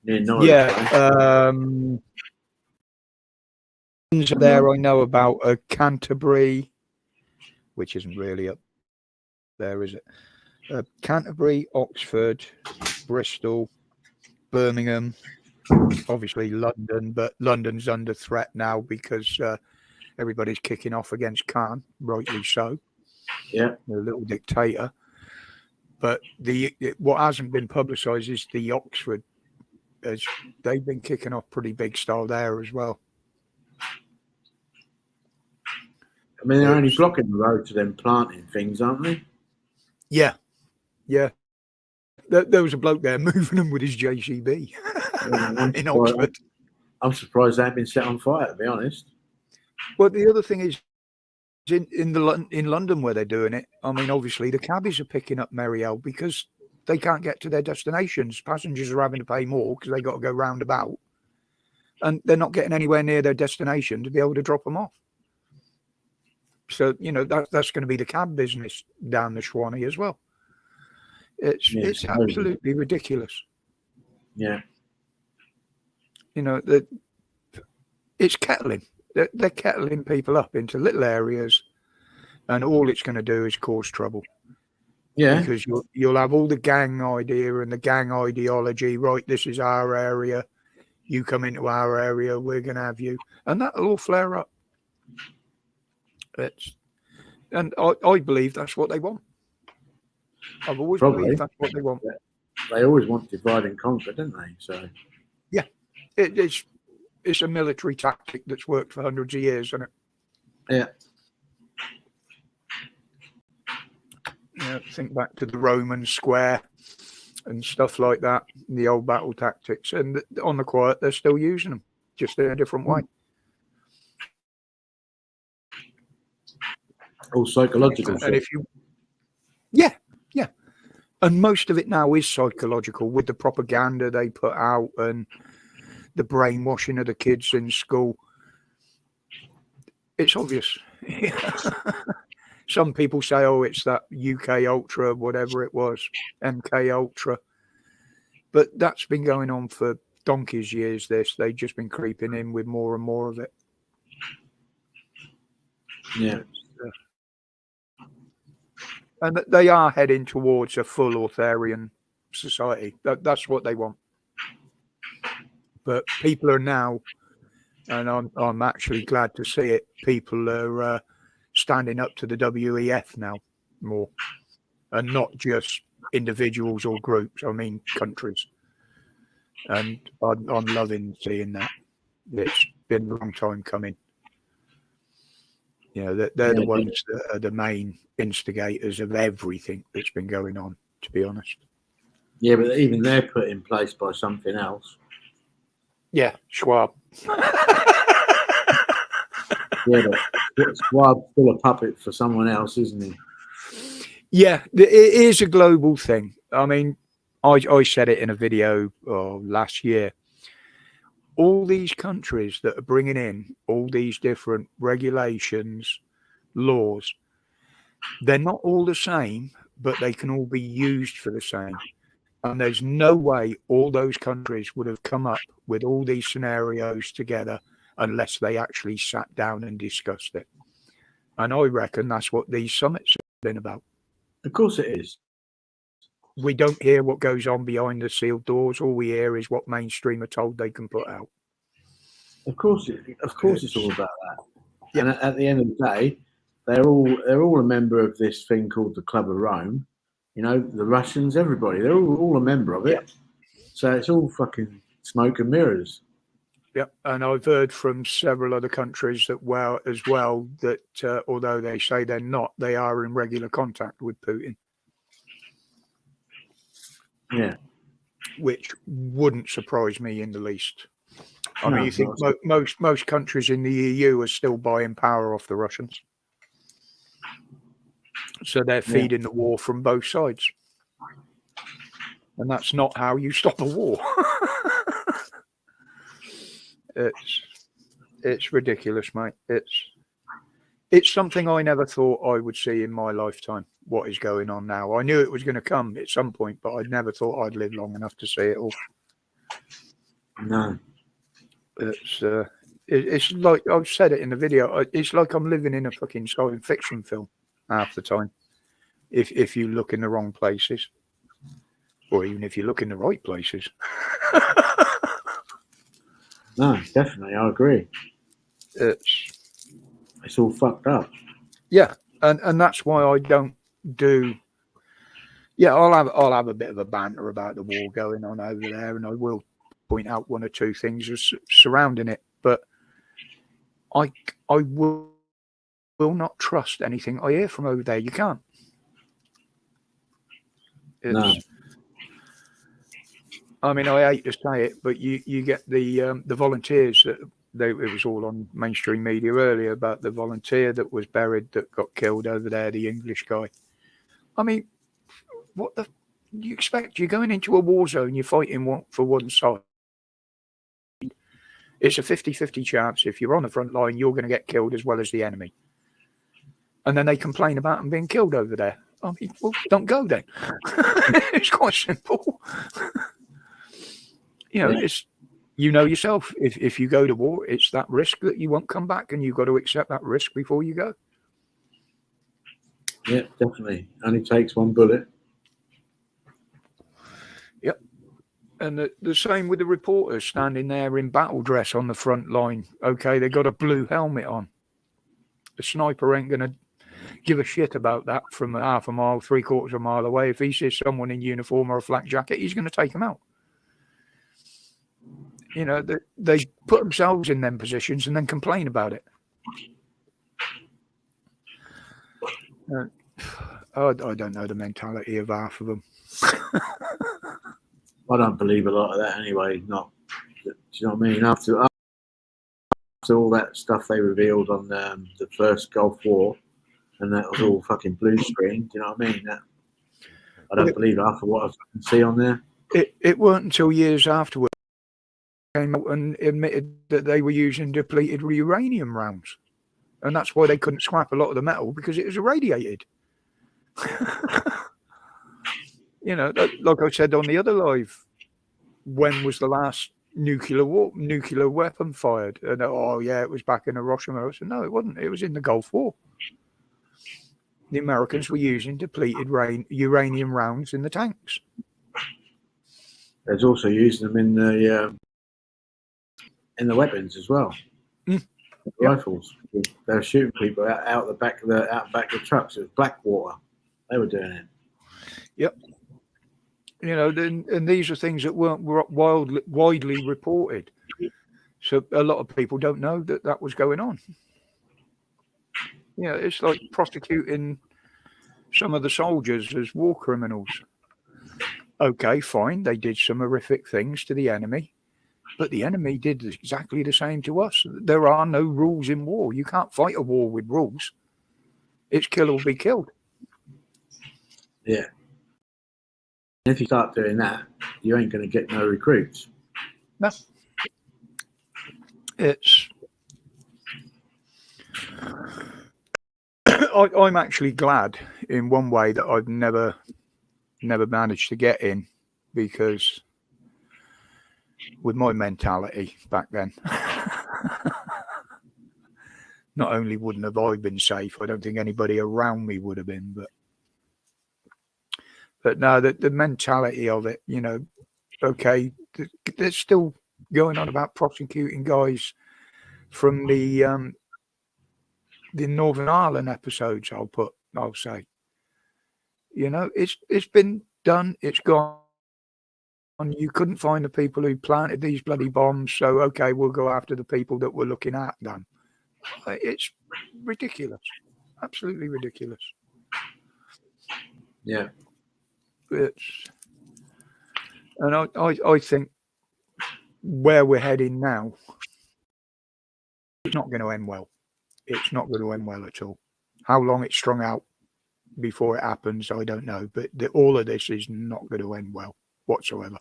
near Norwich. Yeah, there I know about Canterbury, which isn't really up there, is it? Canterbury, Oxford, Bristol, Birmingham, obviously London, but London's under threat now because everybody's kicking off against Khan, rightly so. Yeah, The little dictator. But what hasn't been publicised is the Oxford, as they've been kicking off pretty big style there as well. I mean they're only blocking the road to them planting things, aren't they? Yeah, yeah. There was a bloke there moving them with his JCB in Oxford. I'm surprised they haven't been set on fire, to be honest. Well, the other thing is, in London where they're doing it, I mean, obviously the cabbies are picking up Merry because they can't get to their destinations. Passengers are having to pay more because they got to go round about, and they're not getting anywhere near their destination to be able to drop them off. So that's going to be the cab business down the Swanee as well. It's absolutely ridiculous. Yeah. It's kettling. They're kettling people up into little areas, and all it's going to do is cause trouble. Yeah. Because you'll have all the gang idea and the gang ideology. Right, this is our area. You come into our area, we're going to have you, and that'll all flare up. And I believe that's what they want. I've always believed that's what they want. They always want to divide and conquer, don't they? So yeah, it's a military tactic that's worked for hundreds of years, isn't it? Yeah. Think back to the Roman square and stuff like that, the old battle tactics, and on the quiet, they're still using them, just in a different way. All psychological. And yeah, and most of it now is psychological with the propaganda they put out and the brainwashing of the kids in school. It's obvious. Some people say, "Oh, it's that UK Ultra, whatever it was, MK Ultra," but that's been going on for donkey's years. They've just been creeping in with more and more of it. Yeah. And they are heading towards a full authoritarian society. That's what they want. But people are now, and I'm actually glad to see it, people are standing up to the WEF now more. And not just individuals or groups, I mean countries. And I'm loving seeing that. It's been a long time coming. They're the ones that are the main instigators of everything that's been going on, to be honest. Yeah, but even they're put in place by something else. Yeah, Schwab. Yeah, but Schwab's still a puppet for someone else, isn't he? Yeah, it is a global thing. I mean, I said it in a video last year. All these countries that are bringing in all these different regulations, laws, they're not all the same, but they can all be used for the same. And there's no way all those countries would have come up with all these scenarios together unless they actually sat down and discussed it. And I reckon that's what these summits have been about. Of course it is. We don't hear what goes on behind the sealed doors. All we hear is what mainstream are told they can put out. Of course it's all about that. Yeah. And at the end of the day, they're all a member of this thing called the Club of Rome. The Russians, everybody, they're all a member of it. Yeah. So it's all fucking smoke and mirrors. Yep, and I've heard from several other countries that although they say they're not, they are in regular contact with Putin. Yeah, which wouldn't surprise me in the least. I mean, you think most countries in the EU are still buying power off the Russians, so they're feeding the war from both sides, and that's not how you stop a war. It's ridiculous, mate. it's something I never thought I would see in my lifetime. What is going on now? I knew it was going to come at some point, but I never thought I'd live long enough to see it all. No. It's like I've said it in the video. It's like I'm living in a fucking science fiction film half the time. If you look in the wrong places, or even if you look in the right places. No, definitely, I agree. It's all fucked up. Yeah, and that's why I don't do. Yeah, I'll have a bit of a banter about the war going on over there, and I will point out one or two things surrounding it. But I will not trust anything I hear from over there. You can't. No. I mean, I hate to say it, but you get the volunteers that it was all on mainstream media earlier about the volunteer that was buried that got killed over there, the English guy. I mean, what the you expect? You're going into a war zone, you're fighting for one side. It's a 50-50 chance if you're on the front line, you're going to get killed as well as the enemy. And then they complain about them being killed over there. I mean, well, don't go then. It's quite simple. It's you know yourself. If you go to war, it's that risk that you won't come back, and you've got to accept that risk before you go. Yeah, definitely. Only takes one bullet. Yep. And the same with the reporters standing there in battle dress on the front line. Okay, they got a blue helmet on. The sniper ain't going to give a shit about that from half a mile, 3/4 of a mile away. If he sees someone in uniform or a flak jacket, he's going to take them out. They put themselves in them positions and then complain about it. I don't know the mentality of half of them. I don't believe a lot of that anyway. Not, do you know what I mean? After all that stuff they revealed on the first Gulf War, and that was all fucking blue screen. Do you know what I mean? I don't believe half of what I can see on there. It weren't until years afterwards came out and admitted that they were using depleted uranium rounds, and that's why they couldn't scrap a lot of the metal because it was irradiated. Like I said on the other live, when was the last nuclear weapon fired? And it was back in Hiroshima. I said, no, it wasn't. It was in the Gulf War. The Americans were using depleted uranium rounds in the tanks. There's also using them in the weapons as well. Mm. Rifles. They're shooting people out the back of the trucks. It was Blackwater. They were doing it. Yep. And these are things that weren't widely reported. So a lot of people don't know that was going on. It's like prosecuting some of the soldiers as war criminals. Okay, fine. They did some horrific things to the enemy, but the enemy did exactly the same to us. There are no rules in war. You can't fight a war with rules. It's kill or be killed. Yeah. If you start doing that, you ain't going to get no recruits. No. I'm actually glad in one way that I've never managed to get in, because with my mentality back then, not only wouldn't have I been safe, I don't think anybody around me would have been, but no, the mentality of it, okay, they're still going on about prosecuting guys from the Northern Ireland episodes. I'll say, it's been done. It's gone. You couldn't find the people who planted these bloody bombs, so okay, we'll go after the people that were looking at them. It's ridiculous, absolutely ridiculous. Yeah. And I think where we're heading now, it's not going to end well. It's not going to end well at all. How long it's strung out before it happens, I don't know. But all of this is not going to end well whatsoever.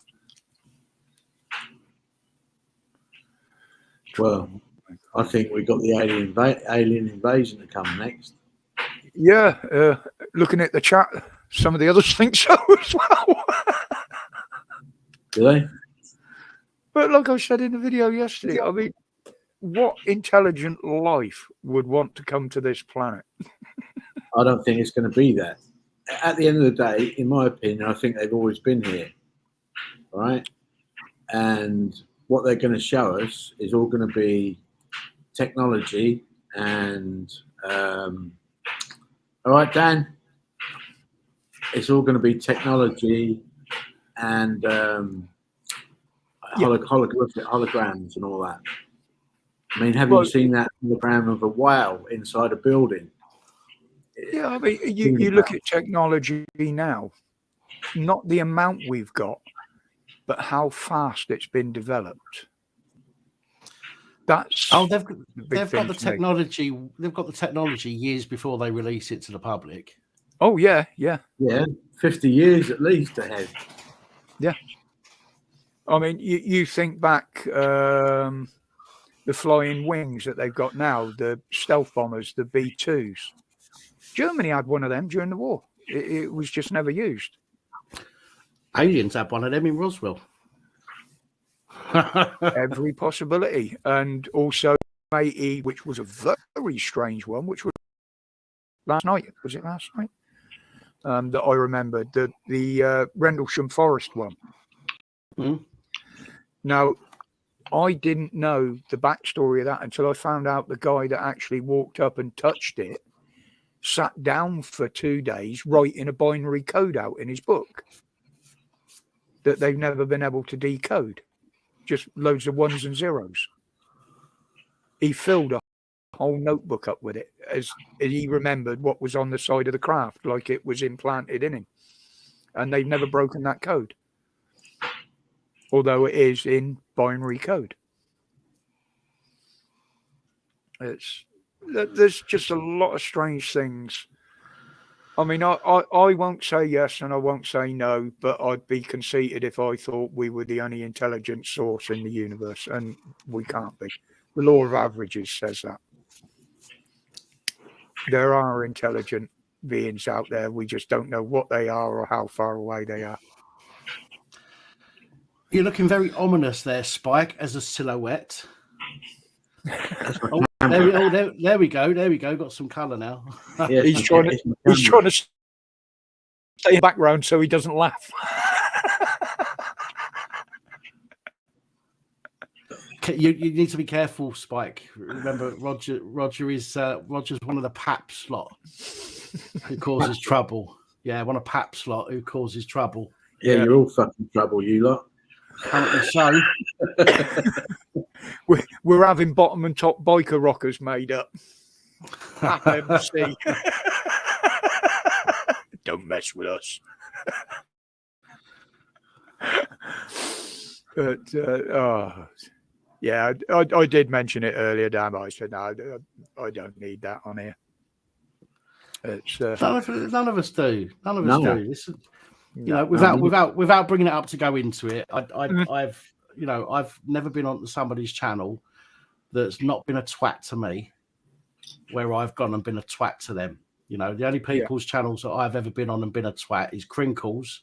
Well, I think we got the alien invasion to come next. Yeah, looking at the chat, some of the others think so as well. Do they? But like I said in the video yesterday, I mean, what intelligent life would want to come to this planet? I don't think it's going to be that. At the end of the day, in my opinion, I think they've always been here, right? And what they're going to show us is all going to be technology and, all right, Dan? It's all going to be technology and holograms and all that. I mean, have you seen that hologram of a whale inside a building? Yeah, I mean, you look at technology now, not the amount we've got, but how fast it's been developed. That's they've got thing the to me. technology. They've got the technology years before they release it to the public. Oh yeah, 50 years at least ahead. I mean, you think back the flying wings that they've got now, the stealth bombers, the B-2s. Germany had one of them during the war. It was just never used. Aliens had one of them in Roswell. Every possibility. And also Matey, which was a very strange one, which was last night. Was it last night? That I remembered. The Rendlesham Forest one. Mm. Now, I didn't know the backstory of that until I found out the guy that actually walked up and touched it sat down for 2 days writing a binary code out in his book that they've never been able to decode. Just loads of ones and zeros. He filled a whole notebook up with it as he remembered what was on the side of the craft, like it was implanted in him. And they've never broken that code. Although it is in binary code. There's just a lot of strange things. I mean, I won't say yes and I won't say no, but I'd be conceited if I thought we were the only intelligent source in the universe, and we can't be. The law of averages says that. There are intelligent beings out there. We just don't know what they are or how far away they are. You're looking very ominous there, Spike, as a silhouette. There we go. Got some colour now. Yeah, He's trying to stay in the background so he doesn't laugh. You need to be careful, Spike. Remember, Roger's one of the Paps lot who causes trouble. Yeah, one of Paps lot who causes trouble. Yeah, you're all fucking trouble, you lot. Apparently so. We're having bottom and top biker rockers made up. MC. Don't mess with us. But yeah, I did mention it earlier, Dan. I said no, I don't need that on here. It's none of us do. None of us do. This is, without bringing it up to go into it. I've never been on somebody's channel that's not been a twat to me, where I've gone and been a twat to them. You know, the only people's channels that I've ever been on and been a twat is Crinkles,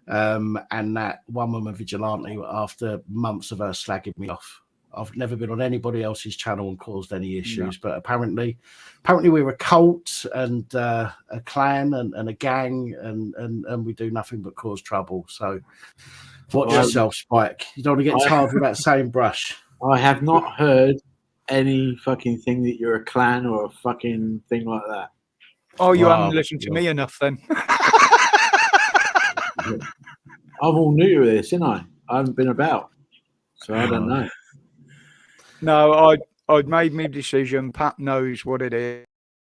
and that one woman vigilante after months of her slagging me off. I've never been on anybody else's channel and caused any issues, but apparently we're a cult and a clan and a gang, and we do nothing but cause trouble. So watch yourself, Spike. You don't want to get tarred with that same brush. I have not heard any fucking thing that you're a clan or a fucking thing like that. Oh, you haven't listened to me enough then. I'm all new to this, ain't I? I haven't been about, so I don't know. No, I'd made my decision. Pat knows what it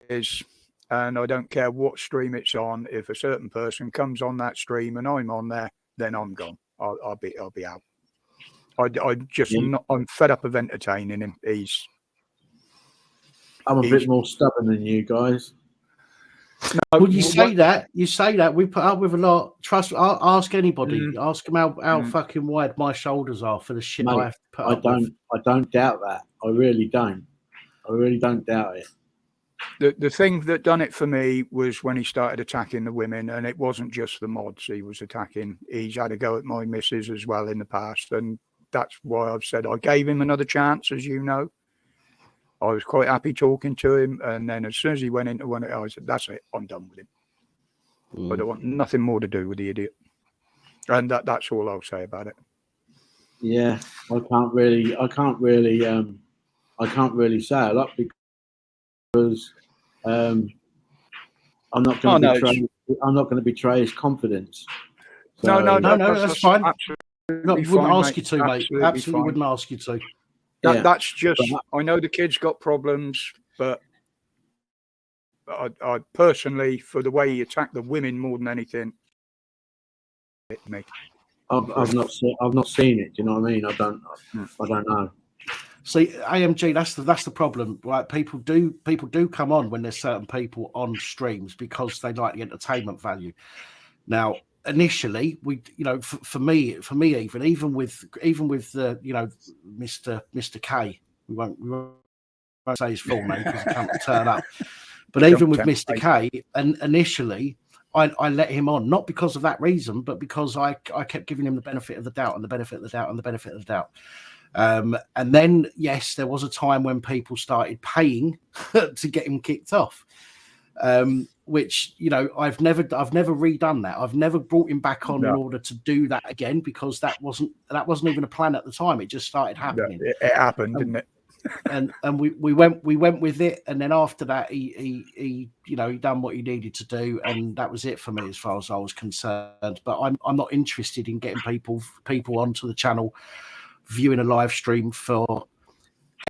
is, and I don't care what stream it's on. If a certain person comes on that stream and I'm on there, then I'm gone. I'll be out. I'm fed up of entertaining him. I'm a bit more stubborn than you guys. No, Well, you say that we put up with a lot. Trust. Ask anybody. Mm. Ask them how fucking wide my shoulders are for the shit Mate, I have to put up with. I don't doubt that. I really don't. I really don't doubt it. the thing that done it for me was when he started attacking the women, and it wasn't just the mods he was attacking. He's had a go at my missus as well in the past, and that's why I've said I gave him another chance. As you know, I was quite happy talking to him, and then as soon as he went into one, I said, "That's it, I'm done with him. I don't want nothing more to do with the idiot." And that's all I'll say about it. Yeah, I can't really say a lot because I'm not going to betray his confidence. No, that's fine. Absolutely Wouldn't fine, ask mate. you to, mate. Absolutely fine. wouldn't ask you to. Yeah. That's just. I know the kid's got problems, but I personally, for the way he attacked the women more than anything, hit me. I've not seen it. Do you know what I mean? I don't know. See, AMG, that's the problem, right? People do come on when there's certain people on streams because they like the entertainment value. Now, initially, for me, even with the Mr. K, we won't say his full name because he can't turn up. But even with Mr. K, and initially, I let him on, not because of that reason, but because I kept giving him the benefit of the doubt and the benefit of the doubt and the benefit of the doubt. And then, yes, there was a time when people started paying to get him kicked off, which, I've never redone that. I've never brought him back on in order to do that again, because that wasn't even a plan at the time. It just started happening. It happened, didn't it? and we went with it, and then after that he done what he needed to do, and that was it for me as far as I was concerned. But I'm not interested in getting people onto the channel viewing a live stream for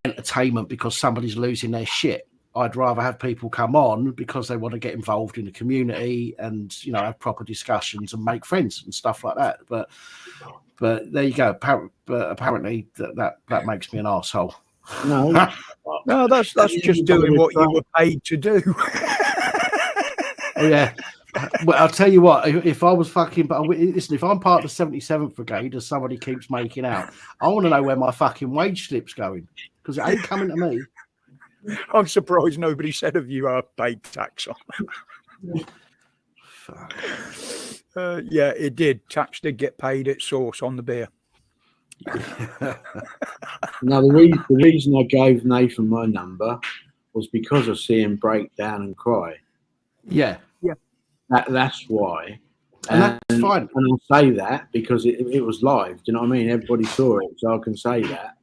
entertainment because somebody's losing their shit. I'd rather have people come on because they want to get involved in the community and have proper discussions and make friends and stuff like that. But there you go. But apparently that makes me an arsehole. No, that's just doing what you were paid to do. Oh, yeah. Well, I'll tell you what, if I was listen, if I'm part of the 77th Brigade, as somebody keeps making out, I want to know where my fucking wage slip's going, because it ain't coming to me. I'm surprised nobody said of you are paid tax on. Yeah, it did. Tax did get paid at source on the beer. Now, the reason I gave Nathan my number was because of seeing him break down and cry. Yeah. That's why. And that's fine. And I'll say that because it was live. Do you know what I mean? Everybody saw it, so I can say that.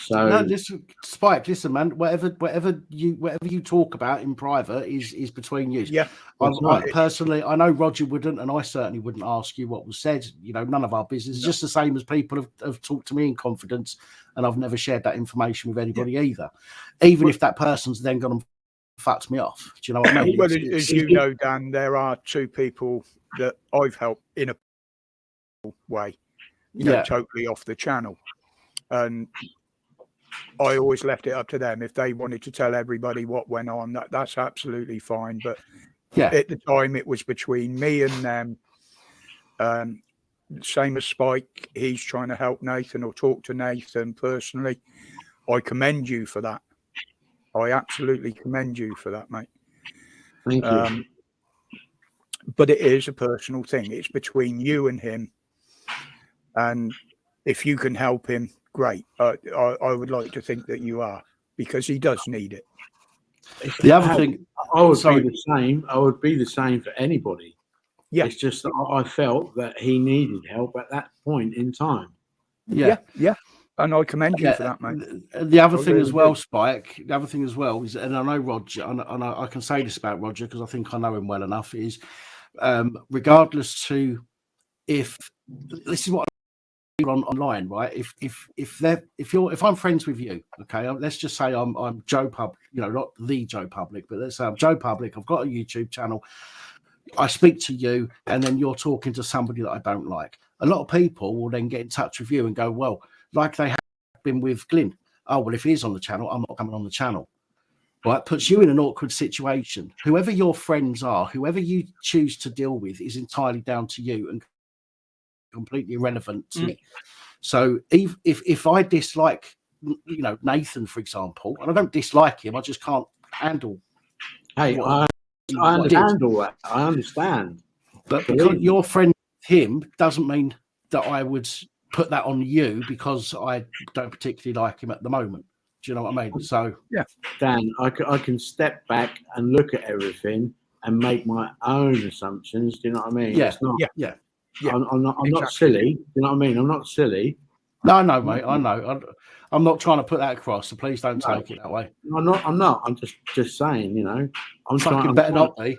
So no, listen, Spike, listen, man. Whatever you talk about in private is between you. Yeah. I personally, I know Roger wouldn't, and I certainly wouldn't ask you what was said. None of our business. It's just the same as people have talked to me in confidence, and I've never shared that information with anybody either, even if that person's then gone and fucked me off. Do you know what I mean? Well, as you know, Dan, there are two people that I've helped in a way, totally off the channel, and I always left it up to them. If they wanted to tell everybody what went on, that's absolutely fine. But at the time, it was between me and them. Same as Spike, he's trying to help Nathan or talk to Nathan personally. I commend you for that. I absolutely commend you for that, mate. Thank you. But it is a personal thing. It's between you and him. And if you can help him, great. I would like to think that you are, because he does need it. The other thing, I would be the same. I would be the same for anybody. Yeah. It's just that I felt that he needed help at that point in time. Yeah. And I commend you for that, mate. The other thing as well, Spike, the other thing as well is, and I know Roger, and I can say this about Roger because I think I know him well enough, is regardless to if this is what online, right? If I'm friends with you, okay, let's just say I'm Joe Public, not the Joe Public, but let's say I'm Joe Public. I've got a YouTube channel. I speak to you, and then you're talking to somebody that I don't like. A lot of people will then get in touch with you and go, well, like they have been with Glyn. Oh, well, if he's on the channel, I'm not coming on the channel. right, puts you in an awkward situation. Whoever your friends are, whoever you choose to deal with, is entirely down to you and completely irrelevant to me. So if I dislike, Nathan, for example, and I don't dislike him, I just can't handle. Hey, what I he did. understand all that. I understand. But because you're friends with him doesn't mean that I would put that on you because I don't particularly like him at the moment. Do you know what I mean? So Dan, I can step back and look at everything and make my own assumptions. Do you know what I mean? Yeah, It's not, Yeah. I'm not Exactly. silly. Do you know what I mean? I'm not silly. no, I know, mate. I know. I'm not trying to put that across, so please don't take it that way. I'm not. I'm just saying. I'm Fucking better not be.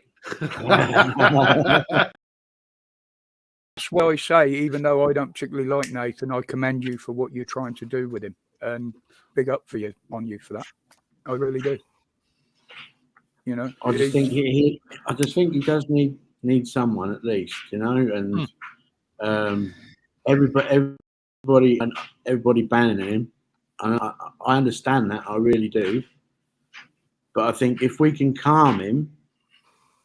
That's why I say, even though I don't particularly like Nathan, I commend you for what you're trying to do with him, and big up on you for that. I really do. I just think he does need someone at least, and everybody banning him, and I understand that, I really do. But I think if we can calm him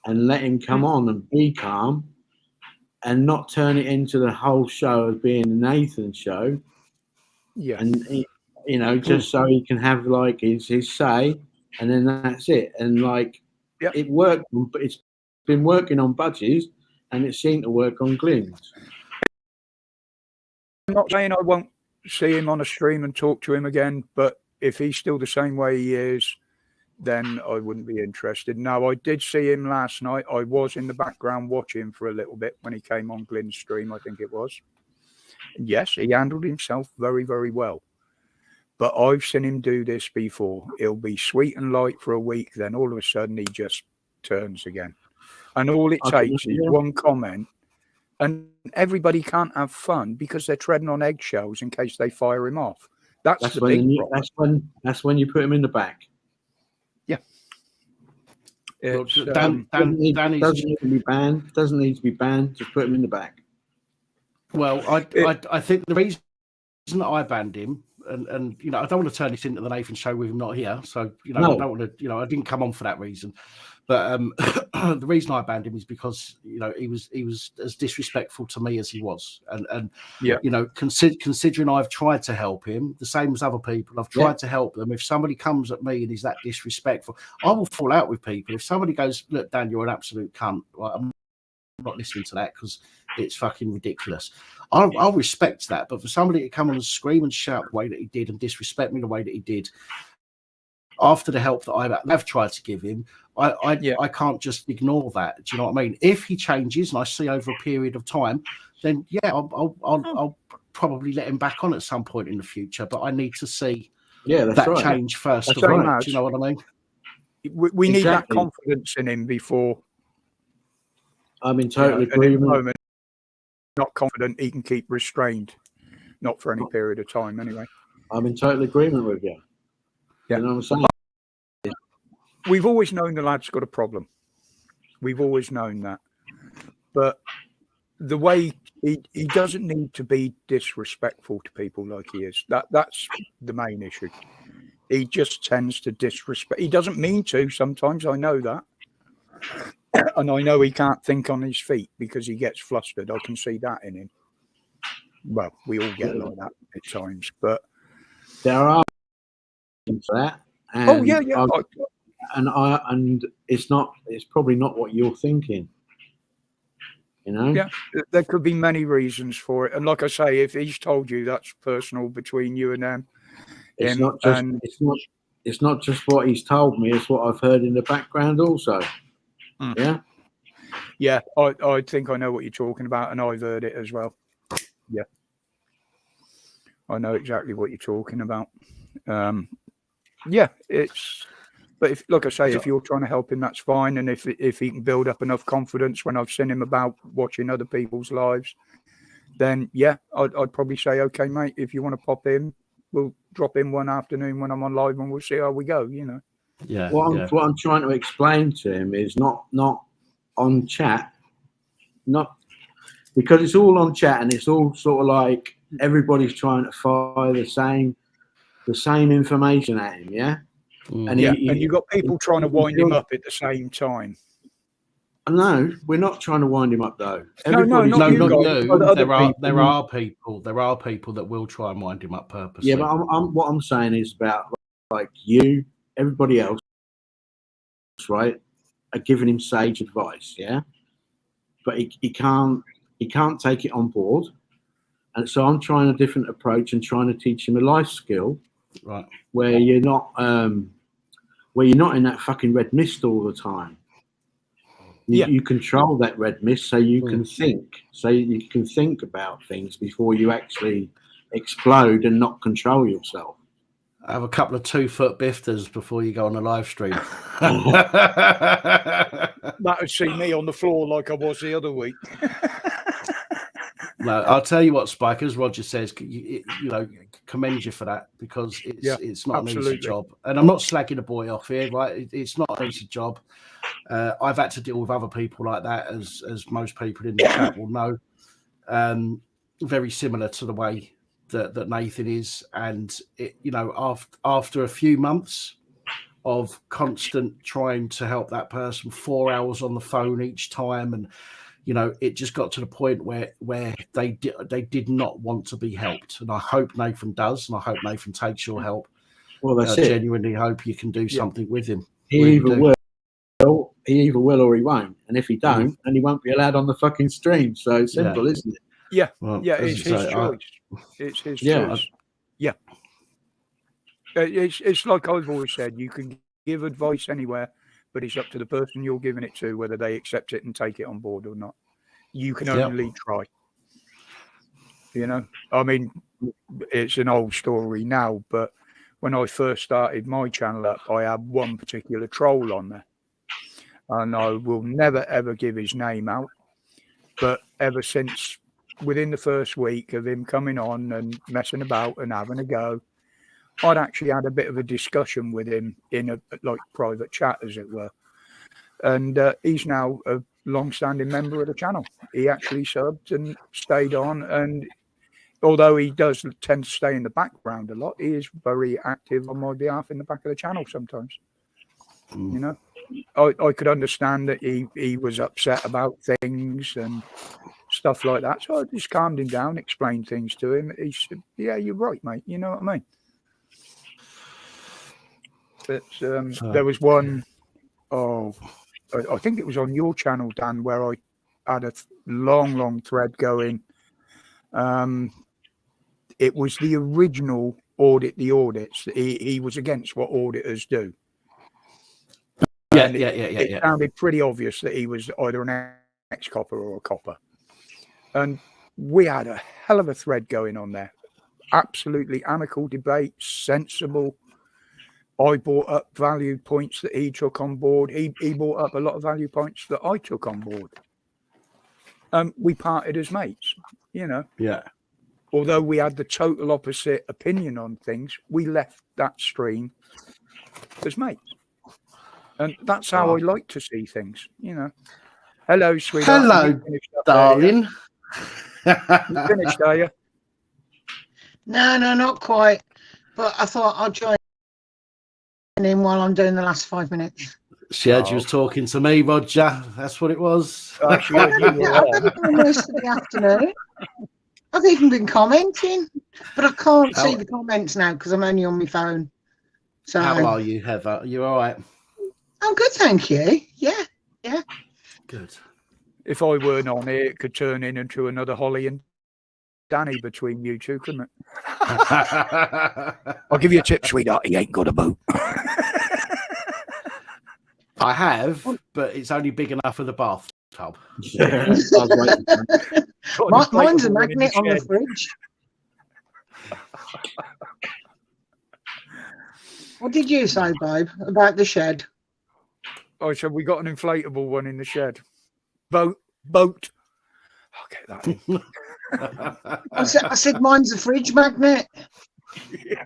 and let him come on and be calm, and not turn it into the whole show as being a Nathan show, and just so he can have like his say, and then that's it. And it worked, but it's been working on Budgies, and it seemed to work on Glyn's. I'm not saying I won't see him on a stream and talk to him again, but if he's still the same way he is, then I wouldn't be interested. Now, I did see him last night. I was in the background watching for a little bit when he came on Glyn's stream, I think it was. Yes, he handled himself very, very well. But I've seen him do this before. He'll be sweet and light for a week, then all of a sudden he just turns again. And all it takes is one comment, and everybody can't have fun because they're treading on eggshells in case they fire him off. That's the big problem. That's when you put him in the back. Dan doesn't need to be banned. Doesn't need to be banned. Just put him in the back. Well, I think the reason that I banned him, and I don't want to turn this into the Nathan show with him not here. So I don't want to. I didn't come on for that reason. But the reason I banned him is because he was as disrespectful to me as he was, and considering I've tried to help him the same as other people, I've tried to help them. If somebody comes at me and is that disrespectful, I will fall out with people. If somebody goes, "Look, Dan, you're an absolute cunt," I'm not listening to that because it's fucking ridiculous. I'll respect that, but for somebody to come on and scream and shout the way that he did and disrespect me the way that he did, after the help that I've tried to give him, I can't just ignore that. Do you know what I mean? If he changes and I see over a period of time, then I'll probably let him back on at some point in the future. But I need to see that change first of all. Do you know what I mean? We need that confidence in him before. I'm in total agreement. At the moment, not confident he can keep restrained, not for any period of time anyway. I'm in total agreement with you. Yeah. You know what I'm saying? We've always known the lad's got a problem. We've always known that. But the way he doesn't need to be disrespectful to people like he is. That's the main issue. He just tends to disrespect. He doesn't mean to sometimes, I know that. And I know he can't think on his feet because he gets flustered. I can see that in him. Well, we all get like that at times, but there are for that. And and it's probably not what you're thinking. Yeah, there could be many reasons for it. And like I say, if he's told you that's personal between you and them, it's not just what he's told me, it's what I've heard in the background also. Yeah, I think I know what you're talking about, and I've heard it as well. Yeah, I know exactly what you're talking about. But if, like I say, if you're trying to help him, that's fine. And if he can build up enough confidence when I've seen him about watching other people's lives, then I'd probably say, okay, mate, if you want to pop in, we'll drop in one afternoon when I'm on live and we'll see how we go, Yeah. What I'm trying to explain to him is not on chat, not because it's all on chat and it's all sort of like everybody's trying to fire the same information at him, And Yeah, and you've got people trying to wind him up at the same time. No, we're not trying to wind him up though. No, Everybody's- not No, you not guys, you. but other There are people that will try and wind him up purposely. Yeah, but what I'm saying is about like you, everybody else, right, are giving him sage advice, yeah, but he can't take it on board, and so I'm trying a different approach and trying to teach him a life skill, Right. where you're not in that fucking red mist all the time. You control that red mist so you can think about things before you actually explode and not control yourself. Have a couple of 2-foot bifters before you go on a live stream. That would see me on the floor like I was the other week. No, I'll tell you what, Spike, as Roger says, you commend you for that, because it's not an easy absolutely. job. And I'm not slagging the boy off here, right? It's not an easy job. I've had to deal with other people like that, as most people in the chat will know. Very similar to the way that Nathan is. And, after a few months of constant trying to help that person, 4 hours on the phone each time, and it just got to the point where they did not want to be helped. And I hope Nathan does, and I hope Nathan takes your help. Well, that's I it. genuinely hope you can do something with him. He either will or he won't. And if he don't, then he won't be allowed on the fucking stream. So simple, isn't it? Yeah, Well, yeah, as it's you his say, choice. It's his Yeah. choice. Yeah. It's like I've always said, you can give advice anywhere, but it's up to the person you're giving it to whether they accept it and take it on board or not. You can only try. I mean, it's an old story now, but when I first started my channel up, I had one particular troll on there. And I will never, ever give his name out. But ever since, within the first week of him coming on and messing about and having a go, I'd actually had a bit of a discussion with him in a private chat, as it were. And he's now a long-standing member of the channel. He actually subbed and stayed on. And although he does tend to stay in the background a lot, he is very active on my behalf in the back of the channel sometimes. I could understand that he was upset about things and stuff like that. So I just calmed him down, explained things to him. He said, yeah, you're right, mate. You know what I mean? But there was one, I think it was on your channel, Dan, where I had a long thread going. It was the original Audit the Audits. He was against what auditors do. It sounded pretty obvious that he was either an ex-copper or a copper. And we had a hell of a thread going on there. Absolutely amicable debate, sensible. I brought up value points that he took on board. He brought up a lot of value points that I took on board. We parted as mates, Yeah. Although we had the total opposite opinion on things, we left that stream as mates. And that's how I like to see things, Hello, sweetheart. Hello, darling. You finished, are you? No, not quite. But I thought I'd join in while I'm doing the last 5 minutes. She heard you was talking to me, Roger. That's what it was. Actually, you were I've on. been doing most of the afternoon. I've even been commenting, but I can't see the comments now because I'm only on my phone. So How are you, Heather? Are you all right? I'm good, thank you. Yeah. Good. If I weren't on here, it could turn into another Holly and Danny between you two, couldn't it? I'll give you a tip, sweetheart. He ain't got a boat. I have, but it's only big enough for the bathtub. Yeah, I was waiting. Mine's a magnet on the fridge. What did you say, babe, about the shed? I said we got an inflatable one in the shed. Boat. I'll get that in. I said mine's a fridge magnet. Yeah.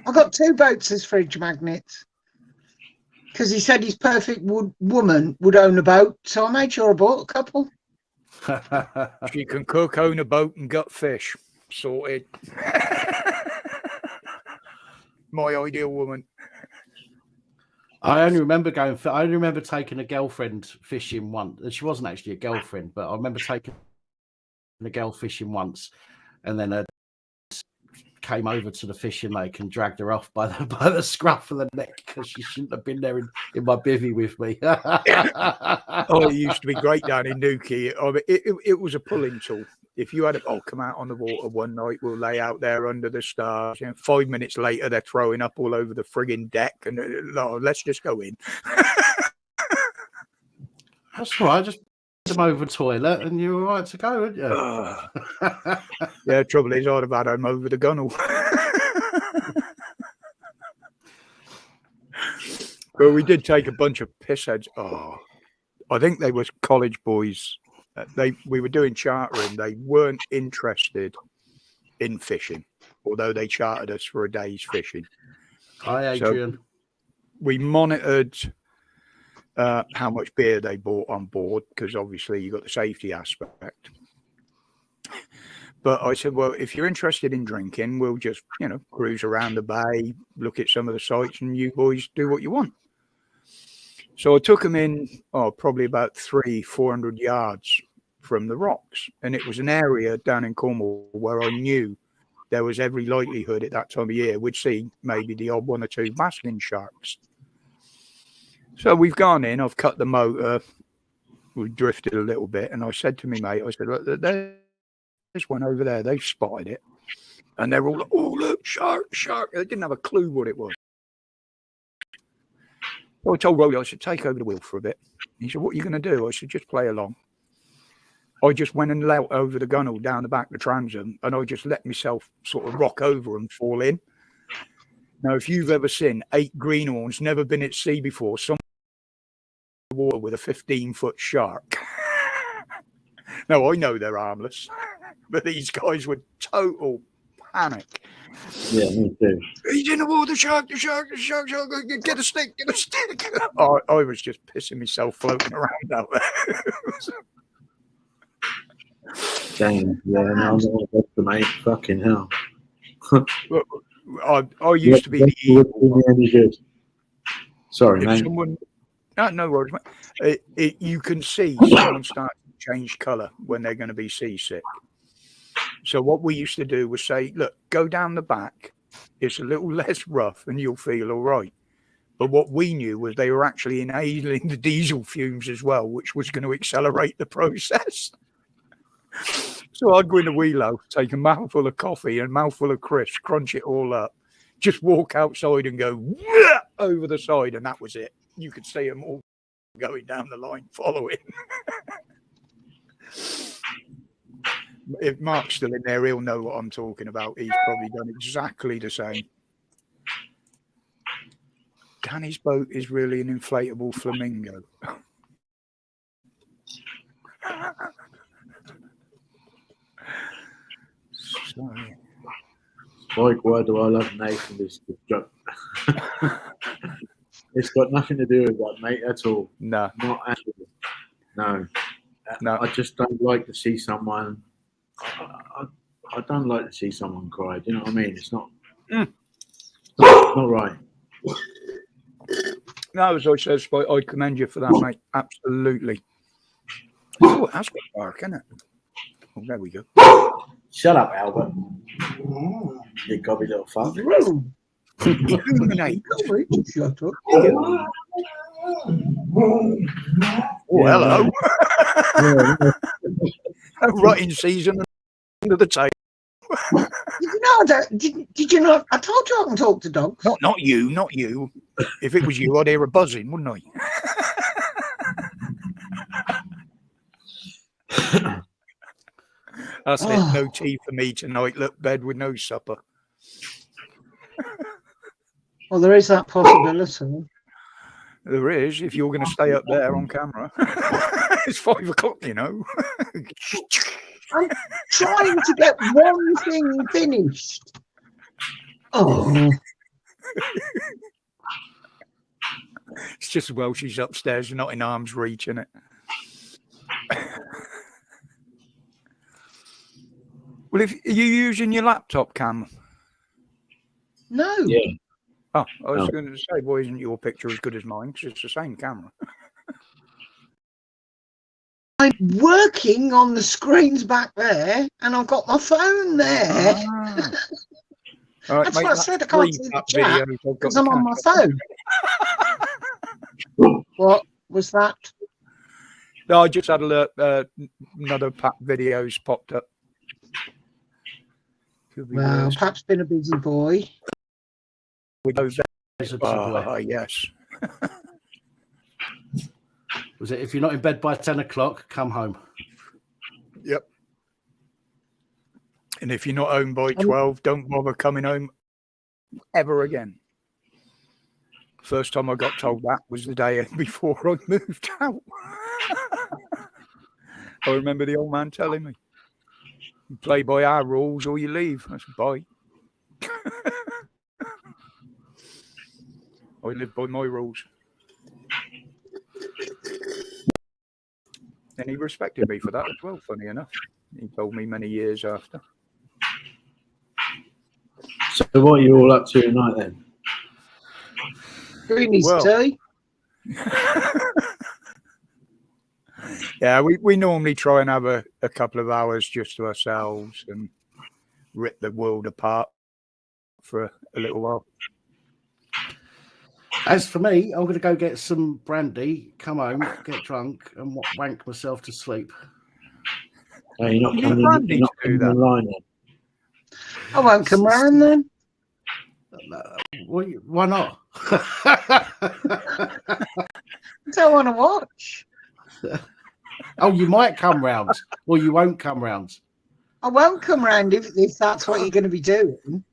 I got 2 boats as fridge magnets because he said his perfect woman would own a boat, so I made sure I bought a couple. She can cook, own a boat, and gut fish. Sorted. my ideal woman. I only remember I only remember taking a girlfriend fishing once. And she wasn't actually a girlfriend, but I remember taking a girl fishing once, and then came over to the fishing lake and dragged her off by the scruff of the neck because she shouldn't have been there in my bivvy with me. Oh, it used to be great down in Newquay. It was a pulling tool. If you had come out on the water one night, we'll lay out there under the stars. 5 minutes later, they're throwing up all over the frigging deck, and let's just go in. That's all right. Just put them over the toilet, and you're all right to go, aren't you? Yeah, trouble is, I'd have had them over the gunnel. But we did take a bunch of pissheads. Oh, I think they was college boys. We were doing chartering. They weren't interested in fishing, although they chartered us for a day's fishing. Hi, Adrian. So we monitored how much beer they bought on board, because obviously you got the safety aspect. But I said, well, if you're interested in drinking, we'll just, cruise around the bay, look at some of the sites, and you boys do what you want. So I took them in, probably about 400 yards from the rocks. And it was an area down in Cornwall where I knew there was every likelihood at that time of year we'd see maybe the odd one or two masking sharks. So we've gone in, I've cut the motor, we drifted a little bit, and I said to me mate, I said, look, there's one over there, they've spotted it. And they're all like, oh, look, shark. They didn't have a clue what it was. So I told Rolly, I said, take over the wheel for a bit. He said, what are you going to do? I said, just play along. I just went and leapt over the gunnel down the back of the transom, and I just let myself sort of rock over and fall in. Now, if you've ever seen 8 greenhorns, never been at sea before, some water with a 15-foot shark. Now, I know they're harmless, but these guys were total panic. Yeah, me too. He's in the water, the shark. Get a stick. I was just pissing myself floating around out there. Dang, yeah, no, I'm not mate. Fucking hell. I used to be any good. Sorry, if mate. someone, no worries, mate. You can see someone start to change colour when they're going to be seasick. So what we used to do was say, look, go down the back. It's a little less rough and you'll feel all right. But what we knew was they were actually inhaling the diesel fumes as well, which was going to accelerate the process. So I'd go in the wheelo, take a mouthful of coffee and a mouthful of crisps, crunch it all up, just walk outside and go over the side, and that was it. You could see them all going down the line, following. If Mark's still in there, he'll know what I'm talking about. He's probably done exactly the same. Danny's boat is really an inflatable flamingo. Sorry. Like, why do I love Nathan? It's got nothing to do with that, mate, at all. No. Not at all. No. No. I just don't like to see someone. I don't like to see someone cry. Do you know what I mean? It's not. Not right. No, as I said, Spike, I commend you for that, mate. Absolutely. Oh, that's got dark, isn't it? Oh, there we go. Shut up, Albert. You gobby little fuck. Illuminate. Shut up. Oh, hello. Right in season, under the table. Did you not? I told you I can talk to dogs. Not you. If it was you, I'd hear a buzzing, wouldn't I? That's it. No tea for me tonight. Look, bed with no supper. Well, there is that possibility. There is, if you're going to stay up there on camera. It's 5 o'clock, you know. I'm trying to get one thing finished. Oh. It's just, well, she's upstairs, not in arm's reach, isn't it? Well, if are you using your laptop, Cam? No. Yeah. Oh, I was Oh. going to say, why isn't your picture as good as mine? Because it's the same camera. I'm working on the screens back there, and I've got my phone there. Ah. All right, That's mate, what I that's said. I three can't see the tap chat videos I've got because to I'm on my catch up. phone. What was that? No, I just had a look. Another pack videos popped up. Could be Well, worse. perhaps been a busy boy. With those- He's a busy boy. Oh, yes. Was it? If you're not in bed by 10 o'clock, come home. Yep. And if you're not home by 12, don't bother coming home ever again. First time I got told that was the day before I moved out. I remember the old man telling me, you play by our rules or you leave. I said, bye. I live by my rules. And he respected me for that as well, funny enough. He told me many years after. So what are you all up to tonight then? Greenies Well- tea. Yeah, we normally try and have a couple of hours just to ourselves and rip the world apart for a little while. As for me, I'm going to go get some brandy, come home, get drunk, and wank myself to sleep. Oh, you're not You coming, brandy you're not to do coming that. online then? I won't come round then. Why not? Don't want to watch. Oh, you might come round, or you won't come round. I won't come round if that's what you're going to be doing.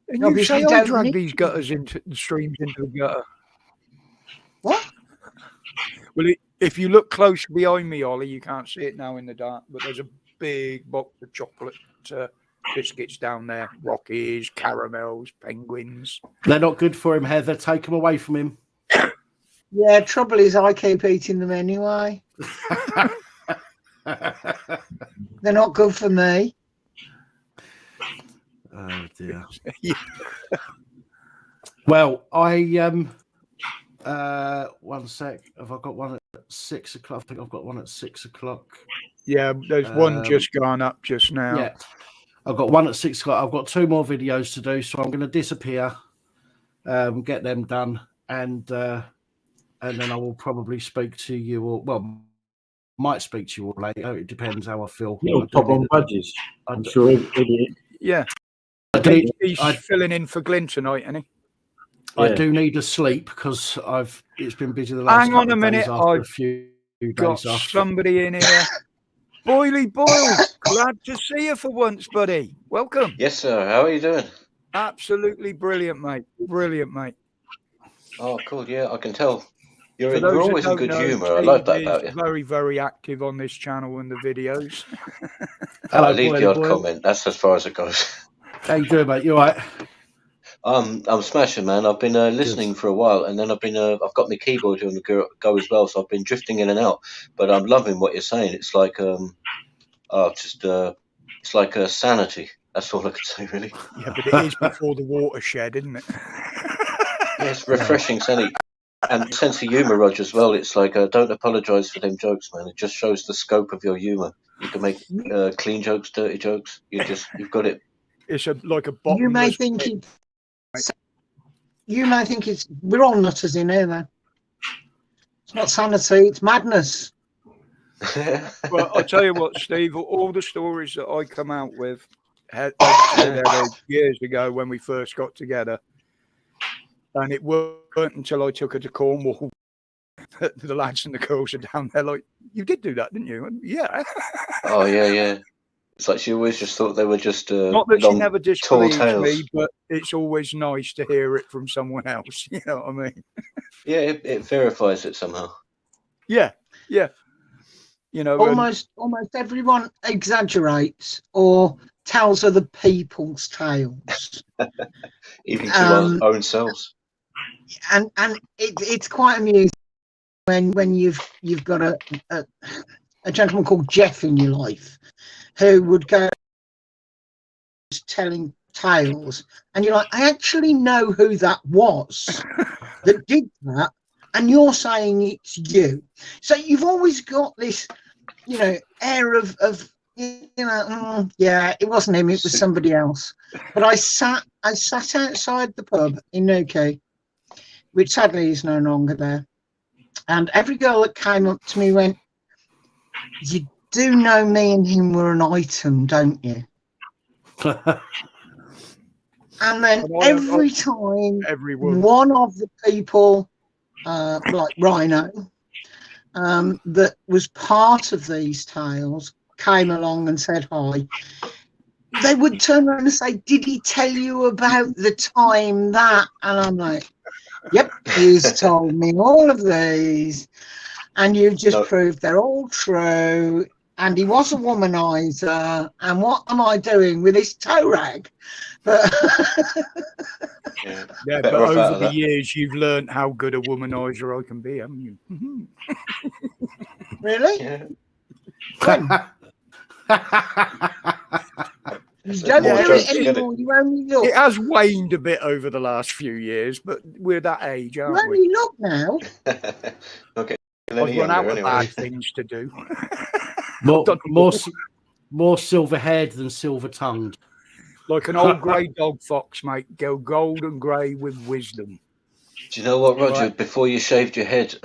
And Obviously you say I don't drag need these gutters into the streams into the gutter. What? Well, if you look close behind me, Ollie, you can't see it now in the dark, but there's a big box of chocolate biscuits down there. Rockies, caramels, penguins. They're not good for him, Heather. Take them away from him. Yeah, trouble is I keep eating them anyway. They're not good for me. Oh dear. Yeah. Well, I 1 sec. Have I got one at 6 o'clock? I think I've got one at 6 o'clock. Yeah, there's one just gone up just now. Yeah, I've got one at 6 o'clock. I've got 2 more videos to do, so I'm going to disappear, get them done, and then I will probably speak to you all. Well, might speak to you all later. It depends how I feel. You'll pop on budgies. I'm sure it I He's filling in for Glyn tonight, isn't he? I Yeah. do need a sleep because it's been busy the last Hang on couple a of minute, days after a I've few Got days off. somebody in here. Boily Boyle, glad to see you for once, buddy. Welcome. Yes, sir. How are you doing? Absolutely brilliant, mate. Brilliant, mate. Oh, cool. Yeah, I can tell. You're For those you're that always in don't good know, humour. I like that Steve about is you. very, very active on this channel and the videos. Hello, I leave Boyle, the odd Boyle. comment. That's as far as it goes. How you doing, mate? You all right? I'm smashing, man. I've been listening for a while, and then I've got my keyboard on the go as well, so I've been drifting in and out. But I'm loving what you're saying. It's like it's like a sanity. That's all I could say, really. Yeah, but it is before the watershed, isn't it? Yeah, it's refreshing, sanity. And sense of humour, Roger, as well. It's like don't apologise for them jokes, man. It just shows the scope of your humour. You can make clean jokes, dirty jokes. You've got it. It's like a bottomless You may think pit. it's we're all nutters in here then. It's not sanity, it's madness. Well, I'll tell you what, Steve, all the stories that I come out with I said years ago when we first got together, and it weren't until I took her to Cornwall that the lads and the girls are down there like, you did do that, didn't you? And, yeah. Oh yeah. It's like she always just thought they were just Not that she long, never tall disbelieves tales. me, but it's always nice to hear it from someone else. You know what I mean? Yeah, it verifies it somehow. Yeah. You know, Almost everyone exaggerates or tells other people's tales. Even to our own selves. And it's quite amusing when you've got a gentleman called Jeff in your life who would go telling tales, and you're like, I actually know who that was that did that, and you're saying it's you. So you've always got this, air of yeah, it wasn't him, it was somebody else. But I sat outside the pub in Newquay, which sadly is no longer there, and every girl that came up to me went, "You do know me and him were an item, don't you?" And then every time Everyone. one of the people, like Rhino, that was part of these tales came along and said hi, they would turn around and say, "Did he tell you about the time that?" And I'm like, "Yep, he's told me all of these, and you've just proved they're all true. And he was a womanizer, and what am I doing with this toe rag?" But Yeah, Better but off out over of the that. years, you've learned how good a womanizer I can be, haven't you? really, Yeah. you don't more do jokes, it get anymore. You only look. It has waned a bit over the last few years, but we're that age, You aren't we? only look now. Okay. I've run out of Anyway. bad things to do. More silver-haired than silver-tongued. Like an old grey dog fox, mate. Go golden grey with wisdom. Do you know what, Roger? Right. Before you shaved your head,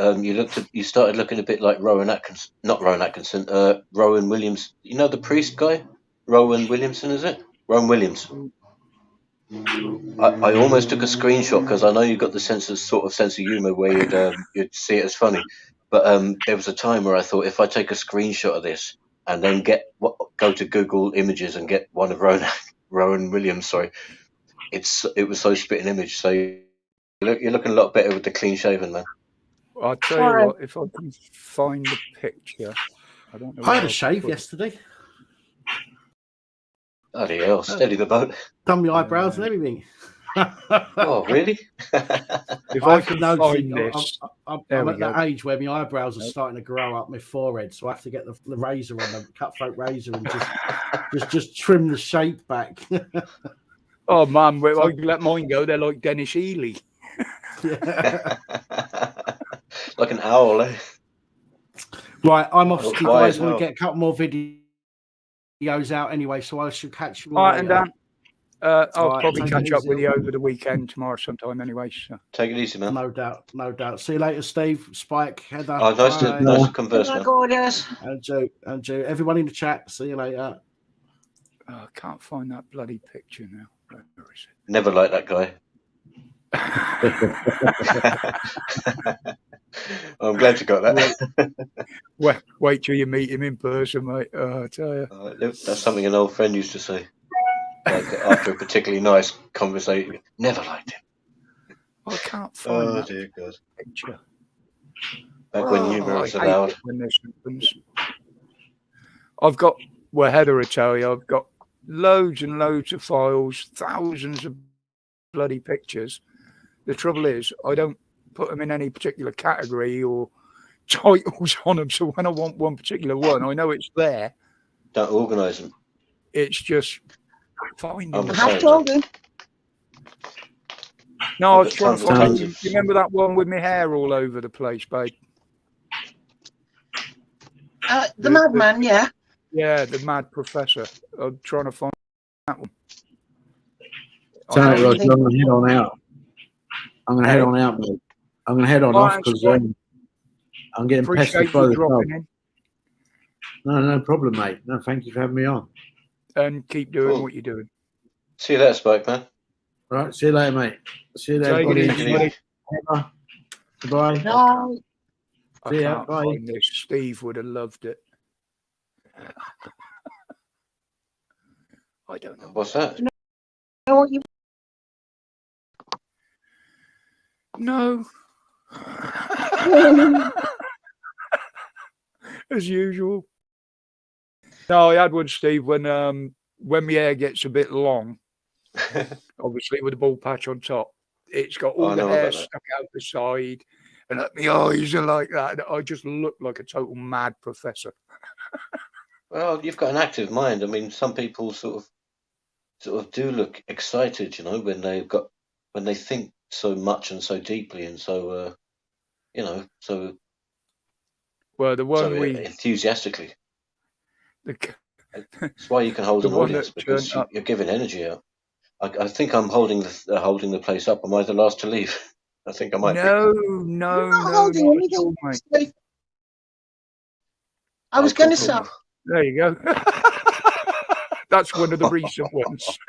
you started looking a bit like Rowan Atkinson. Not Rowan Atkinson. Rowan Williams. You know the priest guy, Rowan Williamson, is it? Rowan Williams. I almost took a screenshot because I know you got the sense of humour where you'd see it as funny, but there was a time where I thought if I take a screenshot of this and then go to Google Images and get one of Rowan Williams, sorry, it was so spitting image. So you're looking a lot better with the clean shaven, man. I'll tell you what, if I can find the picture, I don't know. I had a shave yesterday. Bloody hell, steady the boat. Done my eyebrows and everything. Oh, really? If I can find this, I'm at that age where my eyebrows are starting to grow up my forehead, so I have to get the razor on the cutthroat razor and just trim the shape back. Oh man, I let mine go. They're like Dennis Ely. Like an owl, eh? Right, I'm off. You guys want well. to get a couple more videos out anyway, so I should catch you. All right, and Dan, I'll right, probably take catch it up easy. with you over the weekend tomorrow sometime anyway. So. Take it easy, man. No doubt. See you later, Steve, Spike, Heather. Oh, nice to converse, man. Gorgeous. And Joe, everyone in the chat. See you later. Oh, I can't find that bloody picture now. Where is it? Never liked that guy. I'm glad you got that. Wait till you meet him in person, mate. Oh, I tell you. That's something an old friend used to say. Like after a particularly nice conversation, never liked him. I can't find that dear God. picture. Back when humour was I hate allowed. it when this happens. I've got, Heather will tell you, I've got loads and loads of files, thousands of bloody pictures. The trouble is, I don't put them in any particular category or titles on them. So when I want one particular one, I know it's there. Don't organise them. It's just finding I'm them. I have told him. No, I was I've trying to got find. tons You remember that one with my hair all over the place, babe? The madman, yeah. Yeah, the mad professor. I'm trying to find that one. So, Roger, I'm going to head on out. I'm going to head on out, mate. I'm going to head on off because I'm getting pestered Appreciate by you the dropping club. in No problem, mate. No, thank you for having me on. and keep doing Cool. what you're doing. See you later, Spike, man. Right, see you later, mate. See you later, Take it buddy. easy, buddy. Goodbye. No. I See ya, can't bye. find this. Steve would have loved it. I don't know. What's that? You know what you No. As usual. No, I had one, Steve, when my hair gets a bit long, obviously with the bald patch on top, it's got all I the know hair about that. stuck out the side, and my eyes are like that. And I just look like a total mad professor. Well, you've got an active mind. I mean, some people sort of sort of do look excited, you know, when they think so much and so deeply and so you know, so Well, the one enthusiastically. the, That's why you can hold the an one audience, that because turned up. you're giving energy out. I think I'm holding the place up. Am I the last to leave? I think I might be. No, You're no, not no, holding not at anything, all, mate. Steve. I Oh, was cool, going to cool, say, cool. There you go. That's one of the recent ones.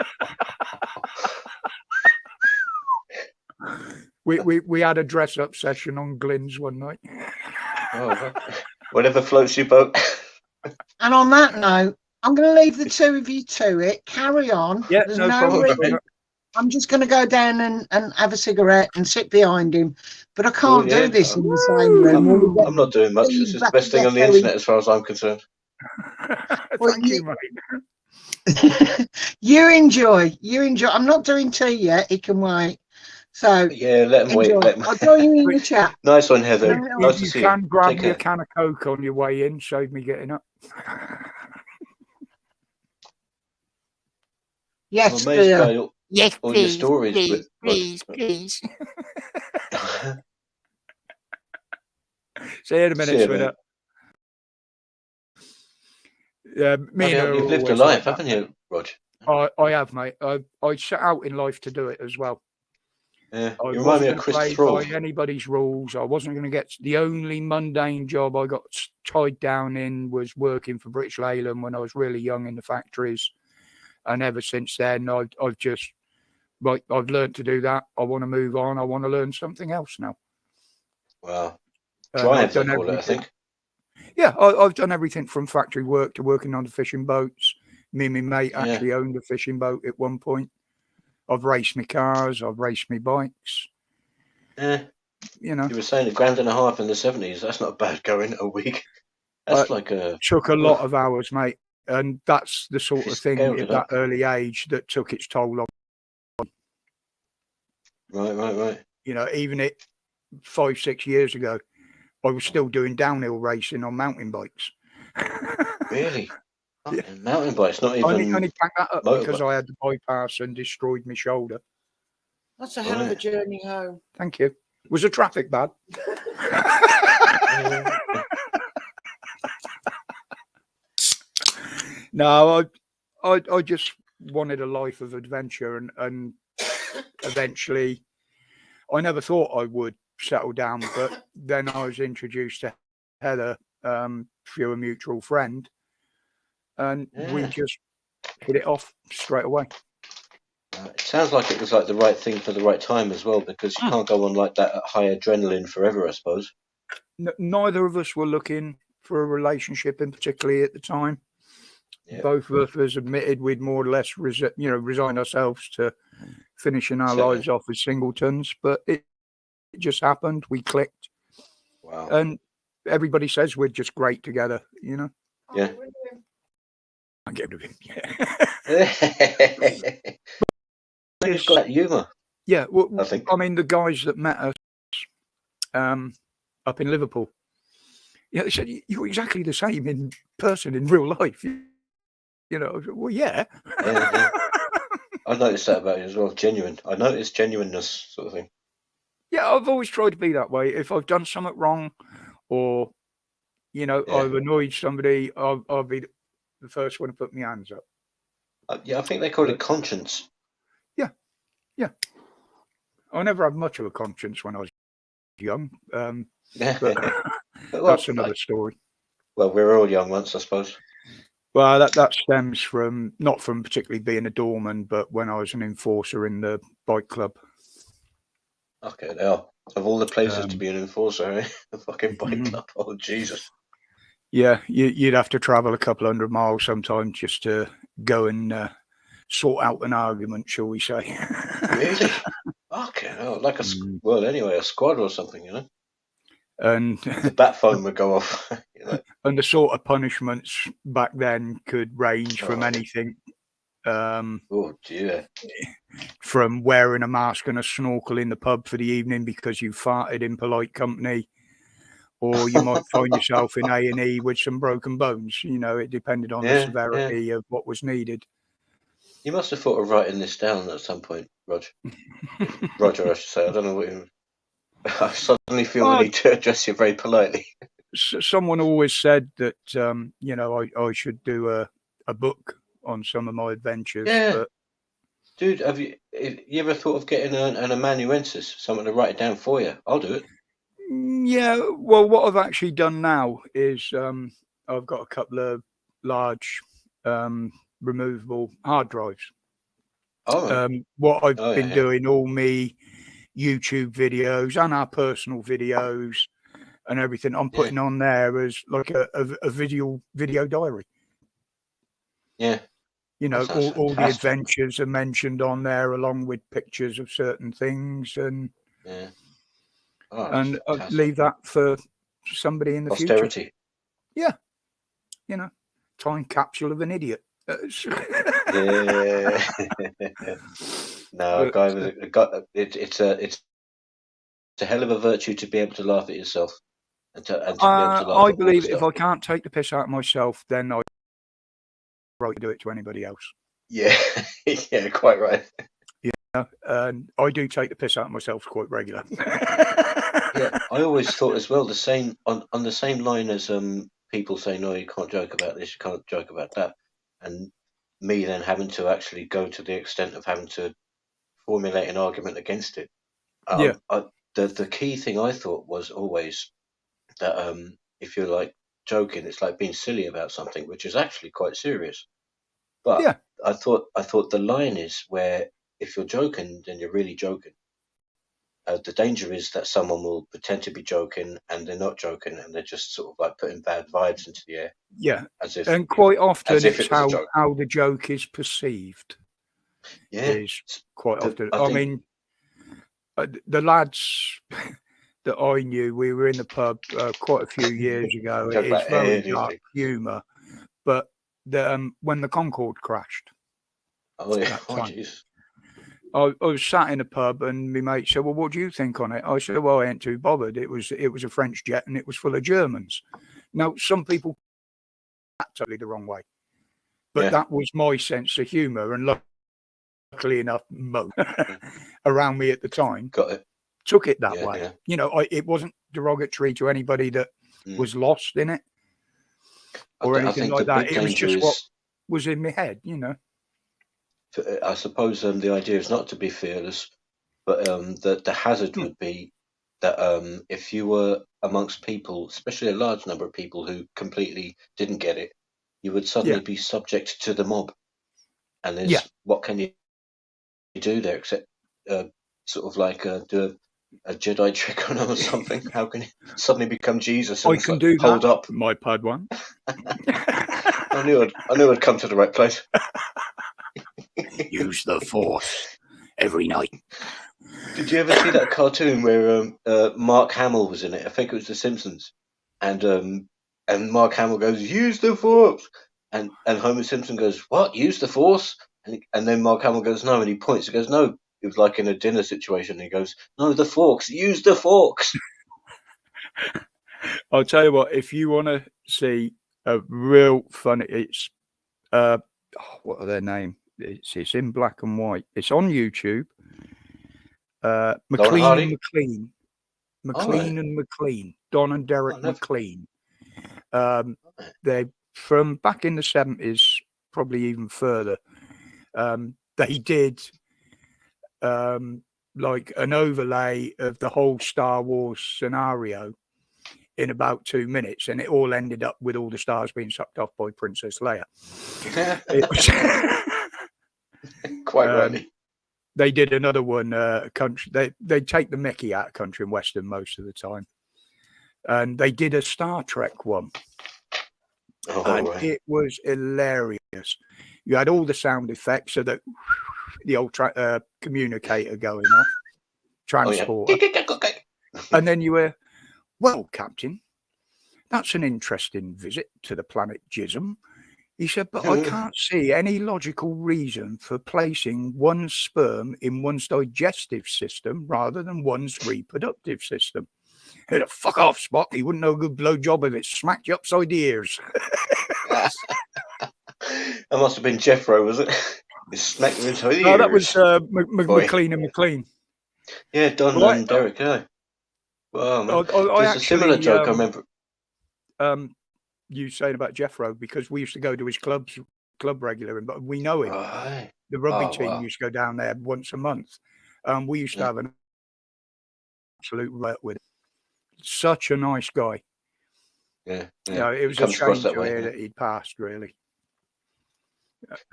We had a dress up session on Glyn's one night. Oh, right. Whatever floats your boat. and on that note, I'm going to leave the two of you to it. Carry on. Yeah, There's no no problem. reason. I'm just going to go down and have a cigarette and sit behind him. But I Cool, can't yeah. do this in the same room. or we I'm not doing much. get This is the back best thing on the together. internet as far as I'm concerned. Well, Thank you, mate. you enjoy. I'm not doing tea yet. It can wait. So Yeah, let them wait. enjoy. Let 'em- I'll join you in the chat. Nice one, Heather. No, Nice to You see can you. grab Take me a care. can of Coke on your way in. Save me getting up. Yes, I'm amazed dear. by Yes, all your please, stories. please, but- please. See you in a minute, See you, sweetheart. Yeah, me and her You've are lived a always life, like that. haven't you, Rog? I have, mate. I set out in life to do it as well. Yeah. I You remind me wasn't of going to Chris play Thrall. by anybody's rules. I wasn't going to get the only mundane job I got tied down in was working for British Leyland when I was really young in the factories, and ever since then I've just I've learned to do that. I want to move on. I want to learn something else now. Wow. And Drive, I've they done call it, I everything. think. Yeah, I've done everything from factory work to working on the fishing boats. Me and my mate Yeah. actually owned a fishing boat at one point. I've raced my cars. I've raced my bikes. Yeah. You know, You were saying $1,500 in the 70s. That's not bad going a week. That's like a. took a lot of hours, mate. And that's the sort of thing Scaled at it that up. early age that took its toll on. Right. You know, even 5-6 years ago, I was still doing downhill racing on mountain bikes. Really? Yeah. Mountain bikes, not Only even. packed that up motorbike. because I had the bypass and destroyed my shoulder. That's a hell of a Right. journey home. Thank you. Was the traffic bad? No, I just wanted a life of adventure, and eventually, I never thought I would settle down. But then I was introduced to Heather through a mutual friend, and we Yeah. just hit it off straight away. It sounds like it was like the right thing for the right time as well, because you can't go on like that at high adrenaline forever, I suppose. Neither of us were looking for a relationship, in particularly at the time. Yeah. Both of us admitted we'd more or less resigned ourselves to finishing our Certainly. lives off as singletons, but it just happened. We clicked, Wow. and everybody says we're just great together. You know, Yeah. I get rid of him. Yeah, You've got humour. yeah. Well, I think. I mean, the guys that met us up in Liverpool, yeah, they said you're exactly the same in person in real life. You know, I said, well, yeah. Yeah. I noticed that about you as well. Genuine. I noticed genuineness, sort of thing. Yeah, I've always tried to be that way. If I've done something wrong, or you know, Yeah. I've annoyed somebody, I'll be the first one to put my hands up. Yeah, I think they call it conscience. I never had much of a conscience when I was young, Yeah. but Well, that's another story. well, we were all young once, I suppose. Well, that stems from not from particularly being a doorman, but when I was an enforcer in the bike club. Okay, now of all the places to Um, be an enforcer, eh? The fucking bike Mhm. club. Oh Jesus! Yeah, you'd have to travel a couple 100 miles sometimes just to go and sort out an argument, shall we say? Really? Okay, hell, like a well, anyway, a squad or something, you know. And The bat phone would go off. You know? and the sort of punishments back then could range from Oh. anything Oh dear. from wearing a mask and a snorkel in the pub for the evening because you farted in polite company, or you might find yourself in A&E with some broken bones. You know, it depended on Yeah, the yeah. severity of what was needed. You must have thought of writing this down at some point, Roger. Roger, I should say. I don't know what you. I suddenly feel the need to address you very politely. Someone always said that you know, I should do a book on some of my adventures. Yeah. But Dude, have you ever thought of getting an amanuensis, someone to write it down for you? I'll do it. yeah, well, what I've actually done now is I've got a couple of large removable hard drives. Oh, What I've Oh, been yeah. doing, all me YouTube videos and our personal videos and everything, I'm putting on there as like a video diary. Yeah. You know, That sounds all the fantastic. adventures are mentioned on there, along with pictures of certain things, and Yeah. Oh, that's I'll fantastic. leave that for somebody in the future. Posterity. You know, time capsule of an idiot. Yeah. No, a But, guy with a guy. It's a hell of a virtue to be able to laugh at yourself and to be able to laugh I at believe all if stuff. I can't take the piss out of myself, then I right to do it to anybody else. Yeah, yeah, quite right. And I do take the piss out of myself quite regular. Yeah, I always thought as well the same on the same line as people say, no, you can't joke about this, you can't joke about that, and me then having to actually go to the extent of having to formulate an argument against it. Yeah. The key thing I thought was always that if you're like joking, it's like being silly about something, which is actually quite serious. But Yeah. I thought the line is where if you're joking, then you're really joking. The danger is that someone will pretend to be joking and they're not joking, and they're just sort of like putting bad vibes into the air, Yeah. as if And quite often as if it's it was a joke. how the joke is perceived. Yeah, Is quite The- often. I I think- mean, the lads that I knew, we were in the pub quite a few years ago. Joke It is about very anything. dark humour, but when the Concorde crashed, oh yeah, that oh time. jeez, I was sat in a pub and my mate said, "Well, what do you think on it?" I said, "Well, I ain't too bothered. It was a French jet and it was full of Germans." Now, some people that totally the wrong way, but Yeah. that was my sense of humour, and luckily enough, most around me at the time got it. took it that Yeah, way. yeah. You know, it wasn't derogatory to anybody that Mm. was lost in it I or th- I anything think like the that. big It was danger just what is. was in my head, you know. I suppose the idea is not to be fearless, but the hazard would be that if you were amongst people, especially a large number of people who completely didn't get it, you would suddenly be subject to the mob. And there's what can you do there except sort of like do a Jedi trick on them or something? How can you suddenly become Jesus? And I it's can like, do hold that. up! My pad one. I knew I'd come to the right place. Use the Force every night. Did you ever see that cartoon where Mark Hamill was in it? I think it was The Simpsons, and Mark Hamill goes, "Use the Force," and Homer Simpson goes, "What? Use the Force?" And then Mark Hamill goes, "No," and he points. He goes, "No." It was like in a dinner situation. And he goes, "No, the forks. Use the forks." I'll tell you what. If you want to see a real funny, it's what are their name? It's in black and white. It's on YouTube. McLean Hardy? and McLean. All McLean and McLean. Don and Derek Oh, never- McLean. They're from back in the 70s, probably even further. They did like an overlay of the whole Star Wars scenario in about 2 minutes, and it all ended up with all the stars being sucked off by Princess Leia. It was Quite rightly. They did another one, country. They take the Mickey out of country and western most of the time, and they did a Star Trek one, Oh, and right. it was hilarious. You had all the sound effects of the old communicator going off, transporter, and then you were, "Well, Captain, that's an interesting visit to the planet Jism." He said, "But I can't see any logical reason for placing one's sperm in one's digestive system rather than one's reproductive system." And fuck off, Spock. He wouldn't know a good blowjob if it smacked you upside the ears. That must have been Jeffro, was it? He smacked him into the No, that ears. was Boy. McLean and McLean. Yeah, Don Well, and Derek, yeah. Well, man. I There's a similar actually, joke I remember. you saying about Jeffro, because we used to go to his club regular, but we know him. Right. The rugby Oh, team wow. used to go down there once a month. We used to Yeah. have an absolute riot with him. Such a nice guy. Yeah. You know, it was a comes across shame that to way, hear yeah. that he'd passed, really.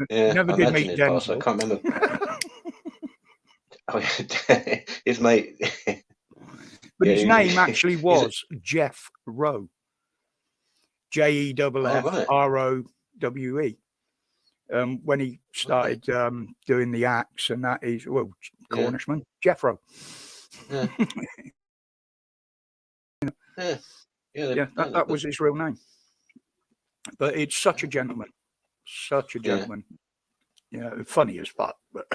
Yeah, Never I did imagine meet it passed. I Denzel. can't remember. Oh, his mate. But Yeah, his he- name actually he's a- was Jeff Rowe. JEFFROWE. When he started doing the acts and that, he's, well, Yeah. Cornishman, Jeffro. Yeah. Yeah. Yeah, that was his real name. But it's such a gentleman. Such a Yeah. gentleman. Yeah, funny as fuck. But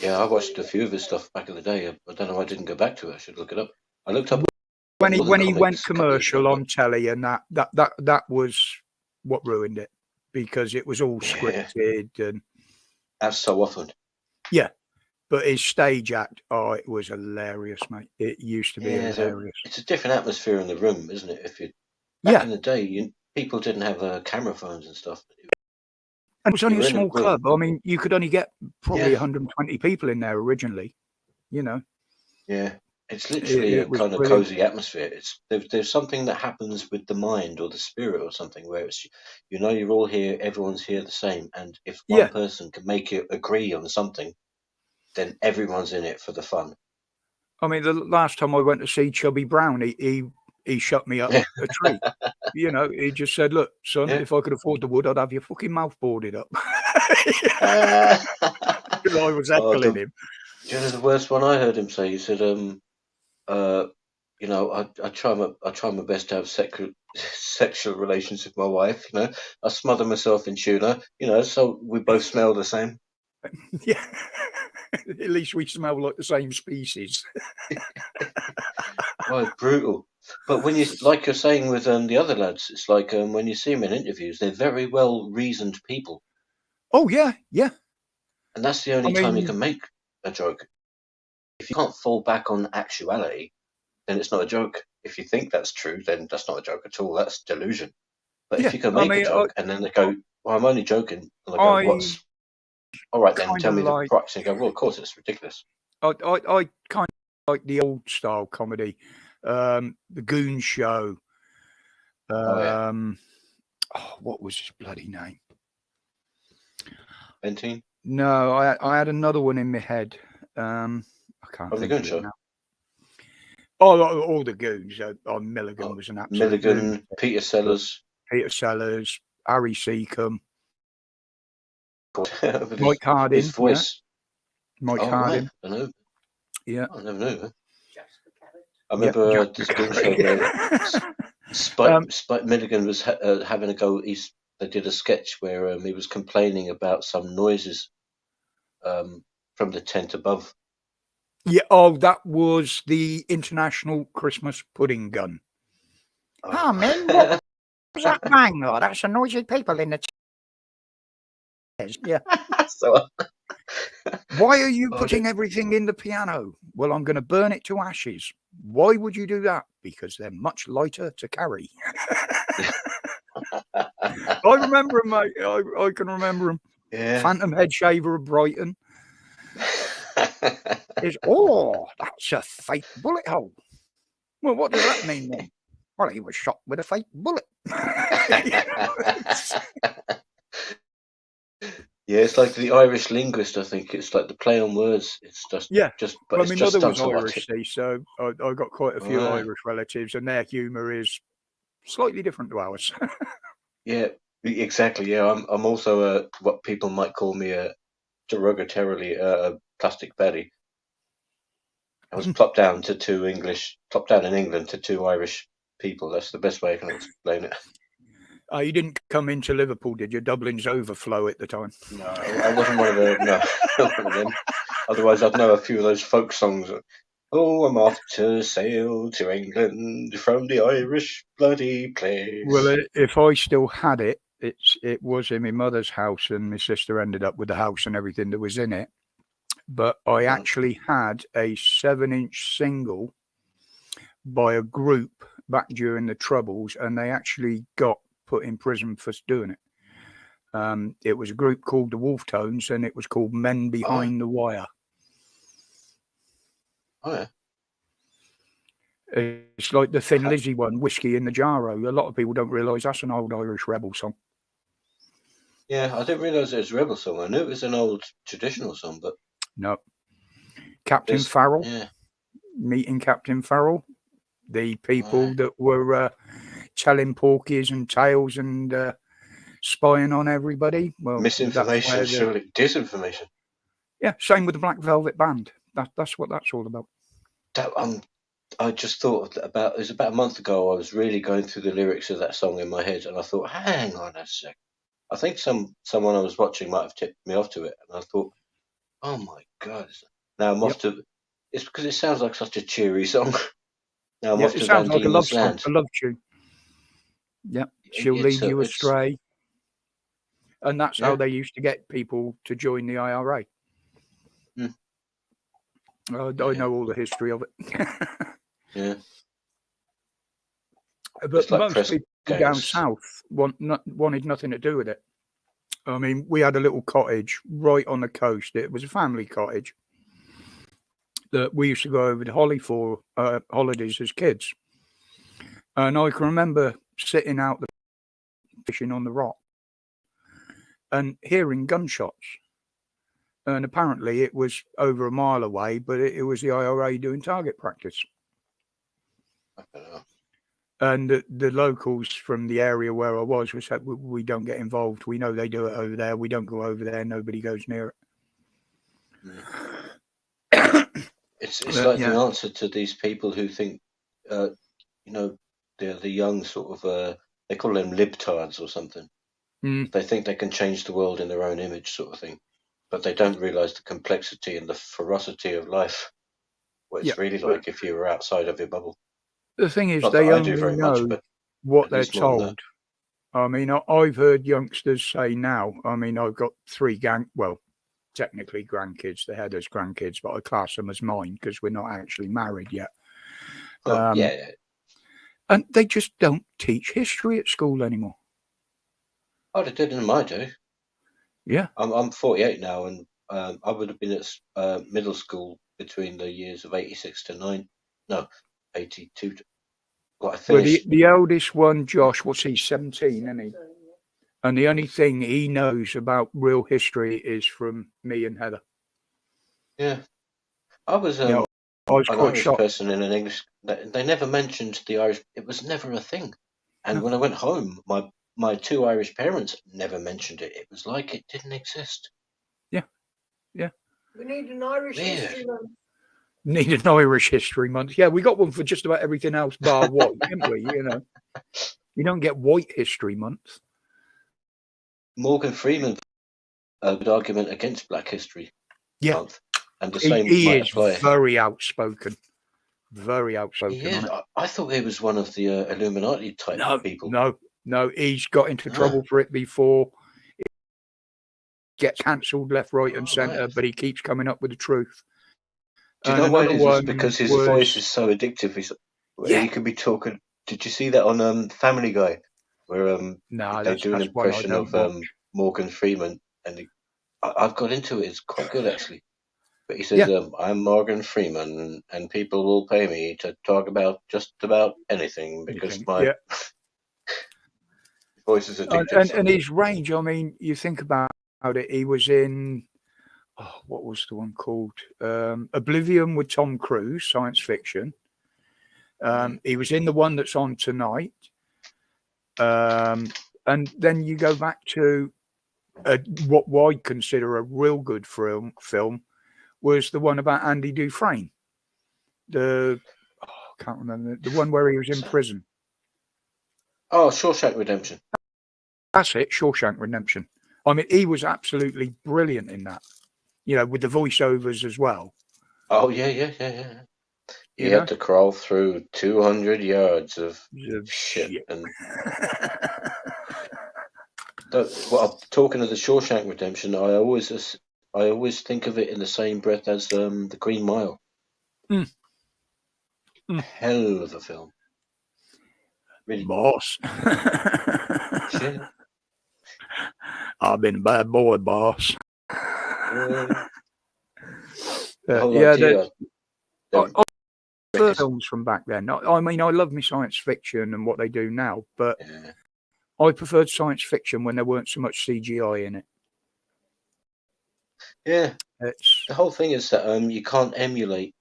Yeah, I watched a few of his stuff back in the day. I don't know why I didn't go back to it. I should look it up. I looked up when he Northern went Comics a couple of years commercial ago, on telly, and that was what ruined it, because it was all Yeah. scripted and That's so often. but his stage act, oh, it was hilarious, mate. It used to be Yeah, hilarious. it's a different atmosphere in the room, isn't it? If you back Yeah, in the day, people didn't have camera phones and stuff. and it was only a You're in a small room. club. I mean, you could only get probably Yeah. 120 people in there originally. You know, Yeah, it's literally it a was kind of brilliant. cozy atmosphere. There's something that happens with the mind or the spirit or something where it's you're all here, everyone's here the same, and if one Yeah. person can make you agree on something, then everyone's in it for the fun. I mean, the last time I went to see Chubby Brown, he shut me up a tree. You know, he just said, "Look, son, Yeah. if I could afford the wood, I'd have your fucking mouth boarded up." Ah. Because I was Oh, heckling him. Do you know the worst one I heard him say? He said, you know, I try my best to have sexual relations with my wife. You know, I smother myself in tuna. You know, so we both smell the same. Yeah. At least we smell like the same species. Oh, it's brutal. But when like you're saying with the other lads, it's like when you see them in interviews, they're very well reasoned people, Oh yeah, yeah. and that's the only I time you mean- can make a joke. If you can't fall back on actuality, then it's not a joke. If you think that's true, then that's not a joke at all. That's delusion. But Yeah, if you can I make mean, a joke and then they go, "Well, I'm only joking," and I go, I "What's all right then? kinda Tell me the like- price." And you go, "Well, of course it's ridiculous." I kind of like the old style comedy, the Goon Show. Yeah. What was his bloody name? Benteen? No, I had another one in my head. I can't Oh, the think Goon of Show? it now. Oh, all the goons. Milligan Oh, was an absolute Milligan, lunatic. Peter Sellers, Peter Sellers, Harry Seacombe, with Mike Hardin. his voice. Mike Oh, Hardin. right. I know. Yeah. I never knew. Huh? I Yeah, remember Jack this the Goon Show Carrot. where Spike Milligan was having a go. They did a sketch where he was complaining about some noises from the tent above. Yeah. Oh, that was the International Christmas Pudding Gun. Oh, man, what's that bang? Oh, that's the noisy people in the. Yeah. So, Why are you Oh, putting everything in the piano? Well, I'm going to burn it to ashes. Why would you do that? Because they're much lighter to carry. I remember him, mate. I can remember him. yeah. Phantom Head Shaver of Brighton. Is that's a fake bullet hole. Well, what does that mean then? Well, he was shot with a fake bullet. Yeah, it's like the Irish linguist. I think it's like the play on words. It's just Yeah. but Well, it's my just mother done was so well. Irish, see, so I got quite a few Right. Irish relatives, and their humour is slightly different to ours. Yeah, exactly. Yeah, I'm also what people might call me derogatorily a plastic baddie. I was plopped down in England to two Irish people. That's the best way I can explain it. You didn't come into Liverpool, did you? Dublin's overflow at the time. No, I wasn't one of the no, not one of them. Otherwise, I'd know a few of those folk songs. Oh, I'm off to sail to England from the Irish bloody place. Well, if I still had it, it was in my mother's house, and my sister ended up with the house and everything that was in it. But I actually had a 7-inch single by a group back during the Troubles, and they actually got put in prison for doing it. It was a group called the Wolf Tones, and it was called Men Behind the Wire. Oh yeah. It's like the Thin Lizzy one, Whiskey in the Jarro. A lot of people don't realise that's an old Irish rebel song. Yeah, I didn't realise it was a rebel song. I knew it was an old traditional song, but No. Captain there's- Farrell, yeah, meeting Captain Farrell, the people that were telling porkies and tales and spying on everybody. Well, misinformation, that's where surely disinformation. yeah, same with the Black Velvet Band. That's what that's all about. That I just thought about. It was about a month ago. I was really going through the lyrics of that song in my head, and I thought, hang on a sec. I think someone I was watching might have tipped me off to it, and I thought, oh my god! Now I'm off to. It's because it sounds like such a cheery song. Now I'm Yeah, off it to sounds Van like a love Diemen's song, Land. a love tune. Yeah, she'll It's lead you it's- astray, and that's how Yeah. they used to get people to join the IRA. Hmm. I Yeah. know all the history of it. Yeah, But It's like most press people down gangs. south wanted nothing to do with it. I mean, we had a little cottage right on the coast. It was a family cottage that we used to go over to Holly for holidays as kids. And I can remember sitting out the fishing on the rock and hearing gunshots. And apparently it was over a mile away, but it was the IRA doing target practice. I don't know. And the locals from the area where I was said, we don't get involved. We know they do it over there. We don't go over there. Nobody goes near it. It's But, like yeah. the answer to these people who think, you know, they're the young sort of, they call them libtards or something. Mm. They think they can change the world in their own image, sort of thing, but they don't realise the complexity and the ferocity of life. What it's Yeah, really but- like if you were outside of your bubble. The thing is, Not they that I only do very know much, but what at they're least more than told. I mean, I've heard youngsters say now, I mean, I've got 3 technically grandkids. They had as grandkids, but I class them as mine because we're not actually married yet. oh, yeah, And they just don't teach history at school anymore. oh, they did in my day. Yeah. I'm 48 now, and I would have been at middle school between the years of 86 to 82. Well, I Well, finished. the eldest one, Josh, what's he, 17, isn't he? And the only thing he knows about real history is from me and Heather. Yeah, I was Yeah, I was an quite Irish shocked. person in an English. They never mentioned the Irish. It was never a thing. And No. when I went home, my 2 Irish parents never mentioned it. It was like it didn't exist. We need an Irish Weird. history month. Need an Irish History Month. Yeah, we got one for just about everything else bar white, didn't we? You know, you don't get White History Month. Morgan Freeman, a good argument against Black History Yeah. Month, and the He, same he might is apply. very outspoken. Very outspoken. He is. on it. I thought he was one of the Illuminati type people. No, he's got into Ah. trouble for it before. It gets cancelled left, right, and Oh, centre, right. but he keeps coming up with the truth. Do you And know why another it is? It's one because his was- voice is so addictive. Yeah. He could be talking. Did you see that on Family Guy, where No, they do an that's one I impression don't of watch. Morgan Freeman, and I've got into it. It's quite good actually. But he says, "I'm Morgan Freeman, and people will pay me to talk about just about anything because Anything, my yeah. voice is addictive." And his range, I mean, you think about it, he was in, what was the one called? Oblivion with Tom Cruise, science fiction. He was in the one that's on tonight. And then you go back to what I consider a real good film was the one about Andy Dufresne. I can't remember, the one where he was in prison. Oh, Shawshank Redemption. That's it, Shawshank Redemption. I mean, he was absolutely brilliant in that, you know, with the voiceovers as well. Oh yeah. He You had know? to crawl through 200 yards of Of shit, shit. and Well, talking of the Shawshank Redemption, I always think of it in the same breath as the Green Mile. Mm. Mm. Hell of a film. Really. Boss. Yeah. I've been a bad boy, boss. The whole Yeah, idea. films from back then. I mean, I love me science fiction and what they do now, but Yeah. I preferred science fiction when there weren't so much CGI in it. Yeah. It's The whole thing is that you can't emulate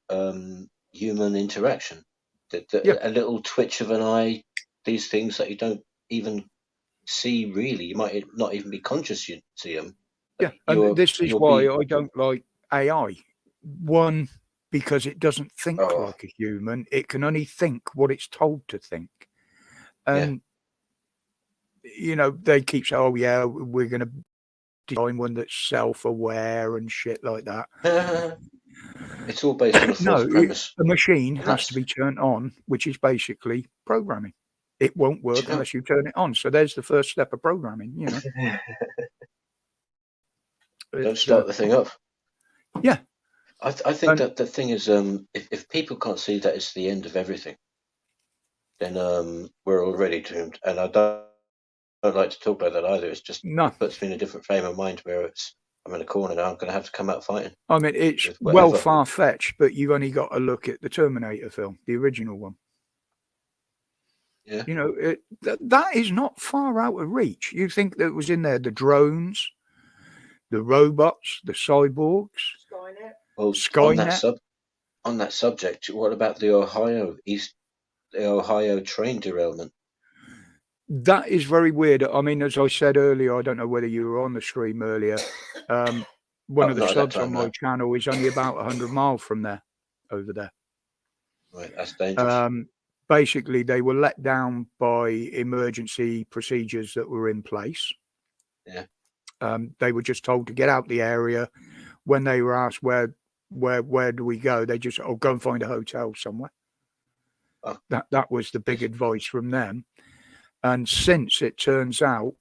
human interaction. Yeah. A little twitch of an eye, these things that you don't even see really. You might not even be conscious you see them. yeah, and this is you'll why be- I don't like AI. One, because it doesn't think Oh. like a human. It can only think what it's told to think. And you know, they keep saying, "Oh yeah, we're going to design one that's self-aware and shit like that." It's all based on a false No, premise. the machine And has to be turned on, which is basically programming. It won't work know- unless you turn it on. So there's the first step of programming. You know, Don't It's, start the thing up. yeah. I think And- that the thing is, if people can't see that it's the end of everything, then we're already doomed. And I don't like to talk about that either. It's just No, it puts me in a different frame of mind where I'm in a corner now. I'm going to have to come out fighting. I mean it's With well whatever. far-fetched, but you've only got to look at the Terminator film, the original one. Yeah. You know, that is not far out of reach. You think that was in there the drones, the robots, the cyborgs, Skynet. Well, Skynet. on that subject, what about the Ohio train derailment? That is very weird. I mean, as I said earlier, I don't know whether you were on the stream earlier. One of the not at that subs on time, my no. channel is only about 100 miles from there, over there. Right, that's dangerous. Basically, they were let down by emergency procedures that were in place. Yeah. They were just told to get out the area. When they were asked where do we go, they just go and find a hotel somewhere. Oh. That was the big advice from them. And since it turns out,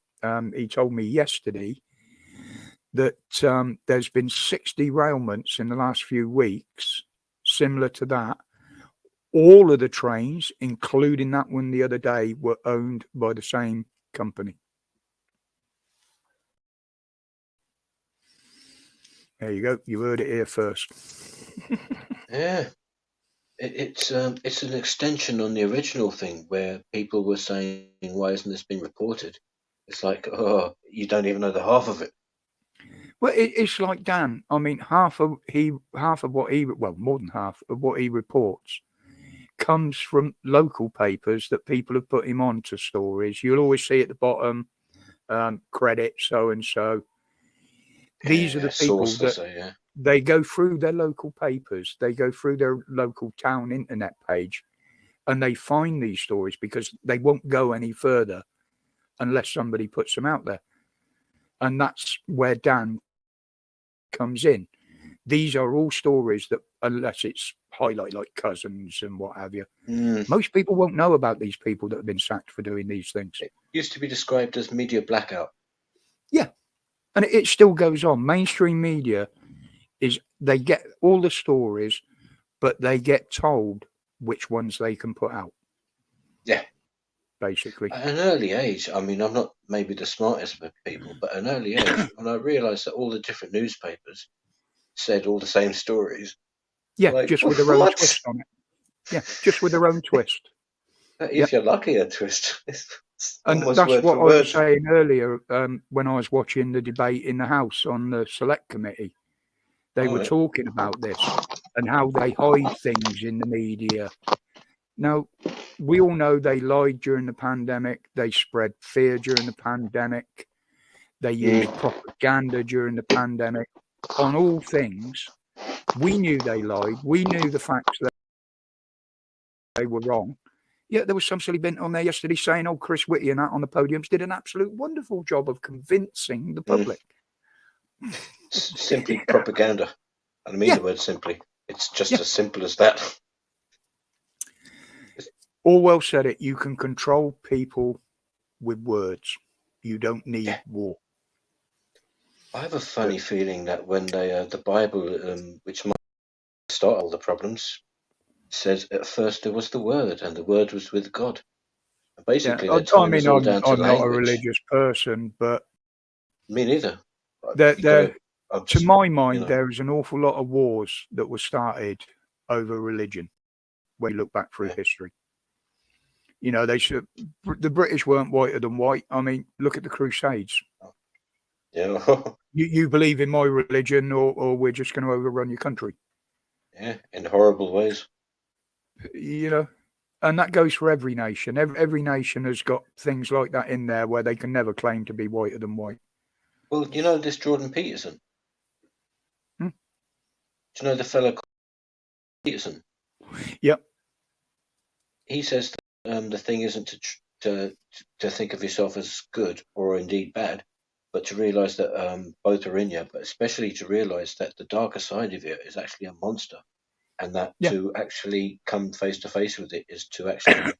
he told me yesterday that there's been 6 derailments in the last few weeks, similar to that. All of the trains, including that one the other day, were owned by the same company. There you go. You heard it here first. Yeah. It's an extension on the original thing where people were saying, why hasn't this been reported? It's like, oh, you don't even know the half of it. Well, it's like Dan. I mean, half of what he, well, more than half of what he reports comes from local papers that people have put him on to stories. You'll always see at the bottom, credit so and so. These are the people source, they that say, yeah. they go through their local papers, they go through their local town internet page, and they find these stories because they won't go any further unless somebody puts them out there. And that's where Dan comes in. These are all stories that, unless it's highlight like Cousins and what have you, most people won't know about these people that have been sacked for doing these things. It used to be described as media blackout. Yeah. And it still goes on. Mainstream media they get all the stories, but they get told which ones they can put out. Yeah. Basically. At an early age, I mean, I'm not maybe the smartest of people, but at an early age, when I realised that all the different newspapers said all the same stories. Yeah, like, just with their own what? twist on it. Yeah, just with their own twist. If you're lucky, a twist. It's And almost that's word what for I was word. saying earlier when I was watching the debate in the House on the Select Committee. They were Right. talking about this and how they hide things in the media. Now, we all know they lied during the pandemic. They spread fear during the pandemic. They used propaganda during the pandemic. On all things, we knew they lied. We knew the facts that they were wrong. Yeah, there was some silly bint on there yesterday saying, oh, Chris Whitty and that on the podiums did an absolute wonderful job of convincing the public. Simply propaganda. I mean the word simply. It's just as simple as that. Orwell said it, you can control people with words. You don't need war. I have a funny feeling that when they the Bible, which might start all the problems, says at first there was the Word, and the Word was with God. And basically, their time is all down to I'm not a language. religious person, but Me neither. to my mind, know. there is an awful lot of wars that were started over religion when you look back through history. You know, the British weren't whiter than white. I mean, look at the Crusades. Yeah. You believe in my religion, or we're just going to overrun your country. Yeah, in horrible ways. You know, and that goes for every nation. Every nation has got things like that in there where they can never claim to be whiter than white. Well, you know this Jordan Peterson? Hmm? Do you know the fellow called Peterson? Yep. He says that, the thing isn't to think of yourself as good or indeed bad, but to realise that both are in you, but especially to realise that the darker side of you is actually a monster, and that to actually come face to face with it is to actually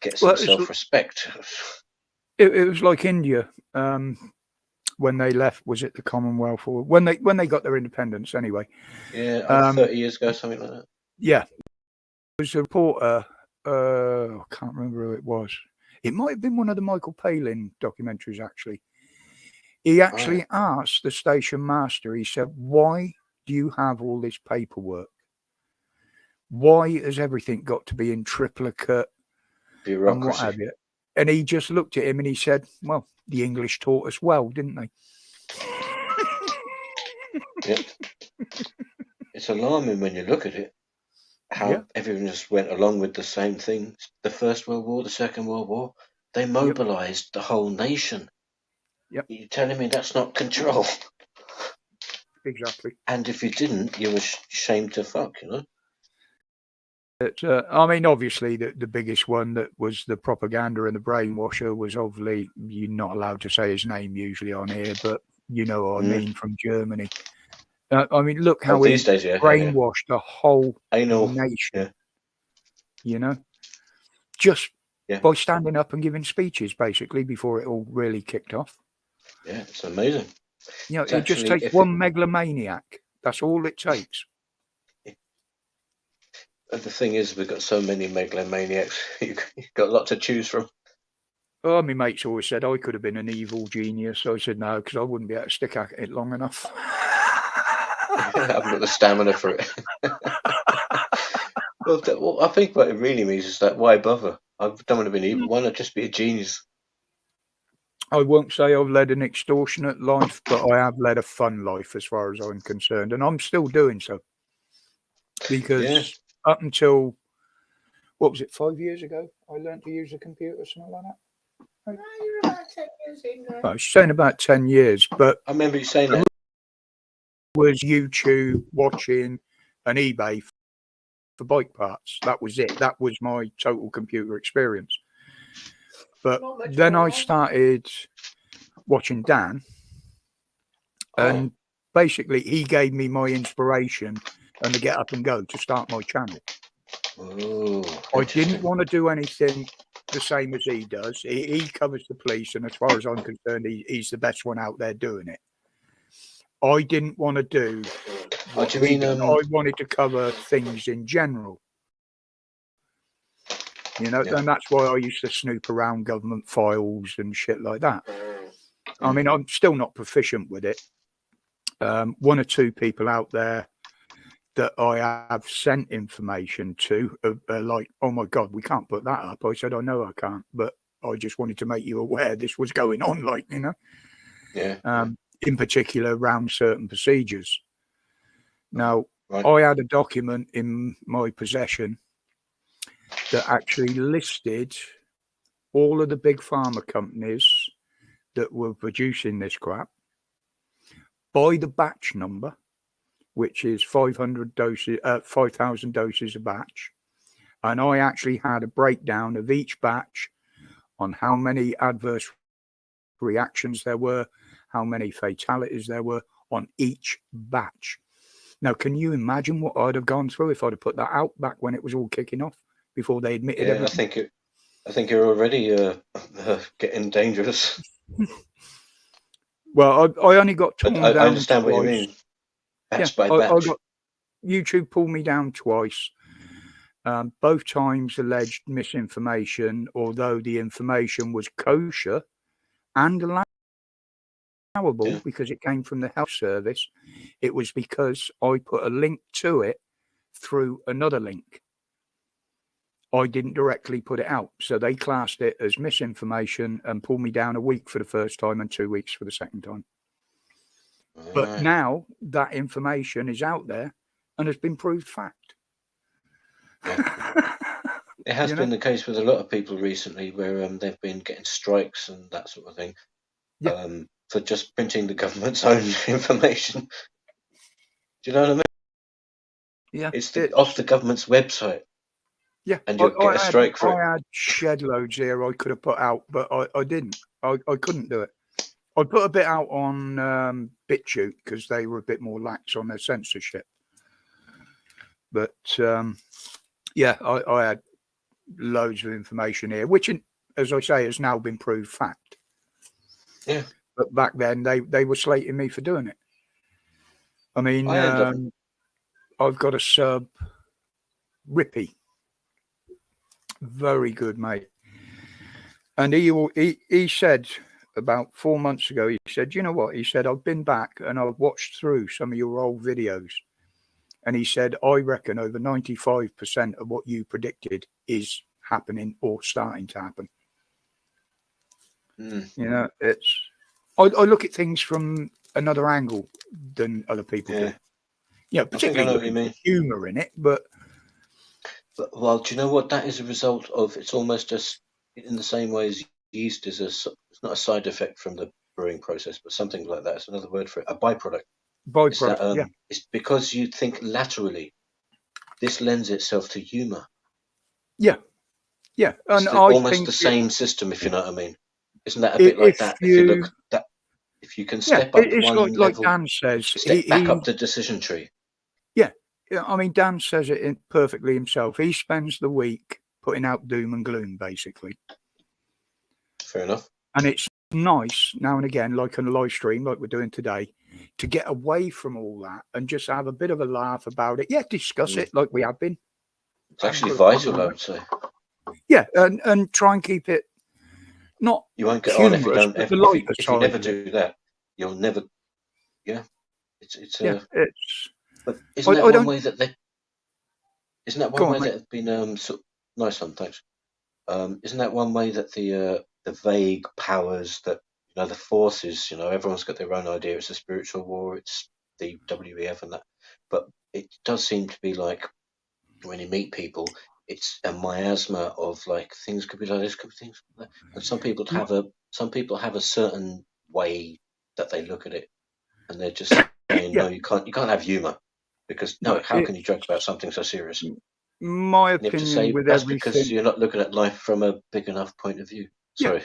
get some self-respect. It was like India when they left. Was it the Commonwealth, or when they got their independence? Anyway, 30 years ago, something like that. Yeah, there was a reporter. I can't remember who it was. It might have been one of the Michael Palin documentaries. Actually, he actually asked the station master. He said, "Why do you have all this paperwork? Why has everything got to be in triplicate and what have you?" And he just looked at him and he said, "Well, the English taught us well, didn't they?" Yep. It's alarming when you look at it, how everyone just went along with the same thing. The First World War, the Second World War, they mobilised the whole nation. Yep. You're telling me that's not control? Exactly. And if you didn't, you were shamed to fuck, you know? I mean, obviously, the biggest one that was the propaganda and the brainwasher was obviously, you're not allowed to say his name usually on here, but you know what I mean, from Germany. I mean, look how he brainwashed the whole nation, you know, just by standing up and giving speeches, basically, before it all really kicked off. Yeah, it's amazing. You know, it just takes one megalomaniac. That's all it takes. The thing is, we've got so many megalomaniacs. You've got a lot to choose from. Oh, my mates always said I could have been an evil genius. I said no, because I wouldn't be able to stick at it long enough. I haven't got the stamina for it. Well, I think what it really means is that why bother? I don't want to be evil. Why not just be a genius? I won't say I've led an extortionate life, but I have led a fun life as far as I'm concerned. And I'm still doing so. Because up until, what was it, 5 years ago, I learned to use a computer, something like that. No, you're about 10 years in there. I was saying about 10 years, but I remember you saying that. Was YouTube, watching, and eBay for bike parts. That was it. That was my total computer experience. But then I started watching Dan, and basically he gave me my inspiration and the get up and go to start my channel. I didn't want to do anything the same as he does. He covers the police, and as far as I'm concerned, he's the best one out there doing it. I didn't want to do what do you mean? I wanted to cover things in general. You know, and that's why I used to snoop around government files and shit like that. I mean, I'm still not proficient with it. One or two people out there that I have sent information to are like, oh my God, we can't put that up. I said, I know I can't, but I just wanted to make you aware this was going on, like, you know. Yeah. In particular around certain procedures. Now, I had a document in my possession that actually listed all of the big pharma companies that were producing this crap by the batch number, which is 500 doses, 5,000 doses a batch. And I actually had a breakdown of each batch on how many adverse reactions there were, how many fatalities there were on each batch. Now, can you imagine what I'd have gone through if I'd have put that out back when it was all kicking off, before they admitted everything? I think you're already getting dangerous. Well, I only got But torn I down understand what you twice. mean. Batch Yeah, by I batch. got YouTube pulled me down twice. Both times alleged misinformation, although the information was kosher and allowable Yeah. because it came from the health service. It was because I put a link to it through another link. I didn't directly put it out. So they classed it as misinformation and pulled me down a week for the first time and 2 weeks for the second time. But Right. now that information is out there and has been proved fact. It has You been know? the case with a lot of people recently where they've been getting strikes and that sort of thing Yeah. for just printing the government's own information. Do you know what I mean? Yeah, It's off the government's website. Yeah, And you'll get a strike for it. I had shed loads here I could have put out, but I didn't. I couldn't do it. I put a bit out on BitChute because they were a bit more lax on their censorship. But yeah, I had loads of information here, which, as I say, has now been proved fact. Yeah. But back then, they were slating me for doing it. I mean, I've got a sub, Rippy. Very good, mate. And he said about 4 months ago, he said, you know what? He said, I've been back and I've watched through some of your old videos. And he said, I reckon over 95% of what you predicted is happening or starting to happen. You know, it's I look at things from another angle than other people do. Yeah, particularly looking for humor in it, but well, do you know what that is a result of? It's almost just in the same way as yeast is it's not a side effect from the brewing process, but something like that. It's another word for it, a byproduct. Byproduct, it's because you think laterally. This lends itself to humor. Yeah, yeah, and it's I almost think the same system, if you know what I mean. Isn't that a bit like that? If you look that, if you can step up it's one like level, Dan says, step back up the decision tree. Yeah, I mean, Dan says it perfectly himself. He spends the week putting out doom and gloom, basically. Fair enough. And it's nice now and again, like on a live stream, like we're doing today, to get away from all that and just have a bit of a laugh about it. Yeah, discuss it like we have been. It's actually vital, I would say. Yeah, and try and keep it not you won't get humorous, on if you don't. If you never do that, you'll never. Yeah, it's. But isn't that one way that they? Isn't that one way that have been nice one? Thanks. Isn't that one way that the vague powers that the forces? Everyone's got their own idea. It's a spiritual war. It's the WEF and that. But it does seem to be like when you meet people, it's a miasma of like things could be like this, could be things like that. And some people have a certain way that they look at it, and they're just saying, no, you can't have humor because how can you joke about something so serious? My opinion with that's everything, because you're not looking at life from a big enough point of view. Sorry.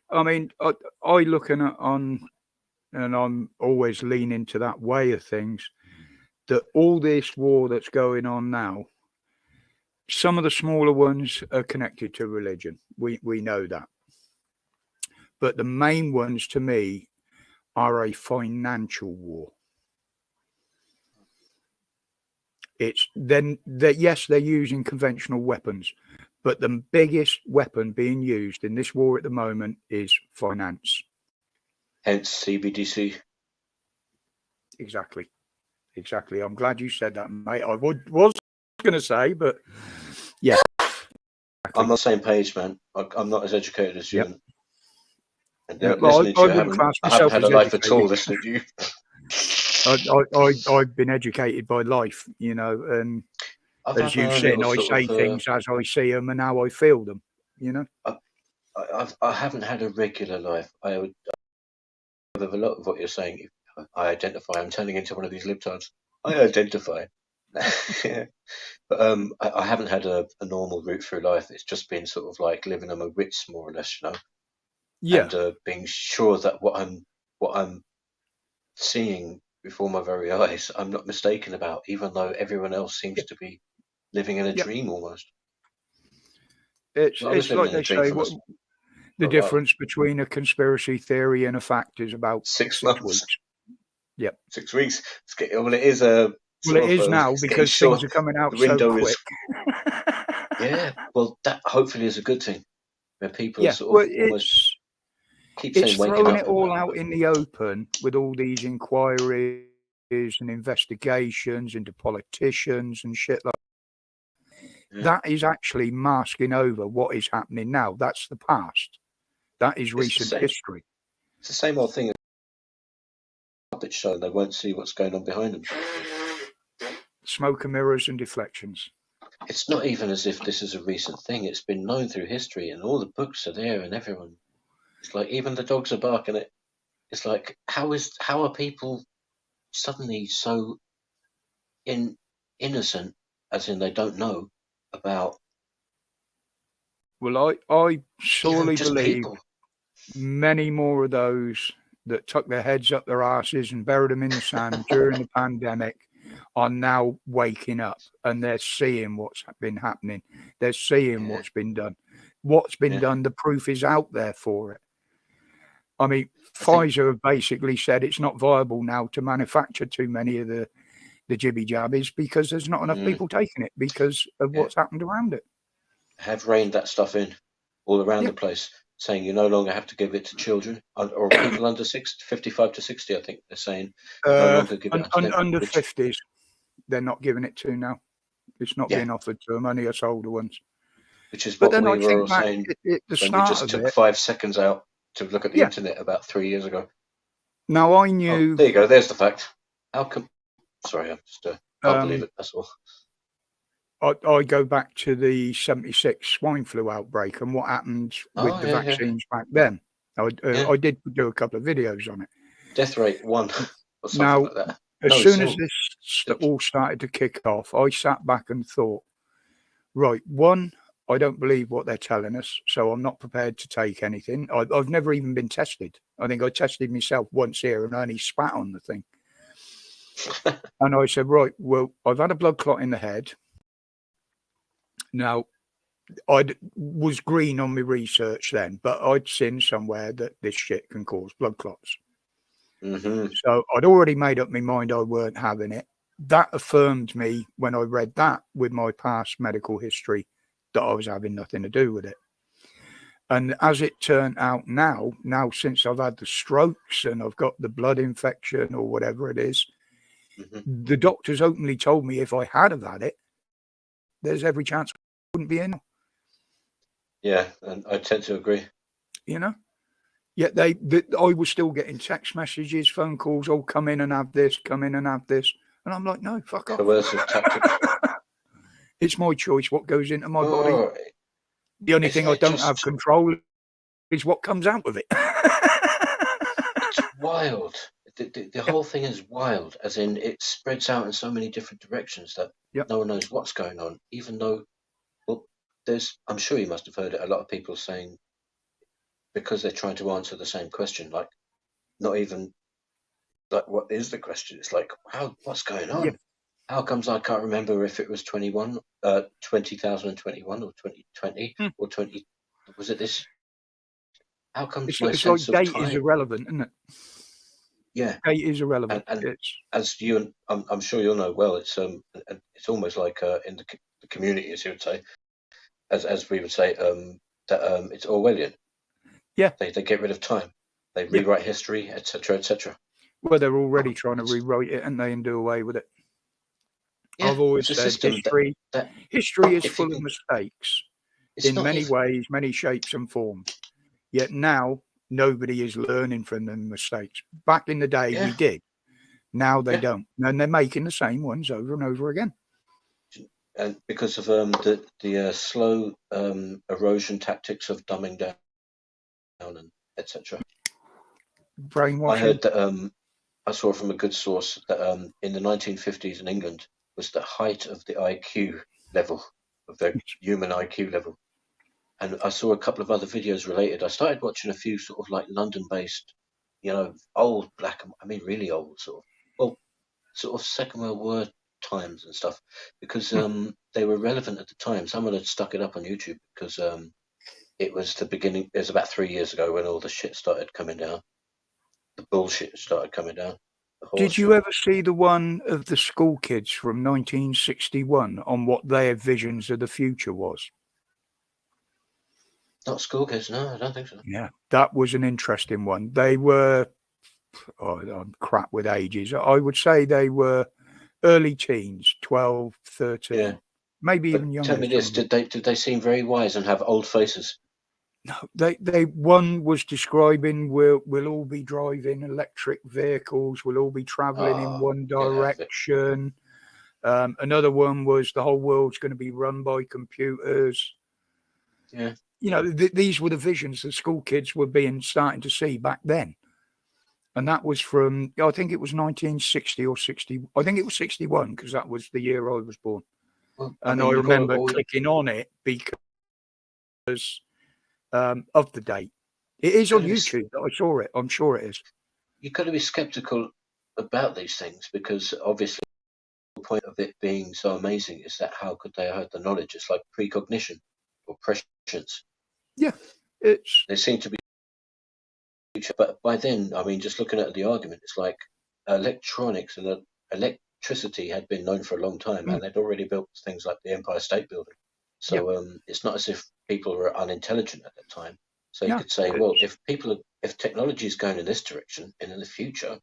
I mean, I looking at on, and I'm always leaning to that way of things, that all this war that's going on now, some of the smaller ones are connected to religion. We know that. But the main ones to me are a financial war. It's then that yes, they're using conventional weapons, but the biggest weapon being used in this war at the moment is finance. Hence CBDC. Exactly. I'm glad you said that, mate. I was going to say, but yeah. I'm on the same page, man. I'm not as educated as you. And well, listening to you, I haven't had a life at all listening to you. I've been educated by life, and as you've seen, I say things as I see them and how I feel them, I haven't had a regular life. I would with a lot of what you're saying. I identify. I'm turning into one of these libtards. I identify. But I haven't had a normal route through life. It's just been sort of like living on my wits, more or less, Yeah. And being sure that what I'm seeing before my very eyes, I'm not mistaken about, even though everyone else seems to be living in a dream almost. It's like they say, The Oh, wow. difference between a conspiracy theory and a fact is about 6 6 months. weeks. Yep. 6 weeks. Well, it is a. Well, it is now it's getting because short. things are coming out The so window quick. is. Yeah. Well, that hopefully is a good thing. Where people Yeah, sort well, of almost keep it's saying waking throwing up. it all out in the open with all these inquiries and investigations into politicians and shit like Yeah. that. Is actually masking over what is happening now. That's the past. That is the recent same. history. It's the same old thing as a puppet show. They won't see what's going on behind them. Smoke and mirrors and deflections. It's not even as if this is a recent thing. It's been known through history, and all the books are there, and everyone. It's like even the dogs are barking it. It's like how are people suddenly so innocent, as in they don't know about Well, I sorely just believe people. many more of those that tuck their heads up their asses and buried them in the sand during the pandemic are now waking up, and they're seeing what's been happening. They're seeing Yeah. what's been done. What's been Yeah. done, the proof is out there for it. I mean, I think- Pfizer have basically said it's not viable now to manufacture too many of the jibby jabbies because there's not enough Mm. people taking it because of Yeah. what's happened around it. Have reined that stuff in all around Yeah. the place, saying you no longer have to give it to children or people under 55 to 60. I think they're saying no longer give it to them. Under which- 50s, they're not giving it to now. It's not Yeah. being offered to them, only us older ones. which is But what then we I were all think back saying at the when we start just of took it. 5 seconds out to look at the Yeah. internet about 3 years ago. Now I Oh, knew. there you go. There's the fact. How come? Sorry, I'm just can't believe Um, it. That's all. I go back to the 76 swine flu outbreak and what happened with Oh, the yeah, yeah. vaccines back then. Yeah. I did do a couple of videos on it. Death rate 1 or something Now, like that. As No, soon as zero. this all started to kick off, I sat back and thought, right, one, I don't believe what they're telling us, so I'm not prepared to take anything. I've never even been tested. I think I tested myself once here and only spat on the thing. And I said, right, well, I've had a blood clot in the head. Now, I was green on my research then, but I'd seen somewhere that this shit can cause blood clots. hmm So I'd already made up my mind I weren't having it. That affirmed me when I read that with my past medical history that I was having nothing to do with it. And as it turned out now since I've had the strokes and I've got the blood infection or whatever it is, hmm the doctors openly told me if I had have had it, there's every chance I wouldn't be in, Yeah, and I tend to agree. you know? Yet I was still getting text messages, phone calls, oh, come in and have this, come in and have this. And I'm like, no, fuck off. Coercive tactics. It's my choice what goes into my body. Oh, The only it's thing I like don't just- have control is what comes out of it. it's wild. The whole thing is wild, as in it spreads out in so many different directions that Yep. no one knows what's going on. Even though, well, I'm sure you must have heard it. A lot of people saying because they're trying to answer the same question, like not even like what is the question? It's like what's going on? Yeah. How comes I can't remember if it was 2021 or 2020 or 20? Was it this? How comes It's, my it's like sense of date is time? irrelevant, isn't it? Yeah. Date is irrelevant. And It's as you and I'm sure you'll know well, it's almost like in the community, as you would say, as we would say, that it's Orwellian. Yeah. They get rid of time. They Yeah. rewrite history, etc., etc. well, they're already trying to rewrite it, and they and do away with it. Yeah, I've always it's a said system that history is if full you of can- mistakes it's in not many even- ways, many shapes and forms. Yet now nobody is learning from the mistakes. Back in the day, we Yeah. did. Now they Yeah. don't, and they're making the same ones over and over again. and because of the slow erosion tactics of dumbing down and etc. I Brainwashing. heard that I saw from a good source that in the 1950s in England was the height of the IQ level, of the human IQ level. And I saw a couple of other videos related. I started watching a few sort of like London-based, old really old sort of Second World War times and stuff, because they were relevant at the time. Someone had stuck it up on YouTube because it was the beginning. It was about 3 years ago when all the shit started coming down. The bullshit started coming down. The horse Did you shit. ever see the one of the school kids from 1961 on what their visions of the future was? Not school kids, no, I don't think so. Yeah, that was an interesting one. They were, I'm crap with ages. I would say they were early teens, 12, 13, Yeah. maybe even But younger. tell me this: did they seem very wise and have old faces? No, they one was describing we'll all be driving electric vehicles, we'll all be traveling in one get out of it. direction. Another one was the whole world's going to be run by computers. Yeah. You know, these were the visions that school kids were starting to see back then. And that was from, I think it was 1960 or 60. I think it was 61 because that was the year I was born. Well, And mean, I you've got remember all- clicking on it because of the date. It is on Goodness. YouTube that I saw it. I'm sure it is. You've got to be skeptical about these things because obviously the point of it being so amazing is that how could they have the knowledge? It's like precognition or prescience. It's They seem to be, but by then, I mean, just looking at the argument, it's like electronics and electricity had been known for a long time, and they'd already built things like the Empire State Building. So it's not as if people were unintelligent at that time. So you Yeah, could say, well, if technology is going in this direction and in the future,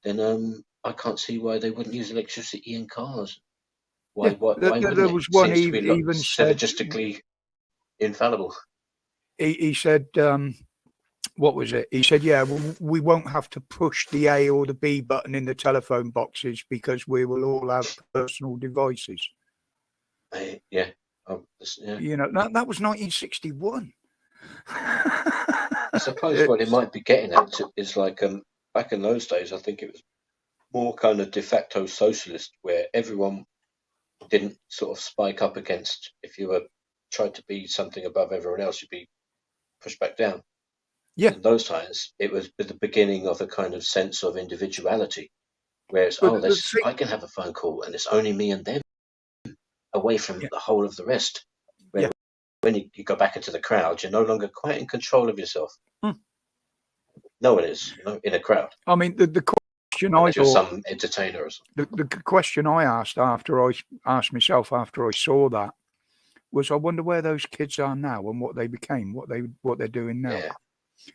then I can't see why they wouldn't use electricity in cars. Why? Yeah, Why wouldn't there it? was one Seems to be even said synergistically infallible. he said what was it? He said, yeah, we won't have to push the A or the B button in the telephone boxes because we will all have personal devices. Yeah. You know, that was 1961. I suppose what it might be getting at is like back in those days, I think it was more kind of de facto socialist, where everyone didn't sort of spike up against. If you were tried to be something above everyone else, you'd be pushed back down. Yeah. In those times, it was the beginning of a kind of sense of individuality, where it's But the thing- I can have a phone call and it's only me and them, away from the whole of the rest. Where when you go back into the crowd, you're no longer quite in control of yourself. No one is, in a crowd. I mean, the question I Unless you're thought, some entertainer or something. the question I asked myself after I saw that was, I wonder where those kids are now and what they became, what they're doing now. Yeah.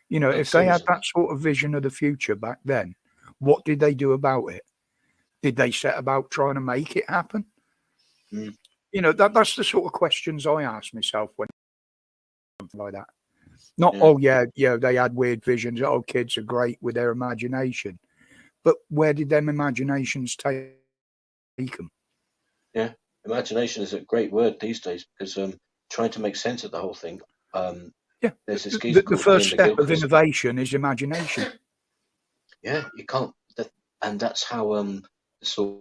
You know, That's if they had awesome. that sort of vision of the future back then, what did they do about it? Did they set about trying to make it happen? Mm. You know, that's the sort of questions I ask myself when something like that. Not, they had weird visions. Oh, kids are great with their imagination. But where did them imaginations take them? Yeah. Imagination is a great word these days because trying to make sense of the whole thing. There's this geezer The called first Ian step of McGilchrist. innovation is imagination. Yeah, you can't. And that's how the sort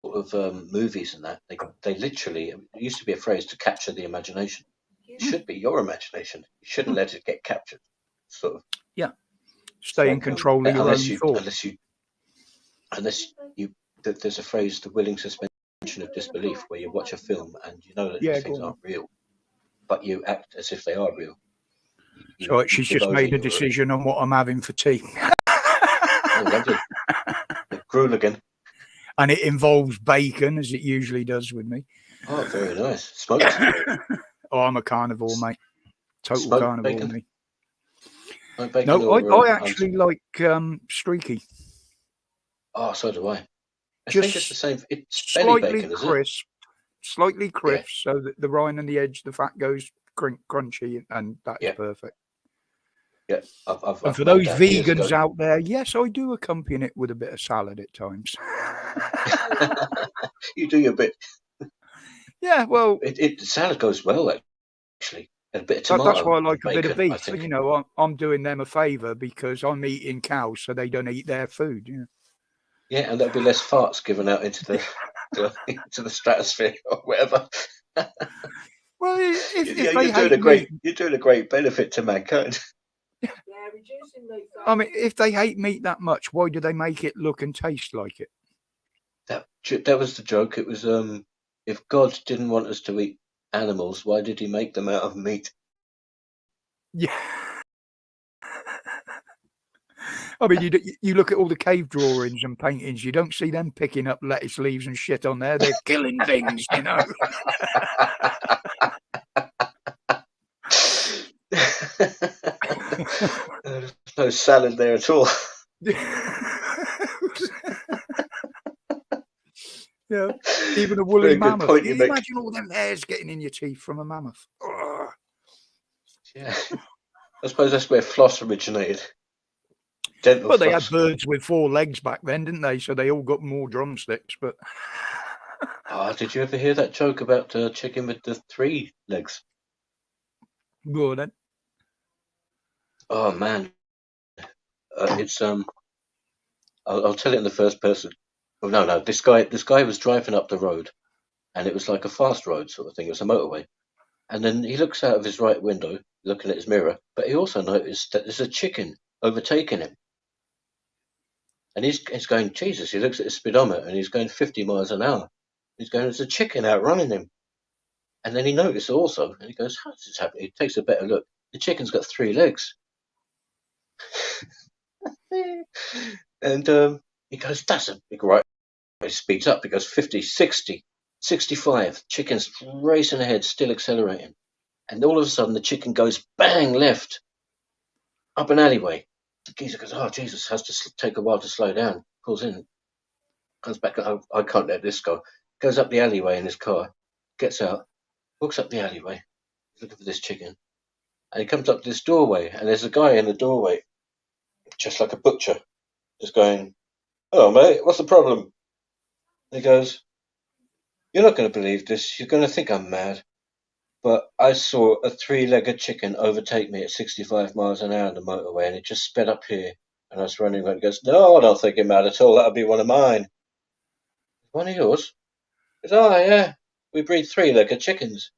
of movies and that they literally, it used to be a phrase, to capture the imagination. It should be your imagination. You shouldn't let it get captured. Sort of. Stay in control of your own thoughts. Unless you, there's a phrase, the willing suspension of disbelief, where you watch a film and you know that these things aren't real, but you act as if they are real. So she's just made a decision on what I'm having for tea. Oh, lovely. Gruel again. And it involves bacon, as it usually does with me. Oh, very nice. Smoked. Oh, I'm a carnivore, mate. Total Smoked carnivore, bacon? me. No, I actually like streaky. Oh, so do I. I Just think it's the same. It's belly Slightly bacon, is it? crisp. Slightly crisp, so that the rind and the edge, the fat goes crunchy, and that's perfect. Yeah, And for those vegans out there, yes, I do accompany it with a bit of salad at times. You do your bit. Yeah, well, salad goes well actually. And a bit of tomato. That's why I like a bit of bacon, beef. You know, I'm doing them a favour because I'm eating cows, so they don't eat their food. Yeah. Yeah, and there'll be less farts given out into the into the stratosphere or whatever. Well, if you're doing a great benefit to mankind. I mean, if they hate meat that much, why do they make it look and taste like it? That was the joke. It was if God didn't want us to eat animals, why did He make them out of meat? Yeah. I mean, you look at all the cave drawings and paintings, you don't see them picking up lettuce leaves and shit on there. They're killing things, you know. There's no salad there at all. Yeah, even a woolly Very good mammoth. point Can you you make. imagine all them hairs getting in your teeth from a mammoth? Ugh. Yeah. I suppose that's where floss originated. Dental Well, they had floss. birds with 4 legs back then, didn't they? So they all got more drumsticks. But Oh, did you ever hear that joke about the chicken with the 3 legs? go on then. Oh man, it's I'll tell it in the first person. Oh no, this guy was driving up the road, and it was like a fast road sort of thing. It was a motorway, and then he looks out of his right window, looking at his mirror, but he also noticed that there's a chicken overtaking him, and he's going, Jesus! He looks at his speedometer, and he's going 50 miles an hour. He's going, there's a chicken outrunning him, and then he noticed also, and he goes, how does this happen? He takes a better look. The chicken's got 3 legs. And he goes, that's a big right. He speeds up. He goes 50, 60, 65. Chicken's racing ahead, still accelerating. And all of a sudden, the chicken goes bang left up an alleyway. The geezer goes, oh, Jesus, has to take a while to slow down. Pulls in, comes back. Oh, I can't let this go. Goes up the alleyway in his car, gets out, walks up the alleyway, looking for this chicken. And he comes up to this doorway, and there's a guy in the doorway, just like a butcher, just going, hello, mate, what's the problem? And he goes, you're not going to believe this. You're going to think I'm mad. But I saw a 3-legged chicken overtake me at 65 miles an hour on the motorway, and it just sped up here. And I was running around. He goes, no, I don't think you're mad at all. That'll be one of mine. One of yours? He goes, oh, yeah. We breed 3-legged chickens.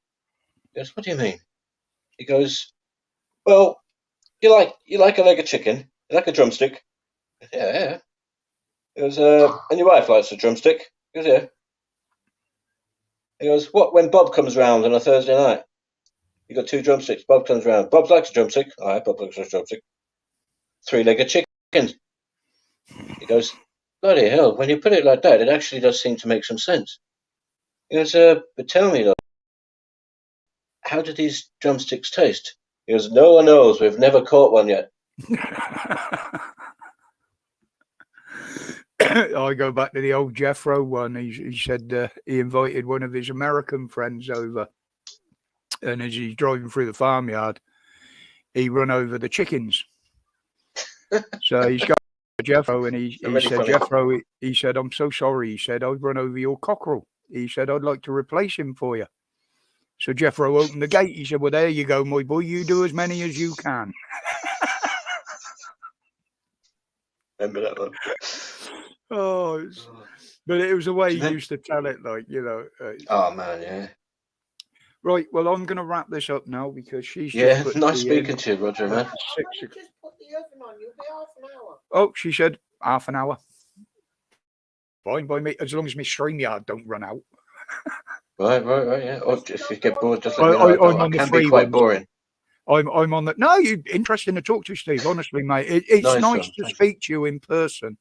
He goes, what do you mean? He goes, well, you like a leg of chicken? You like a drumstick? Yeah. He goes, and your wife likes a drumstick? He goes, yeah. He goes, what when Bob comes round on a Thursday night? You got 2 drumsticks. Bob comes round. Bob likes a drumstick. All right, Bob likes a drumstick. 3-legged chickens. He goes, bloody hell, when you put it like that, it actually does seem to make some sense. He goes, but tell me though, how do these drumsticks taste? He goes, no one knows. We've never caught one yet. I go back to the old Jeffro one. He said he invited one of his American friends over, and as he's driving through the farmyard, he run over the chickens. So he's got Jeffro, and he said, Jeffro, he said, I'm so sorry. He said, I've run over your cockerel. He said, I'd like to replace him for you. So Jeffro opened the gate. He said, well, there you go, my boy. You do as many as you can. Remember that one? Oh, but it was the way he used to tell it, like, you know. Oh, man, yeah. Right, well, I'm going to wrap this up now because she's Yeah, just nice speaking to you, Roger, man. Just put the oven on. You'll be half an hour. Oh, she said half an hour. Fine by me, as long as my StreamYard don't run out. Right, yeah. Or if you get bored, just let me know. I'm on the can free be quite ones. boring. I'm on the. No, you interesting to talk to, Steve. Honestly, mate, it's Nice nice one, to thank speak to you in person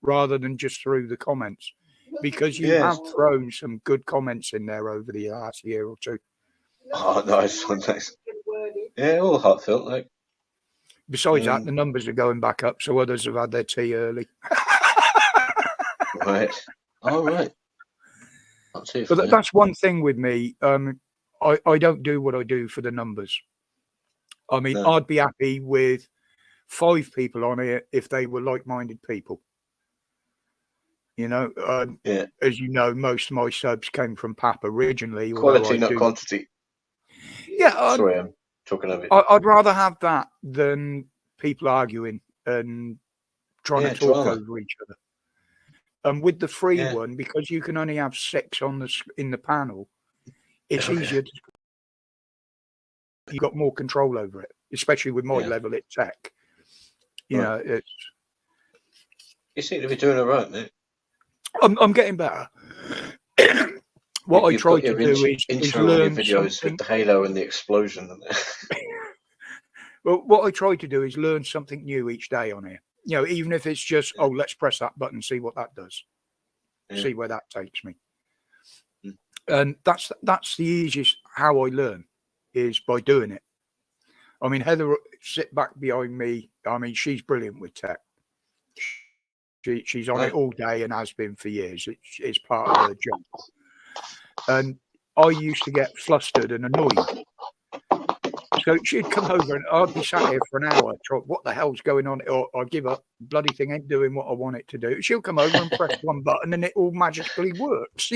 rather than just through the comments, because you Yes. have thrown some good comments in there over the last year or two. Oh, nice one, nice. Yeah, all heartfelt, like. Besides that, the numbers are going back up, so others have had their tea early. Right. All right. Not too But fair. that's one thing with me. I don't do what I do for the numbers. I mean, No. I'd be happy with 5 people on here if they were like-minded people. You know, Yeah. as you know, most of my subs came from Pap originally. although Quality, I not do- quantity. Yeah, Sorry, I'm talking over it. I'd rather have that than people arguing and trying Yeah, to talk drama. over each other. And with the free Yeah. one, because you can only have 6 in the panel, it's Okay. easier. You got more control over it, especially with my Yeah. level at tech. You Right. know, it's. You seem to be doing all right, mate. I'm getting better. What I You've try got to your do is intro on your learn videos something. with the halo and the explosion. Well, what I try to do is learn something new each day on here. You know, even if it's just, oh, let's press that button, see what that does, Yeah. see where that takes me. Mm. And that's the easiest how I learn is by doing it. I mean, Heather sit back behind me. I mean, she's brilliant with tech. She's on Right. it all day and has been for years. It's part of her job. And I used to get flustered and annoyed. So she'd come over and I'd be sat here for an hour. What the hell's going on? Or I give up. Bloody thing ain't doing what I want it to do. She'll come over and press one button and it all magically works.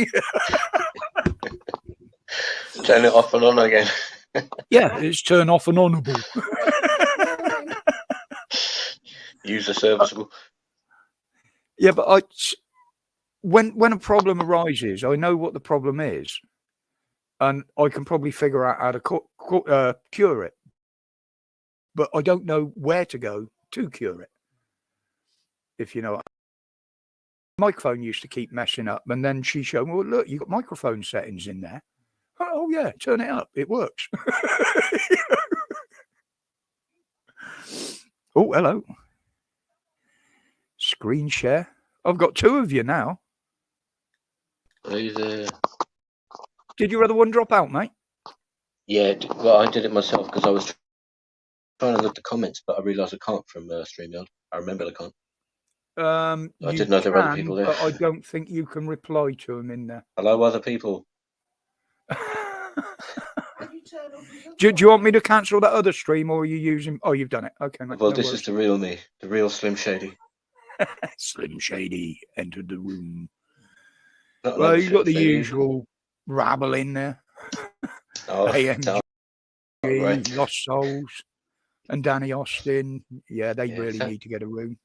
Turn it off and on again. Yeah, it's turn off and onable. User serviceable. Yeah, but when a problem arises, I know what the problem is, and I can probably figure out how to cure it. But I don't know where to go to cure it. If you know, microphone used to keep messing up, and then she showed me, well, look, you got microphone settings in there. Oh yeah, turn it up. It works. Oh, hello. Screen share. I've got two of you now. Are you there? Did your other one drop out, mate? Yeah, well, I did it myself because I was trying to look at the comments, but I realised I can't from StreamYard. I remember I can't. I You didn't know there were other can, people there. but I don't think you can reply to them in there. Hello, other people. Do you want me to cancel that other stream, or are you using? Oh, you've done it. Okay, mate. Well, no this worries. is the real me, the real Slim Shady. Slim Shady entered the room. Not Well, like you've got the Slim Shady. usual rabble in there. Oh, AMG, right. Lost Souls, and Danny Austin. Yeah, they Yeah, really so- need to get a room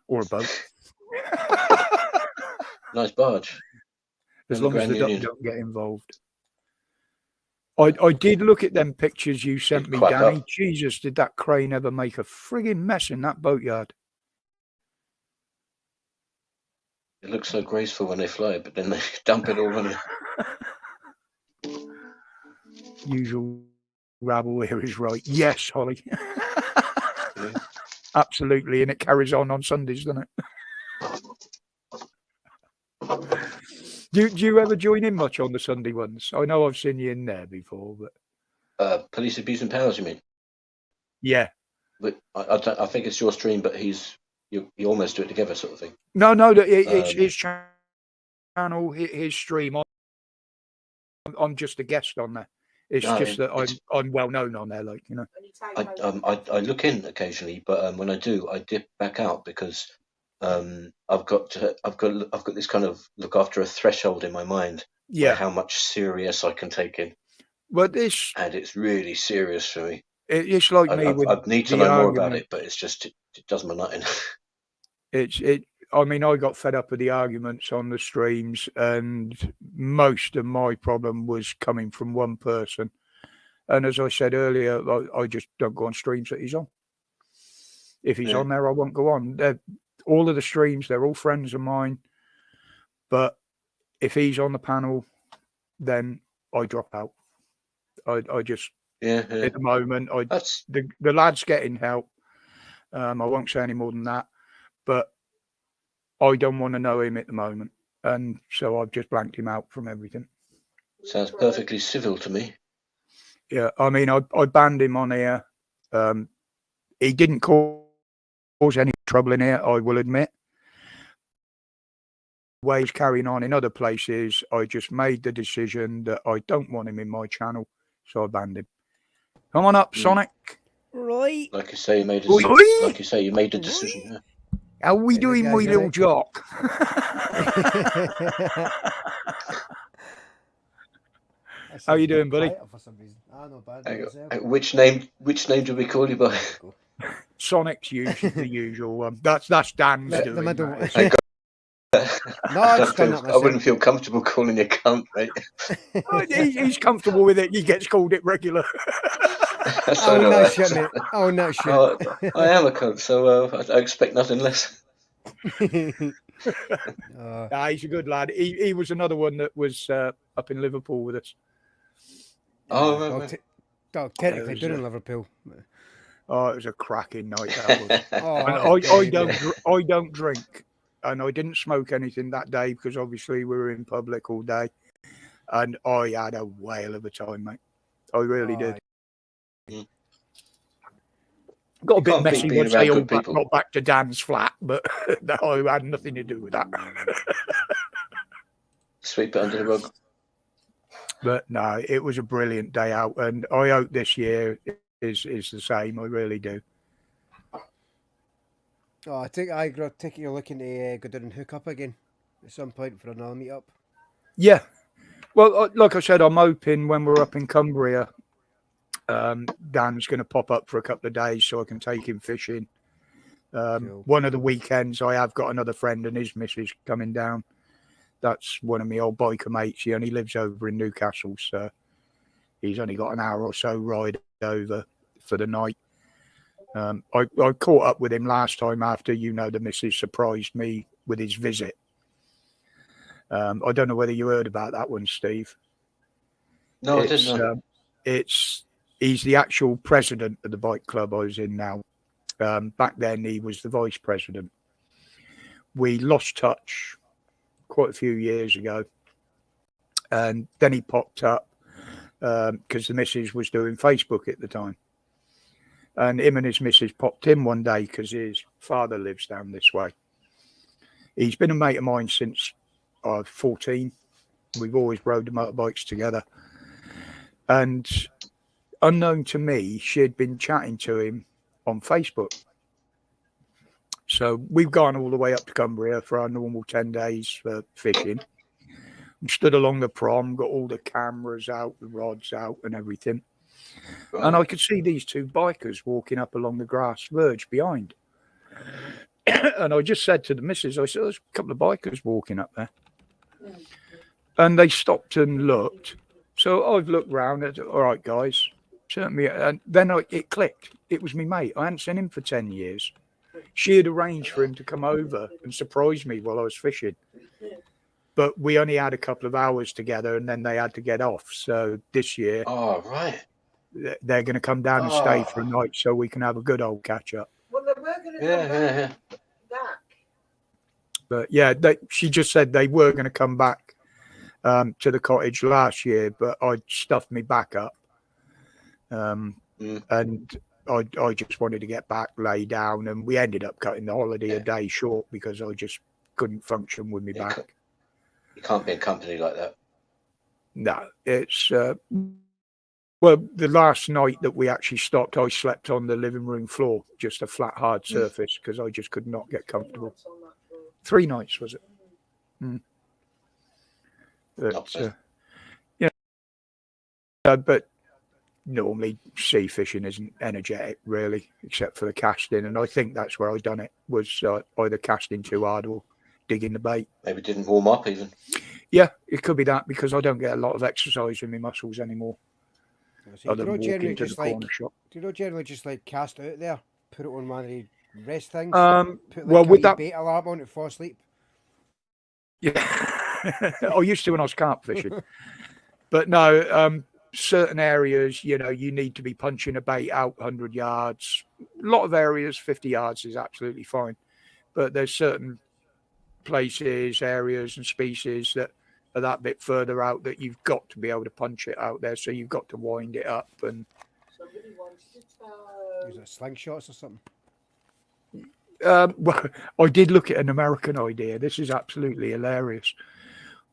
or a boat. Nice barge. As And the long as Grand the duck Union. don't get involved. I did look at them pictures you sent me, Quack Danny. up. Jesus, did that crane ever make a frigging mess in that boatyard? It looks so graceful when they fly, but then they dump it all on you. Usual rabble here is right. Yes, Holly. Yeah. Absolutely, and it carries on Sundays, doesn't it? Do you ever join in much on the Sunday ones? I know I've seen you in there before, but Police Abuse and Powers, you mean? yeah. But I think it's your stream, but you almost do it together, sort of thing. No, it's Um, his channel, his stream. I'm just a guest on there. It's No, just that it's- I'm well known on there, like, you know. I look in occasionally, but when I do, I dip back out because I've got this kind of look after a threshold in my mind. Yeah. How much serious I can take in, But this, and it's really serious for me. it's like me with I need to the know more about argument. it, but it's just it does my nut in. I mean, I got fed up with the arguments on the streams, and most of my problem was coming from one person. And as I said earlier, I just don't go on streams that he's on. If he's Yeah. on there, I won't go on. All of the streams, they're all friends of mine. But if he's on the panel, then I drop out. I just, Yeah, at the moment, that's the lad's getting help. I won't say any more than that. But I don't want to know him at the moment. And so I've just blanked him out from everything. sounds perfectly civil to me. Yeah, I mean, I banned him on here. He didn't cause any trouble in here, I will admit. Ways carrying on in other places, I just made the decision that I don't want him in my channel, so I banned him. Come on up, Sonic. Right. Like you say, you made Oi, oi. like you say, you made a decision. Yeah. How we There we doing, go, my little Derek. jock? How you doing, buddy? For some reason. Ah, not bad. Hang on. Yourself? Which name do we call you by? Sonic's usually the usual one. That's Dan's The doing. middle that one. is. I got- No, I just done that I myself. wouldn't feel comfortable calling you cunt, mate. Oh, he's comfortable with it. He gets called it regular. So Oh, do no I. shit, mate. Oh, no shit. Oh, I am a cunt, so I expect nothing less. Ah, he's a good lad. He was another one that was up in Liverpool with us. Oh, right, well, right. technically, There's, doing in Liverpool. Oh, it was a cracking night. That was. Oh, And that was I brilliant. I don't drink, and I didn't smoke anything that day because obviously we were in public all day, and I had a whale of a time, mate. I really did. Mm. Got a You bit can't beat messy being once they around all good people. got back to Dan's flat, but no, I had nothing to do with that. Sweep it under the rug. But no, it was a brilliant day out, and I hope this year is the same. I really do. Oh, I think I got take it you're looking to go down and hook up again at some point for another meet up. Yeah. Well, like I said, I'm hoping when we're up in Cumbria, Dan's going to pop up for a couple of days so I can take him fishing. Cool. One of the weekends, I have got another friend and his missus coming down. That's one of my old biker mates. He only lives over in Newcastle, so he's only got an hour or so ride over for the night. I caught up with him last time after, the missus surprised me with his visit. I don't know whether you heard about that one, Steve. No, I didn't know. He's the actual president of the bike club I was in now. Back then, he was the vice president. We lost touch quite a few years ago, and then he popped up because the missus was doing Facebook at the time, and him and his missus popped in one day because his father lives down this way. He's been a mate of mine since I was 14. We've always rode the motorbikes together, and unknown to me, she had been chatting to him on Facebook. So we've gone all the way up to Cumbria for our normal 10 days for fishing. We stood along the prom, got all the cameras out, the rods out and everything. And I could see these two bikers walking up along the grass verge behind. And I just said to the missus, I said, there's a couple of bikers walking up there. And they stopped and looked. So I've looked round and said, all right, guys. Certainly. And then it clicked. It was me mate. I hadn't seen him for 10 years. She had arranged for him to come over and surprise me while I was fishing. But we only had a couple of hours together and then they had to get off. So this year, Oh, right. they're going to come down and stay for a night so we can have a good old catch up. Well, they were going to Yeah, come yeah, yeah. back. But yeah, she just said they were going to come back to the cottage last year, but I stuffed me back up. And I just wanted to get back, lay down, and we ended up cutting the holiday a day short because I just couldn't function with me back. You can't be in company like that. No, it's well, the last night that we actually stopped, I slept on the living room floor, just a flat, hard surface, because I just could not get comfortable. 3 nights, was it? But, but normally sea fishing isn't energetic really, except for the casting, and I think that's where I done it, was either casting too hard or digging the bait. Maybe didn't warm up even. Yeah, it could be that, because I don't get a lot of exercise in my muscles anymore. So Other do than you not walking generally to the just like corner shop. do you not generally just like cast out there, put it on one of the rest things? Put like Well, a with wee that, bait alarm on it, fall asleep. yeah, I used to when I was carp fishing, but no, certain areas, you need to be punching a bait out 100 yards. A lot of areas, 50 yards is absolutely fine, but there's certain places, areas, and species that are that bit further out that you've got to be able to punch it out there. So you've got to wind it up and. Is it slingshots or something? Well, I did look at an American idea. This is absolutely hilarious.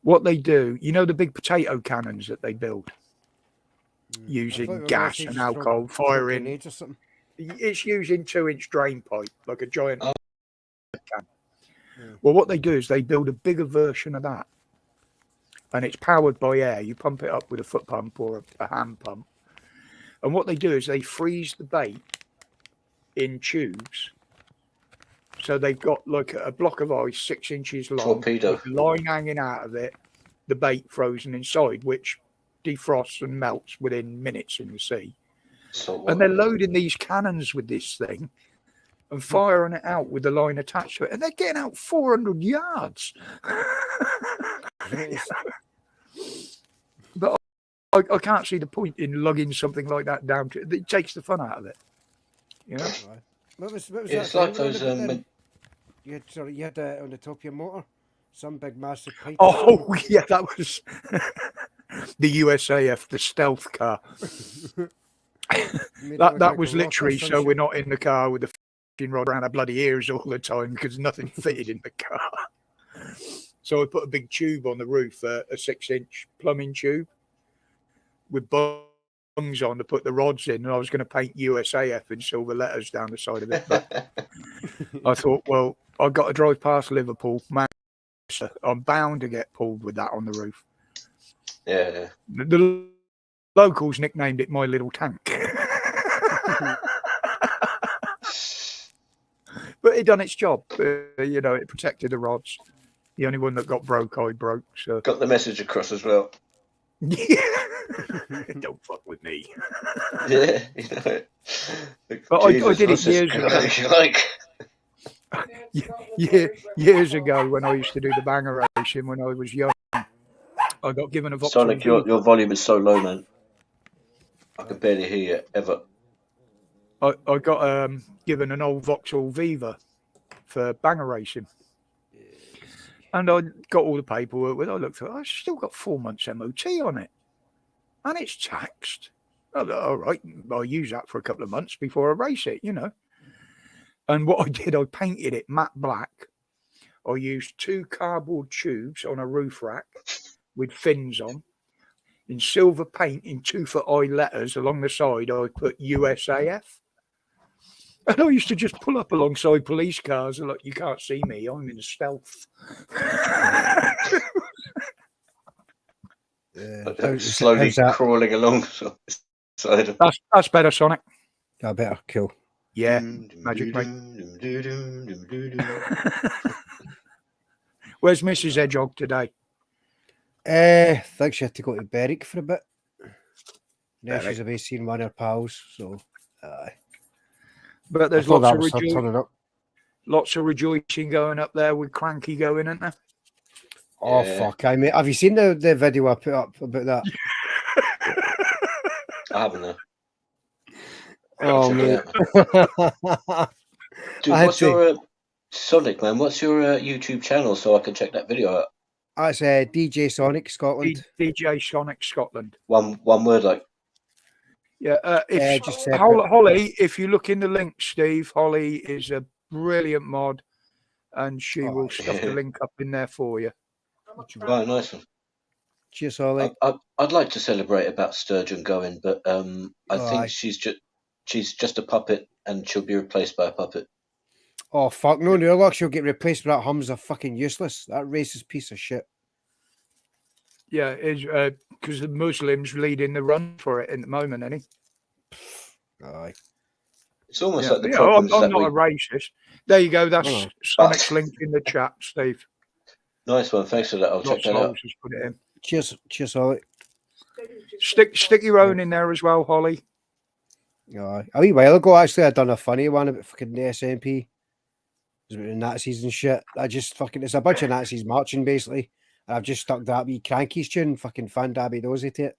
What they do, the big potato cannons that they build using gas and alcohol, firing. Grenades or something. It's using 2-inch drain pipe, like a giant can. Well, what they do is they build a bigger version of that, and it's powered by air. You pump it up with a foot pump or a hand pump, and what they do is they freeze the bait in tubes. So they've got like a block of ice 6 inches long, Torpedo. with a line hanging out of it, the bait frozen inside, which defrosts and melts within minutes in the sea. And they're loading these cannons with this thing and firing it out with the line attached to it, and they're getting out 400 yards. But I can't see the point in lugging something like that down to it. It takes the fun out of it. You know, Aye. What was Yeah, that it's thing like you were on those. about then? You had on the top of your motor, some big massive pipe. oh yeah, that was the USAF, the stealth car. Made it That look that like was a rock or literally some so we're shit. not in the car with the f***ing rod around our bloody ears all the time because nothing fitted in the car. So I put a big tube on the roof, a 6-inch plumbing tube with bungs on to put the rods in, and I was going to paint USAF in silver letters down the side of it. But I thought, well, I've got to drive past Liverpool, Manchester. I'm bound to get pulled with that on the roof. Yeah. The locals nicknamed it my little tank. But it done its job. You know, it protected the rods. The only one that got broke, I broke. So Got the message across as well. yeah, don't fuck with me. Yeah, you know. But I Jesus, did it what's this years ago. guy like? Years ago when I used to do the banger racing when I was young, I got given a Vauxhall Sonic, your Viva. volume is so low, man. I can barely hear you ever. I got given an old Vauxhall Viva for banger racing. And I got all the paperwork with it. I looked at it. I've still got 4 months MOT on it. And it's taxed. I thought, all right, I'll use that for a couple of months before I race it, you know. And what I did, I painted it matte black. I used 2 cardboard tubes on a roof rack with fins on. In silver paint in 2-foot high letters along the side, I put USAF. And I used to just pull up alongside police cars and like, you can't see me, I'm in stealth. Slowly how's that? crawling along. Side of... That's better, Sonic. I better. Cool. Yeah, magic, mate. Where's Mrs. Hedgehog today? Think she had to go to Berwick for a bit. Now Berwick. she's away seeing one of her pals. So, But there's I thought lots that of, was her turning up. lots of rejoicing going up there with Cranky going, isn't there? Oh Yeah. fuck! I mean, have you seen the video I put up about that? I haven't know. Oh Check mate. it out. Dude, I had what's to- your Sonic, man? What's your YouTube channel so I can check that video out? That's DJ Sonic Scotland. DJ Sonic Scotland. One word, like. Yeah, if just separate. Holly, if you look in the link, Steve, Holly is a brilliant mod, and she will stuff the link up in there for you. Right, nice one. Cheers, Ollie. I'd like to celebrate about Sturgeon going, but I Oh, think aye. she's just a puppet, and she'll be replaced by a puppet. Oh fuck! No, look, she'll get replaced with that Humza. Fucking useless. That racist piece of shit. Yeah, is because the Muslims leading the run for it at the moment, any? Aye. It's almost Yeah, like the yeah, problems I'm that not we. a racist. There you go. That's Oh. Sonic's link in the chat, Steve. Nice one, thanks for that. I'll check Lots that of out. holes has put it in. Cheers, Ollie. Stick your own in there as well, Holly. Aye. A wee while ago, actually, I done a funny one about fucking the SNP. It was about the Nazis and shit. It's a bunch of Nazis marching basically. And I've just stuck that wee Cranky's tune, fucking Fan Dabby Dozy to it.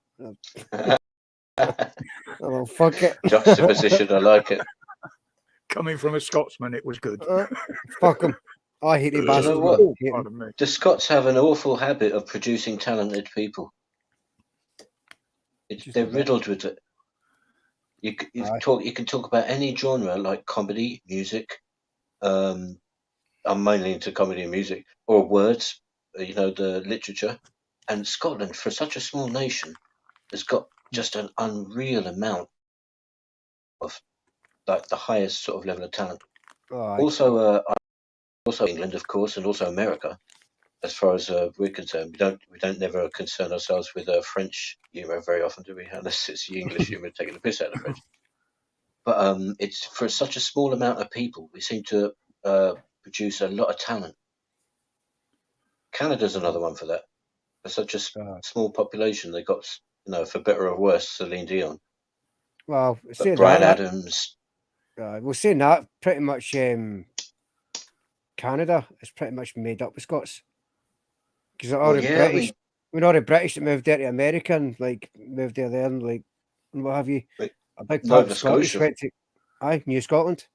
Oh, fuck it. Juxtaposition, I like it. Coming from a Scotsman, it was good. Fuck them. I hate the know bastards. what? man. Hate 'em. Pardon me. The Scots have an awful habit of producing talented people. They're riddled with it. You Aye. can talk about any genre like comedy, music. I'm mainly into comedy and music, or words. You know, the literature. And Scotland, for such a small nation, has got just an unreal amount of like the highest sort of level of talent. Aye. Also England, of course, and also America. As far as we're concerned, we don't never concern ourselves with French humour very often, do we? Unless it's the English humour taking the piss out of French. But it's for such a small amount of people, we seem to produce a lot of talent. Canada's another one for that. For such a small population, they got, for better or worse, Celine Dion, Well, saying Bryan that, Adams. we're saying that pretty much Canada is pretty much made up with Scots. Because all the British, all the British that moved there to America and like moved there and like and what have you, Wait, a big part Nova of Scottish Scotia. went to Aye, New Scotland.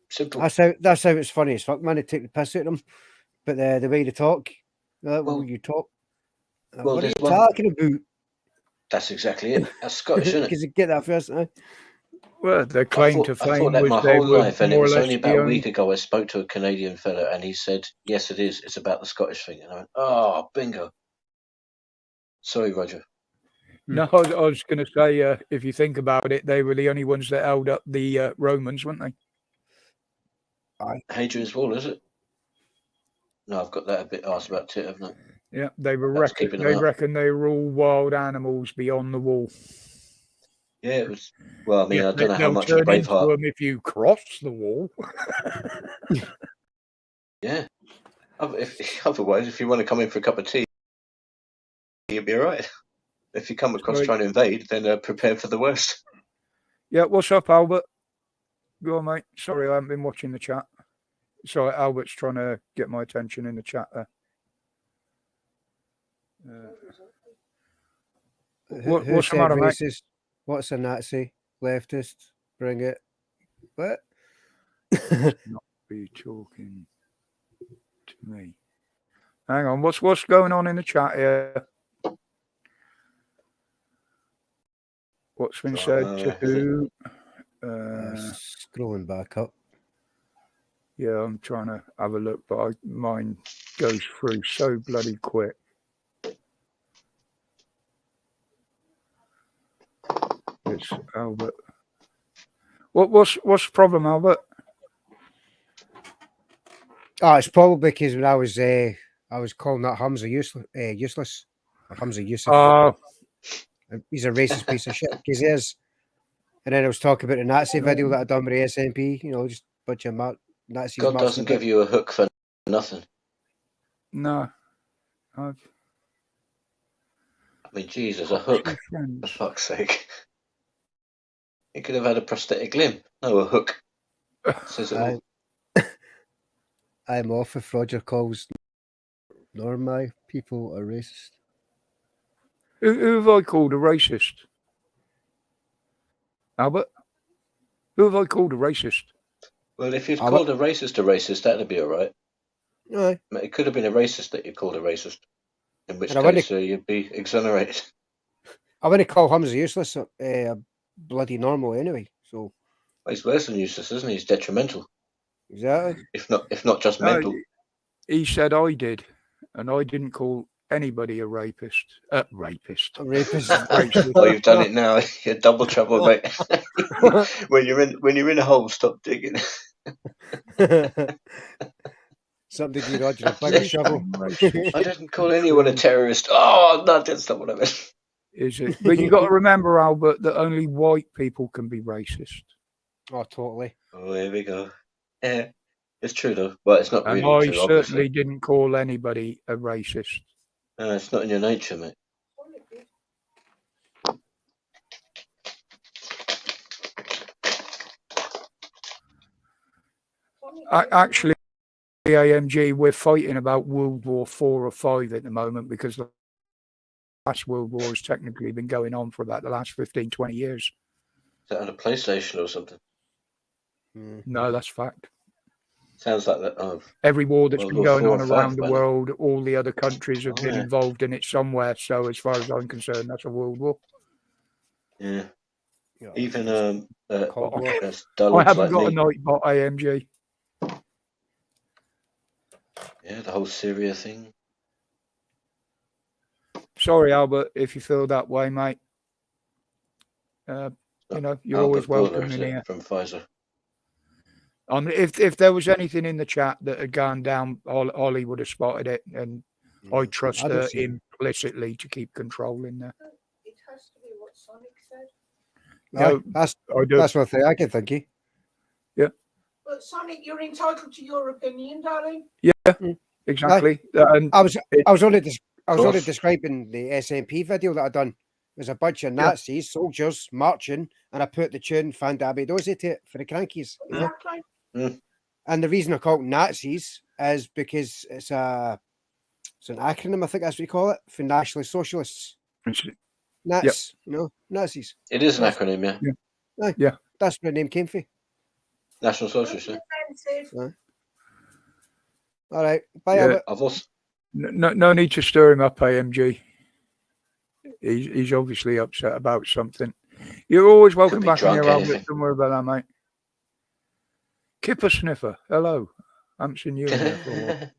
Simple. That's how it's funny as fuck, man. They take the piss out of them, but the way they talk, Well- you talk. well, What are you there's one- talking about? That's exactly it. That's Scottish, isn't it? Because you get that first. Well, their I claim to thought fame that was my they whole were life, and it more or was less only the about a only. week ago I spoke to a Canadian fella, and he said, "Yes, it is. It's about the Scottish thing." And I went, "Oh, bingo." Sorry, Roger. No, I was going to say, if you think about it, they were the only ones that held up the Romans, weren't they? Hadrian's Wall, is it? No, I've got that a bit asked about it, haven't I? Yeah, they were That's keeping them they out. reckon they were all wild animals beyond the wall. Yeah, it was. Well, I mean, Yeah, I don't know how they'll much of turn into Braveheart. them if you cross the wall. Yeah. Otherwise, if you want to come in for a cup of tea, you'll be all right. If you come across Sorry. trying to invade, then prepare for the worst. Yeah, what's up, Albert? Go on, mate. Sorry, I haven't been watching the chat. Sorry, Albert's trying to get my attention in the chat there. Who What's the said matter, mate? racist? What's a Nazi? Leftist? Bring it. What? Not be talking to me. Hang on, what's going on in the chat here? What's been said to who? Scrolling back up. Yeah, I'm trying to have a look, but mine goes through so bloody quick. It's Albert. What's the problem, Albert? Oh, it's probably because when I was calling that Hamza useless. Or Hamza Yusuf. Oh, He's a racist piece of shit. Because he is. And then I was talking about the Nazi video that I done with the SNP. You know, just a bunch of Nazis. God marching doesn't about. give you a hook for nothing. no. I mean, Jesus, a hook. For Friends. fuck's sake. He could have had a prosthetic limb. No, a hook. Says it all. I'm off if Roger calls Norma people a racist. Who have I called a racist? Albert? Who have I called a racist? Well, if you've Albert? called a racist, that'd be all right. Aye. It could have been a racist that you called a racist. In which And I wouldn't- case, you'd be exonerated. I wouldn't call Hamza useless bloody normal anyway. So Well, he's worse than useless, isn't he? He's detrimental, exactly. if not just No, mental. he said I did, and I didn't call anybody a rapist. Rapist. A rapist. Racist. Oh, you've done it now. You're double trouble, mate. when you're in a hole, stop digging. Something to do, Roger. A bigger shovel. I didn't call anyone a terrorist. Oh, no, that's not what I meant. Is it? But you got to remember, Albert, that only white people can be racist. Oh, totally. Oh, here we go. Yeah, it's true though. Well, it's not And really I true, certainly obviously. didn't call anybody a racist. No, it's not in your nature, mate. Actually, the AMG, we're fighting about World War 4 or 5 at the moment because the last World War has technically been going on for about the last 15, 20 years. Is that on a PlayStation or something? No, that's fact. Sounds like that. Oh, Every war that's World been War going 4 on or 5 around the by now. world, all the other countries have Oh, been yeah. involved in it somewhere. So as far as I'm concerned, that's a world war. yeah. Yeah. Even Cold War. that's I dullards haven't like got a me. Nightbot AMG. Yeah, the whole Syria thing. Sorry, Albert, if you feel that way, mate. You know, you're always Albert Buller, welcome is in it, here. from Pfizer. If there was anything in the chat that had gone down, Ollie would have spotted it, and I trust I don't her see it. implicitly to keep control in there. It has to be what Sonic said. No, That's I do. one thing I can think of. But Sonic, you're entitled to your opinion, darling. Exactly. And I was only course. describing the SNP video that I done. There's a bunch of Nazis, soldiers marching, and I put the tune Fandabidosi to it for the crankies. You know? Exactly. And the reason I call it Nazis is because it's an acronym, I think that's what you call it, for Nationalist Socialists. Nats, you know, Nazis. It is an acronym, yeah. That's where the name came from. National Socialist. Yeah. Offensive. All right. Bye, Yeah. Albert. I've also No need to stir him up, AMG. He's obviously upset about something. You're always welcome be back in drunk, here, Albert. anything. Don't worry about that, mate. Kipper Sniffer, hello. I haven't seen you in there for a while.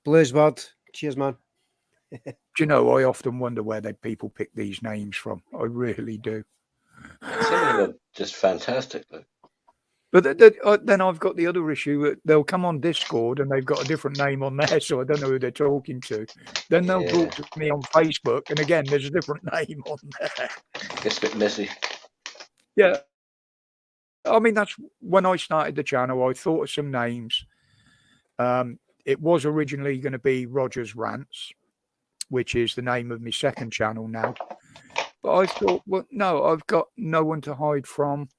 Blues Bird. Cheers, man. Do you know, I often wonder where people pick these names from. I really do. Some of them are just fantastic, though. But then I've got the other issue. They'll come on Discord and they've got a different name on there, so I don't know who they're talking to. Then they'll talk to me on Facebook, and again, there's a different name on there. Gets a bit messy. Yeah. I mean, that's when I started the channel, I thought of some names. It was originally going to be Rogers Rants, which is the name of my second channel now. But I thought, well, no, I've got no one to hide from.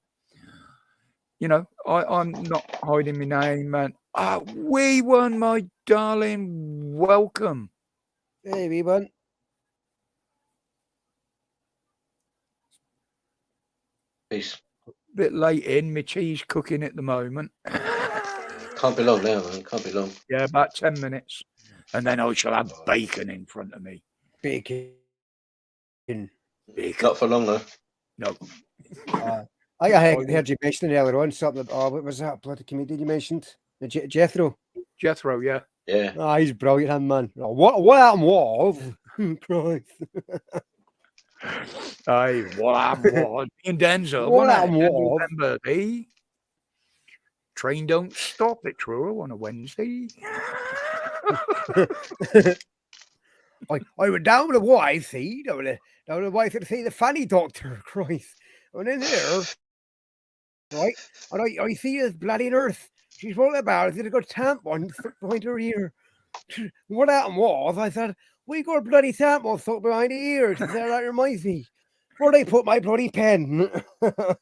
You know, I'm not hiding my name. And wee one, my darling, welcome. Hey, wee one. Peace. Bit late in, my tea's cooking at the moment. Can't be long now, man. Can't be long. Yeah, about 10 minutes. And then I shall have bacon in front of me. Bacon. Not for long, though. No. I heard you mentioning earlier on something. What was that bloody comedian you mentioned? Jethro. Jethro, yeah. Yeah. He's brilliant, him, man. What happened was? Christ. Aye, what happened was? Me and Denzel. What happened was? Remember, the train don't stop at Truro on a Wednesday. I went down with a wife, see? Down with a wife to see the fanny doctor. Christ. I went in there. Right? And I see this bloody nurse. She's rolling about. She's got a tampon stuck behind her ear. What happened was, I said, we got a bloody tampon stuck behind the ear. She said, that reminds me. Where they put my bloody pen? Yeah.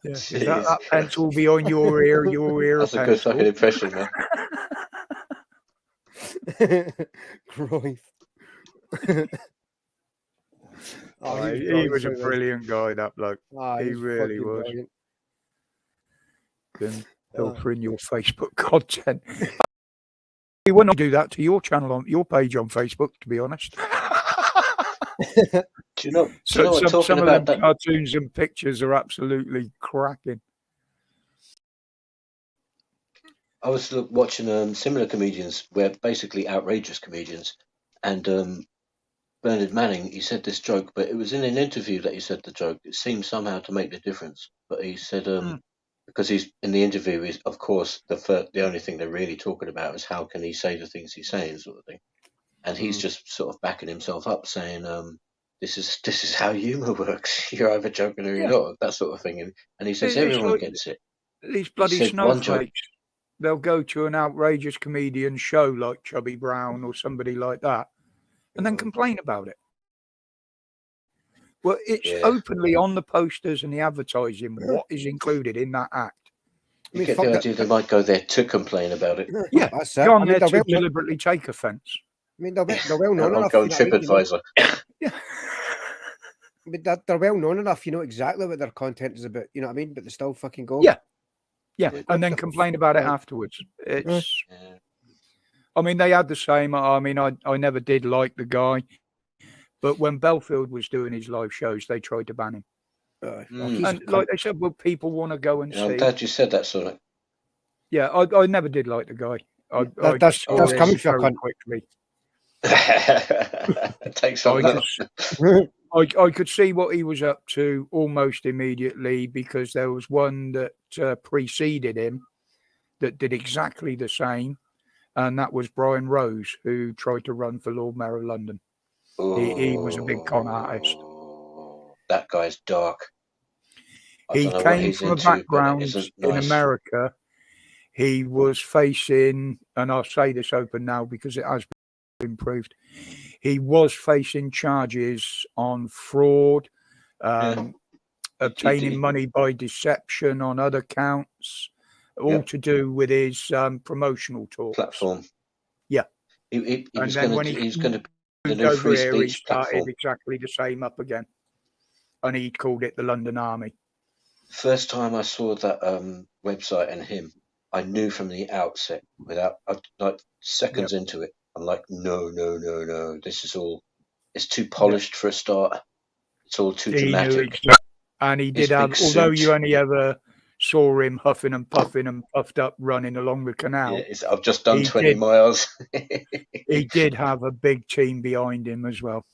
Is that pencil behind your ear, That's a good fucking impression, man. Christ. He was a brilliant guy, that bloke. He really was. Brilliant. Can filter in your Facebook content. You wouldn't do that to your channel on your page on Facebook, to be honest. Do you know what, talking some of about them that? cartoons and pictures are absolutely cracking. I was watching similar comedians, where basically outrageous comedians, and Bernard Manning, he said this joke, but it was in an interview that he said the joke. It seemed somehow to make the difference, but he said because he's in the interview, is of course the only thing they're really talking about is how can he say the things he's saying, sort of thing, and he's just sort of backing himself up, saying this is how humour works. You're either joking or you're not, that sort of thing, and he says everyone gets it. These bloody said one joke. snowflakes. They'll go to an outrageous comedian show like Chubby Brown or somebody like that, and then complain about it. Well, it's openly on the posters and the advertising what is included in that act. You get the idea they might go there to complain about it. Yeah, That's it. go on I mean, there they're to deliberately take offence. I mean, they're well known I'll enough. go on you know what I mean? TripAdvisor. Yeah. But they're well known enough, you know exactly what their content is about, you know what I mean? But they still fucking go. Yeah. Yeah, and then complain about it afterwards. It's. I mean, they had the same. I mean, I never did like the guy, but when Belfield was doing his live shows, they tried to ban him. And like they said, well, people want to go and see. I'm glad you said that, Sonic. Yeah, I never did like the guy. That's coming for a cunt. quickly. It takes on that. I could see what he was up to almost immediately, because there was one that preceded him that did exactly the same, and that was Brian Rose, who tried to run for Lord Mayor of London. He was a big con artist. That guy's dark. He came from a background in America. He was facing, and I'll say this open now because it has been proved, he was facing charges on fraud, obtaining money by deception on other counts, all to do with his promotional talks. Platform. Yeah. He was then going when to he he's going to the moved new over free here, he speech started platform. exactly the same up again. And he called it the London Army. First time I saw that website and him, I knew from the outset, like seconds into it, I'm like, no, this is all, it's too polished for a start. It's all too He knew dramatic. exactly. And he His did have, big although suit. you only ever saw him huffing and puffing and puffed up running along the canal, Yeah, I've just done he 20 did- miles. he did have a big team behind him as well.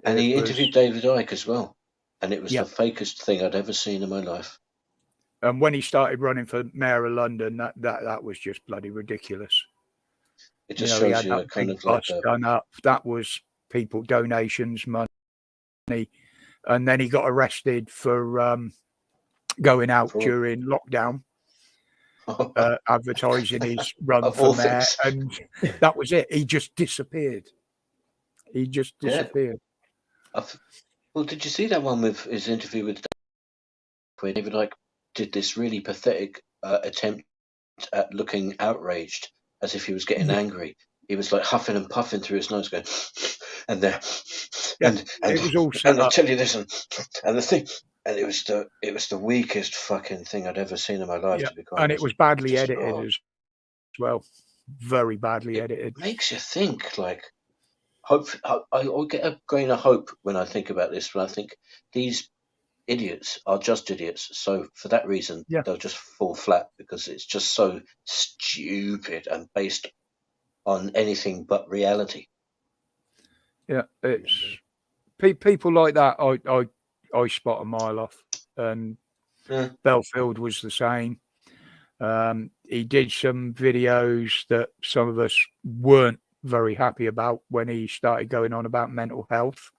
And he It was- interviewed David Icke as well. And it was Yeah. the fakest thing I'd ever seen in my life. And when he started running for mayor of London, that was just bloody ridiculous. It just he shows had you that kind big of like bus done up. That was people donations, money, and then he got arrested for going out Fraud. during lockdown, advertising his run Of for all mayor, things. and that was it. He just disappeared. He just Yeah. disappeared. Well, did you see that one with his interview with where David Icke did this really pathetic attempt at looking outraged, as if he was getting angry? He was like huffing and puffing through his nose, going, and there, and It was all set and I'll up. tell you this, and the thing, and it was the weakest fucking thing I'd ever seen in my life. Yeah, To be quite and it honest. was badly Just, edited oh. as well. Very badly It edited. makes you think. Like, hope I get a grain of hope when I think about this. When I think these idiots are just idiots, so for that reason, Yeah. they'll just fall flat because it's just so stupid and based on anything but reality. Yeah, it's people like that. I spot a mile off, and Yeah. Belfield was the same. He did some videos that some of us weren't very happy about when he started going on about mental health.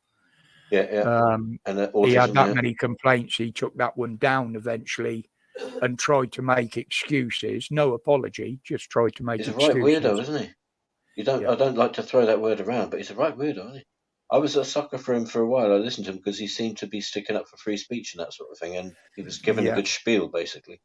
Yeah. And autism, He had that yeah. many complaints. He took that one down eventually and tried to make excuses. No apology, just tried to make He's a right excuses. weirdo, isn't he? Yeah. I don't like to throw that word around, but he's a right weirdo, isn't he? I was a sucker for him for a while. I listened to him because he seemed to be sticking up for free speech and that sort of thing, and he was giving a Yeah. good spiel basically.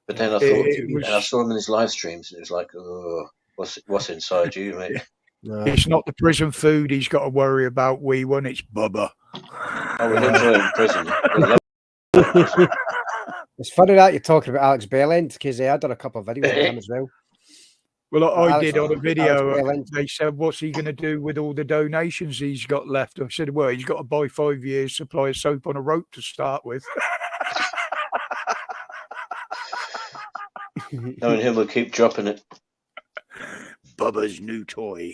But then I thought, It was- and I saw him in his live streams, and it was like, oh, what's inside you, mate? It's not the prison food he's got to worry about, wee one. It's Bubba. I would enjoy it in prison. I love It's funny that you're talking about Alex Berland because I done a couple of videos with him as well. Well, I Alex- did on a video. Alex Berland. They said, "What's he going to do with all the donations he's got left?" I said, "Well, he's got to buy 5 years' supply of soap on a rope to start with." knowing him will keep dropping it. Bubba's new toy.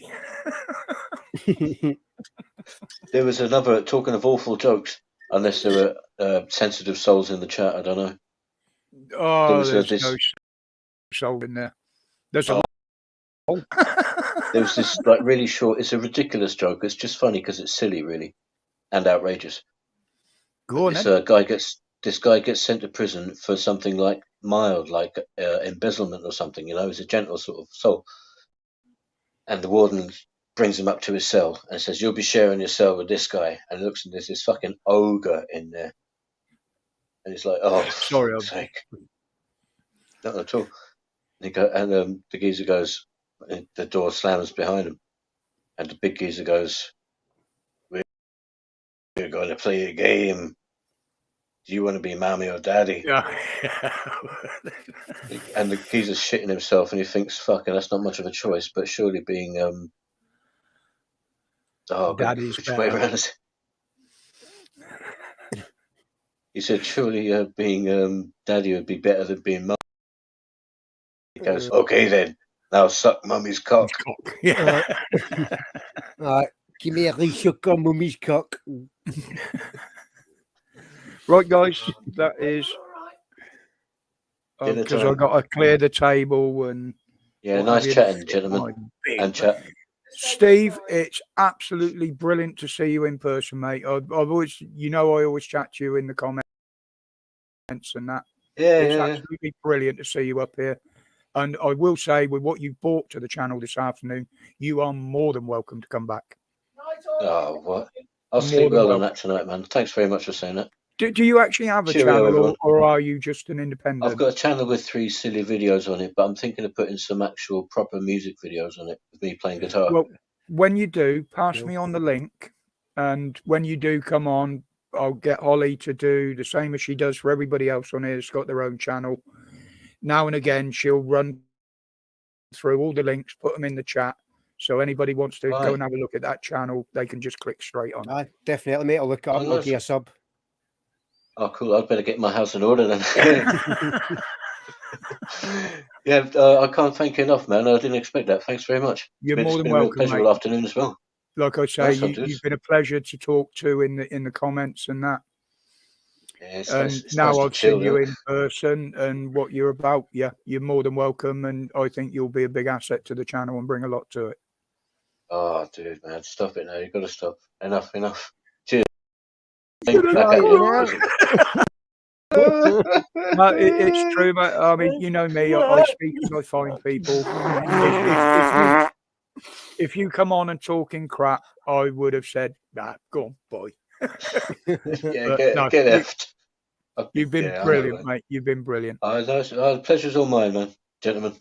There was another, talking of awful jokes, unless there were sensitive souls in the chat, I don't know. Oh, was, there's this- no soul in there. There's a Oh. lot. There was this like really short, it's a ridiculous joke. It's just funny because it's silly, really, and outrageous. Go on, This then. guy gets sent to prison for something like mild, like embezzlement or something. You know, he's a gentle sort of soul. And the warden brings him up to his cell and says, "You'll be sharing your cell with this guy." And looks, and there's this fucking ogre in there. And he's like, "Oh, Sorry, for fuck's sake." Not at all. And the geezer goes, the door slams behind him, and the big geezer goes, "We're going to play a game. Do you want to be mommy or daddy?" Yeah. And the geezer's shitting himself, and he thinks, "Fucking, that's not much of a choice." But surely being, Daddy's which way better. around is it? He said, "Surely being daddy would be better than being mum." He goes, "Okay then, now suck mummy's cock." Yeah. Give me a little suck on mummy's cock. Right, guys, that is Dinner because time. I got to clear the table and. Yeah, what nice have you. chatting, gentlemen, My big and chat. Steve, it's absolutely brilliant to see you in person, mate. I've always, I always chat to you in the comments and that. Yeah, It's yeah. absolutely brilliant to see you up here. And I will say, with what you brought to the channel this afternoon, you are more than welcome to come back. Oh, what? I'll More sleep than well on welcome. that tonight, man. Thanks very much for saying that. Do you actually have a Cheerio, channel, everyone. or are you just an independent? I've got a channel with 3 silly videos on it, but I'm thinking of putting some actual proper music videos on it with me playing guitar. Well, when you do, pass me on the link, and when you do come on, I'll get Holly to do the same as she does for everybody else on here that's got their own channel. Now and again, she'll run through all the links, put them in the chat. So anybody wants to go Right. and have a look at that channel, they can just click straight on. Aye, definitely, mate. I'll look it up. Oh, I'll nice. give you a sub. Oh, cool. I'd better get my house in order then. Yeah, I can't thank you enough, man. I didn't expect that. Thanks very much. You're It's more than been a real welcome, pleasurable mate. afternoon as well. Like I say, Nice one, dudes. you've been a pleasure to talk to in the comments and that. Yeah, it's And nice, it's now nice to I've chill, seen you yeah. in person and what you're about. Yeah, you're more than welcome, and I think you'll be a big asset to the channel and bring a lot to it. Oh, dude, man, stop it now. You've got to stop. Enough. Cheers. Good Back at night, you. No, it's true, mate. I mean, you know me. I speak as I find people. If you come on and talking crap, I would have said, "Nah, go on, boy." Yeah, But get no, effed. You've been Yeah, I know, brilliant, man. mate. You've been brilliant. The pleasure's all mine, man. Gentlemen,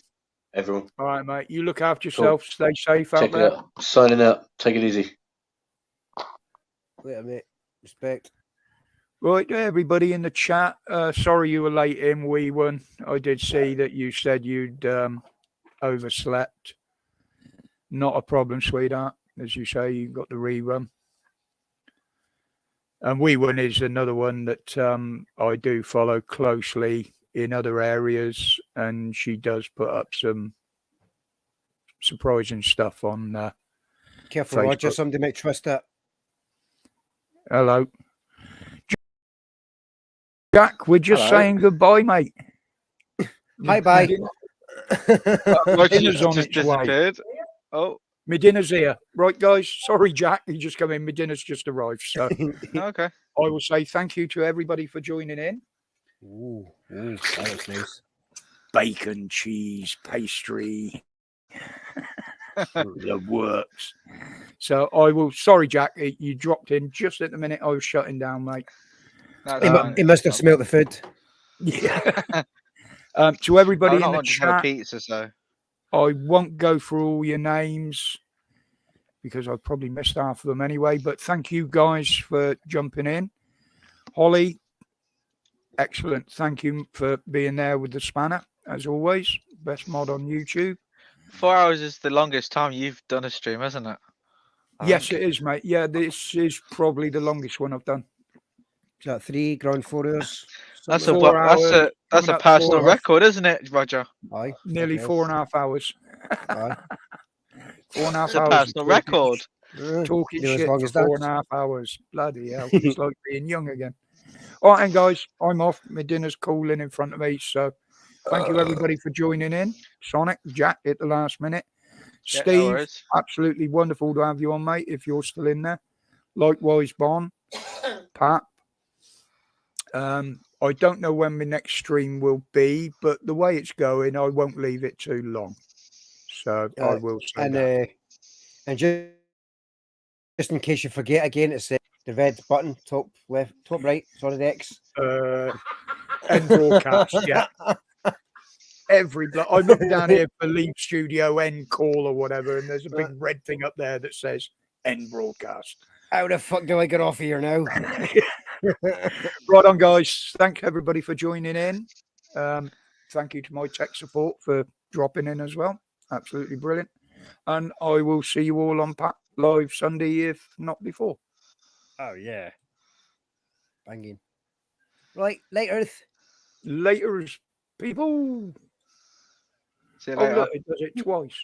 everyone. All right, mate. You look after yourself. Stay safe out Check it there. out. Signing out. Take it easy. Later, mate. Respect. Right, everybody in the chat. Sorry you were late in, wee one. I did see that you said you'd overslept. Not a problem, sweetheart. As you say, you got the rerun. And wee one is another one that I do follow closely in other areas, and she does put up some surprising stuff on. Careful, Roger. Facebook. Somebody might twist it. Hello. Jack, we're just Hello. saying goodbye, mate. Hi, bye. Roger Dinner's on just its way. disappeared. Oh, My dinner's here. Right, guys. Sorry, Jack. You just come in. My dinner's just arrived. So okay. I will say thank you to everybody for joining in. Ooh, that looks nice. Bacon, cheese, pastry, the works. So I will. Sorry, Jack. You dropped in just at the minute I was shutting down, mate. That's He, fine. he must have smelt the food. Yeah. To everybody I'm in not the wanting to have a chat, pizza, so I won't go through all your names because I've probably missed half of them anyway. But thank you guys for jumping in. Holly, excellent. Thank you for being there with the spanner, as always. Best mod on YouTube. 4 hours is the longest time you've done a stream, isn't it? I Yes, think. it is, mate. Yeah, this is probably the longest one I've done. Is that 3 ground 4 hours? That's a Something Four that's a hours, that's coming a up personal 4 record, isn't it, Roger? Aye. nearly fucking hell. 4.5 hours. Aye. 4.5 It's a hours. of personal record. Talking Nearly as shit long for as that. 4.5 hours. Bloody hell. It's like being young again. All right, and guys, I'm off. My dinner's cooling in front of me. So thank you, everybody, for joining in. Sonic, Jack at the last minute. Yeah, no Steve, worries. absolutely wonderful to have you on, mate, if you're still in there. Likewise, Bon, Pat. I don't know when my next stream will be, but the way it's going, I won't leave it too long. So I will say And that. and just in case you forget again, it's the red button, top left, top right. Sorry, the X. End broadcast, yeah. I'm looking down here for Leave Studio End Call or whatever, and there's a big red thing up there that says End Broadcast. How the fuck do I get off here now? Right on, guys. Thank everybody for joining in. Thank you to my tech support for dropping in as well. Absolutely brilliant. And I will see you all on Pat Live Sunday, if not before. Oh yeah, banging. Right, later. Later, people. See you Oh, later. look, it does it twice.